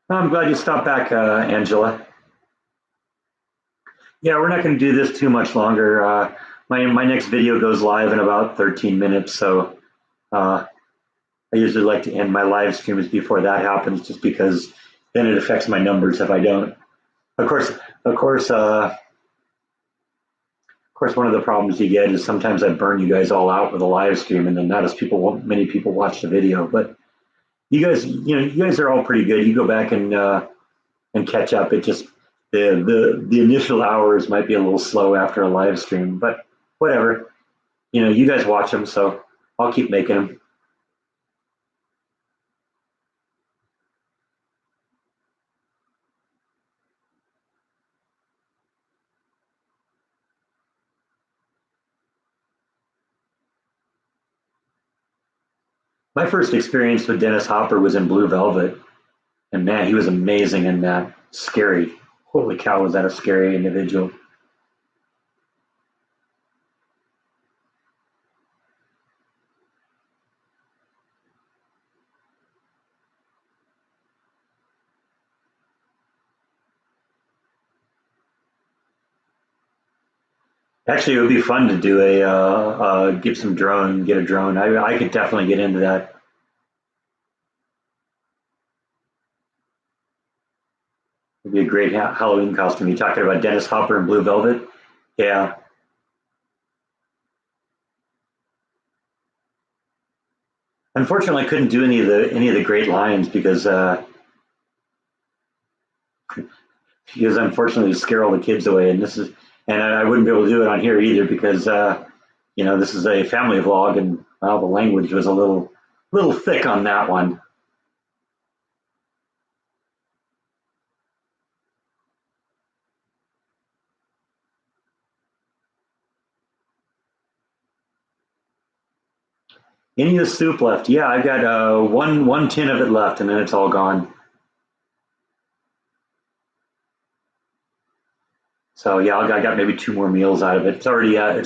I'm glad you stopped back, Angela. Yeah, we're not going to do this too much longer. My next video goes live in about 13 minutes, so uh, I usually like to end my live streams before that happens, just because then it affects my numbers if I don't. Of course, of course, of course, one of the problems you get is sometimes I burn you guys all out with a live stream, and then not as many people watch the video. But you guys are all pretty good. You go back and catch up. It just the initial hours might be a little slow after a live stream, but whatever. You guys watch them, so I'll keep making them. My first experience with Dennis Hopper was in Blue Velvet, and man, he was amazing in that. Scary. Holy cow, was that a scary individual? Actually, it would be fun to do get some drone, get a drone. I could definitely get into that. It'd be a great Halloween costume. You talking about Dennis Hopper in Blue Velvet? Yeah. Unfortunately, I couldn't do any of the great lines because unfortunately scare all the kids away. And I wouldn't be able to do it on here either because this is a family vlog and well, the language was a little thick on that one. Any of the soup left? Yeah, I've got one tin of it left, and then it's all gone. So yeah, I got maybe two more meals out of it. It's already out of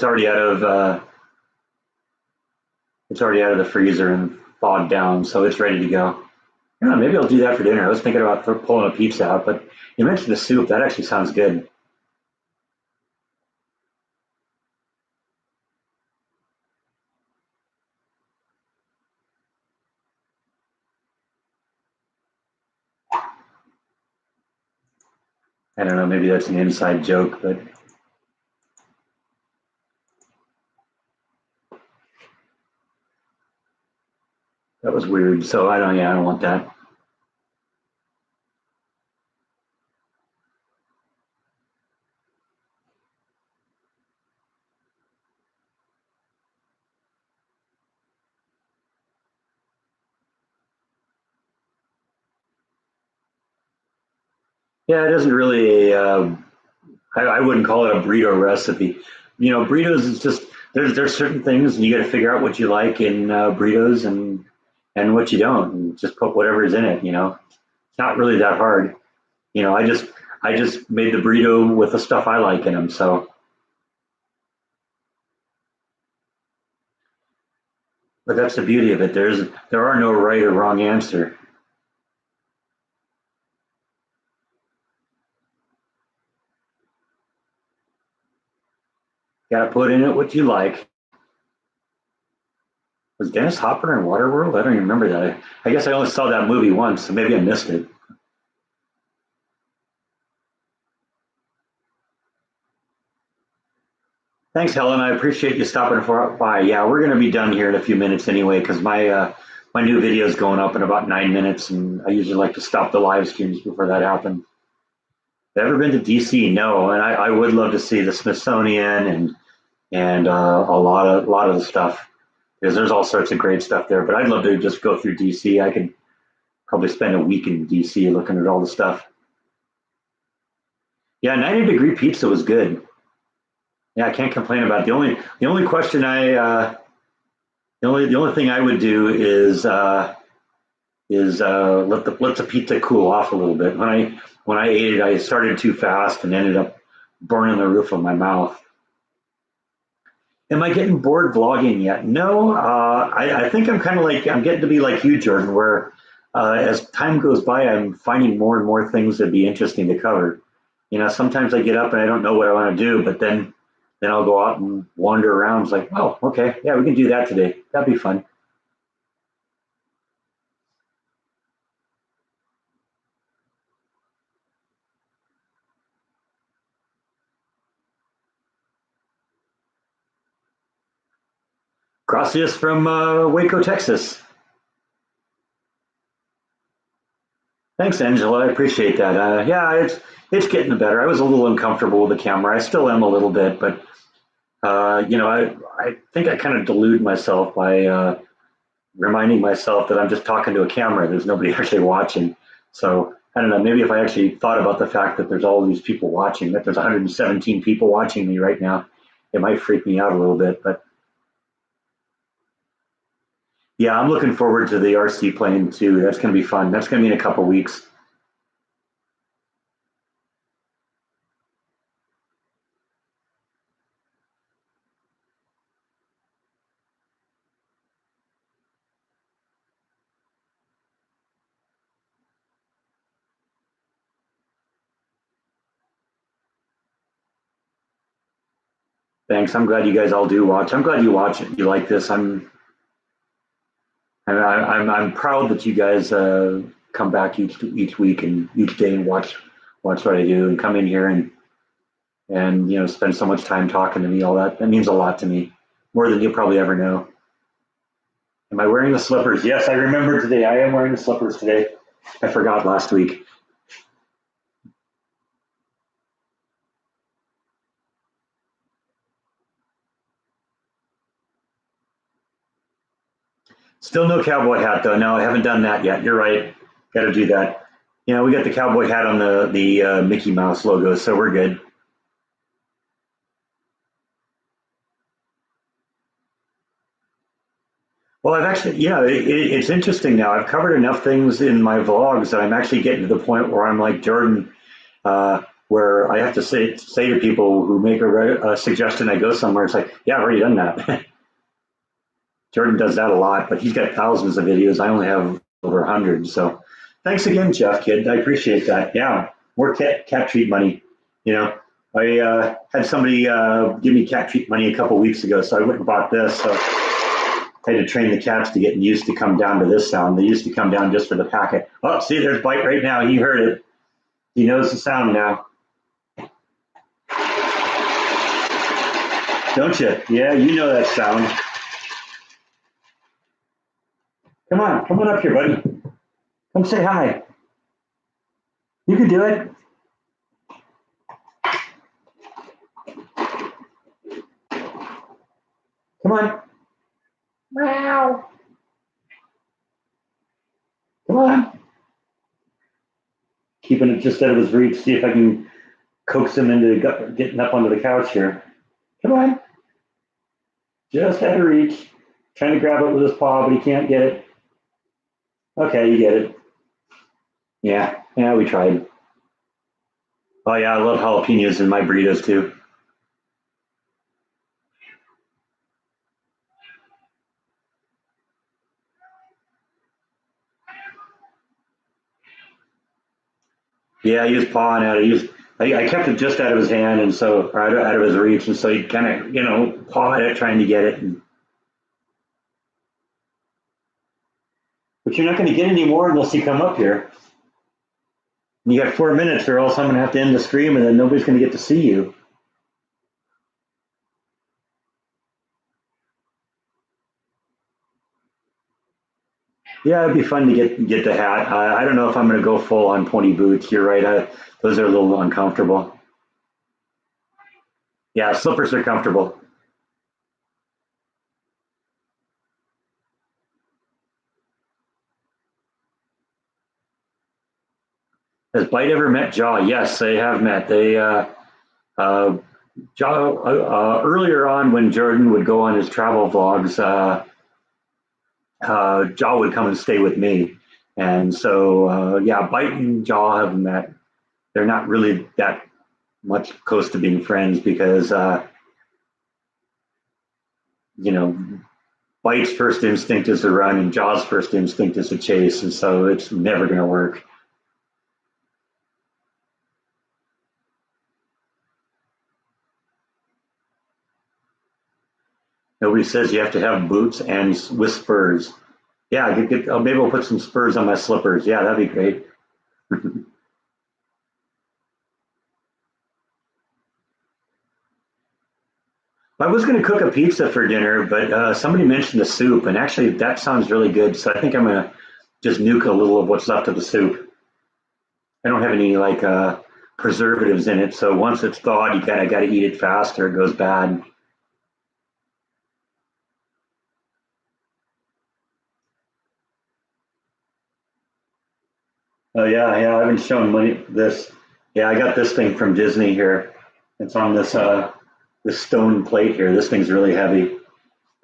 the freezer and thawed down, so it's ready to go. Yeah, maybe I'll do that for dinner. I was thinking about pulling a pizza out, but you mentioned the soup. That actually sounds good. I don't know. Maybe that's an inside joke, but that was weird. So I don't. Yeah, I don't want that. Yeah, it isn't really I wouldn't call it a burrito recipe. Burritos is just there's certain things and you got to figure out what you like in burritos and what you don't, and just put whatever is in it. It's not really that hard. I just made the burrito with the stuff I like in them. So, but that's the beauty of it. There are no right or wrong answer. Got to put in it what you like. Was Dennis Hopper in Waterworld? I don't even remember that. I guess I only saw that movie once, so maybe I missed it. Thanks, Helen. I appreciate you stopping by. Yeah, we're going to be done here in a few minutes anyway, because my new video is going up in about 9 minutes, and I usually like to stop the live streams before that happens. Ever been to DC? No, and I would love to see the Smithsonian and a lot of the stuff because there's all sorts of great stuff there. But I'd love to just go through DC. I could probably spend a week in DC looking at all the stuff. Yeah, 90-degree pizza was good. Yeah, I can't complain about it. The only question the only thing I would do is let the pizza cool off a little bit. When I ate it, I started too fast and ended up burning the roof of my mouth. Am I getting bored vlogging yet? No, I think I'm getting to be like you, Jordan, where as time goes by, I'm finding more and more things that'd be interesting to cover. Sometimes I get up and I don't know what I want to do, but then I'll go out and wander around. It's like, oh, okay, yeah, we can do that today. That'd be fun. Gracias from Waco, Texas. Thanks, Angela. I appreciate that. Yeah, it's getting better. I was a little uncomfortable with the camera. I still am a little bit, but I think I kind of delude myself by reminding myself that I'm just talking to a camera. There's nobody actually watching. So I don't know. Maybe if I actually thought about the fact that there's all these people watching, that there's 117 people watching me right now, it might freak me out a little bit. But Yeah, I'm looking forward to the RC plane too. That's going to be fun. That's going to be in a couple weeks. Thanks. I'm glad you guys all do watch. I'm glad you watch it. You like this. I'm proud that you guys come back each week and each day and watch what I do and come in here and spend so much time talking to me. All that means a lot to me, more than you'll probably ever know. Am I wearing the slippers? Yes, I remember today. I am wearing the slippers today. I forgot last week. Still no cowboy hat though. No, I haven't done that yet. You're right. Got to do that. We got the cowboy hat on the Mickey Mouse logo, so we're good. Well, I've actually, it's interesting now. I've covered enough things in my vlogs that I'm actually getting to the point where I'm like Jordan, where I have to say to people who make a suggestion, I go somewhere. It's like, yeah, I've already done that. Jordan does that a lot, but he's got thousands of videos. I only have over 100. So thanks again, Jeff, kid. I appreciate that. Yeah, more cat treat money. You know, I had somebody give me cat treat money a couple weeks ago, so I went and bought this. So I had to train the cats to get used to come down to this sound. They used to come down just for the packet. Oh, see, there's Bite right now. He heard it. He knows the sound now. Don't you? Yeah, you know that sound. Come on up here, buddy. Come say hi. You can do it. Come on. Meow. Come on. Keeping it just out of his reach. See if I can coax him into getting up onto the couch here. Come on. Just out of reach. Trying to grab it with his paw, but he can't get it. Okay, you get it. Yeah, we tried. Oh yeah, I love jalapenos in my burritos too. Yeah, he was pawing at it. I kept it just out of his hand, and so out of his reach, and so he kind of paw at it, trying to get it. But you're not going to get any more unless you come up here. And you got 4 minutes, or else I'm going to have to end the stream, and then nobody's going to get to see you. Yeah, it'd be fun to get the hat. I don't know if I'm going to go full on pointy boots. You're right. Those are a little uncomfortable. Yeah, slippers are comfortable. Has Bite ever met Jaw? Yes, they have met. They Jaw earlier on when Jordan would go on his travel vlogs, Jaw would come and stay with me, and so yeah, Bite and Jaw have met. They're not really that much close to being friends because you know Bite's first instinct is to run and Jaw's first instinct is to chase, and so it's never going to work. Nobody says you have to have boots and with spurs. Yeah, maybe I'll put some spurs on my slippers. Yeah, that'd be great. I was going to cook a pizza for dinner, but somebody mentioned the soup, and actually that sounds really good. So I think I'm going to just nuke a little of what's left of the soup. I don't have any like preservatives in it, so once it's thawed, you kind of got to eat it fast or it goes bad. Oh yeah, I haven't shown this. Yeah, I got this thing from Disney here. It's on this stone plate here. This thing's really heavy.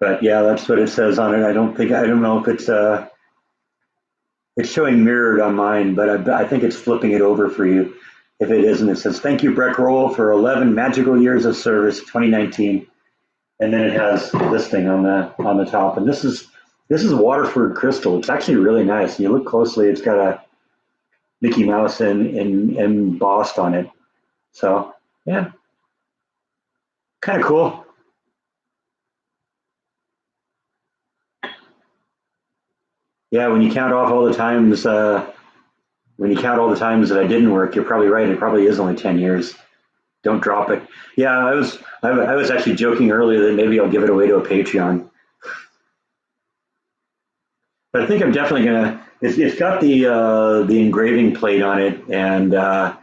But yeah, that's what it says on it. I don't know if it's showing mirrored on mine, but I think it's flipping it over for you. If it isn't, it says, thank you, Breck Roll, for 11 magical years of service, 2019. And then it has this thing on the top. And this is Waterford crystal. It's actually really nice. And you look closely, it's got a Mickey Mouse embossed on it. So yeah, kind of cool. Yeah, when you count off all the times, when you count all the times that I didn't work, you're probably right. It probably is only 10 years. Don't drop it. Yeah, I was actually joking earlier that maybe I'll give it away to a Patreon. But I think I'm definitely gonna. It's got the engraving plate on it, and I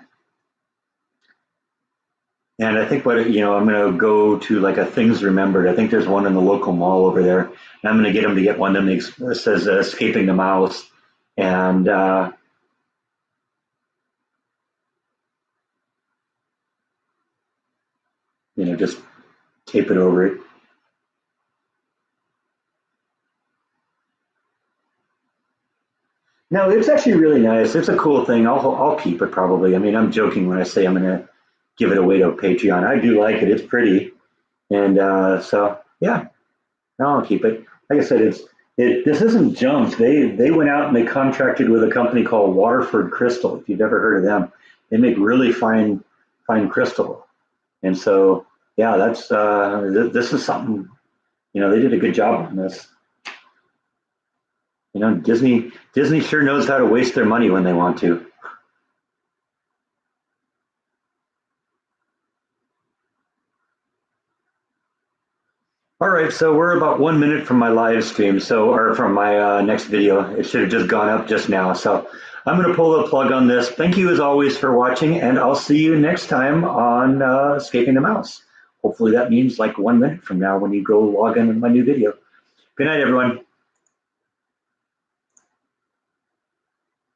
think I'm gonna go to like a things remembered. I think there's one in the local mall over there, and I'm gonna get him to get one that says escaping the mouse, and just tape it over it. No, it's actually really nice. It's a cool thing. I'll keep it probably. I mean, I'm joking when I say I'm gonna give it away to Patreon. I do like it. It's pretty, and so yeah, no, I'll keep it. Like I said, this isn't junk. They went out and they contracted with a company called Waterford Crystal. If you've ever heard of them, they make really fine crystal, and so yeah, that's this is something. They did a good job on this. Disney sure knows how to waste their money when they want to. All right, so we're about 1 minute from my live stream, or from my next video. It should have just gone up just now. So I'm going to pull the plug on this. Thank you as always for watching, and I'll see you next time on Escaping the Mouse. Hopefully that means like 1 minute from now when you go log in with my new video. Good night, everyone.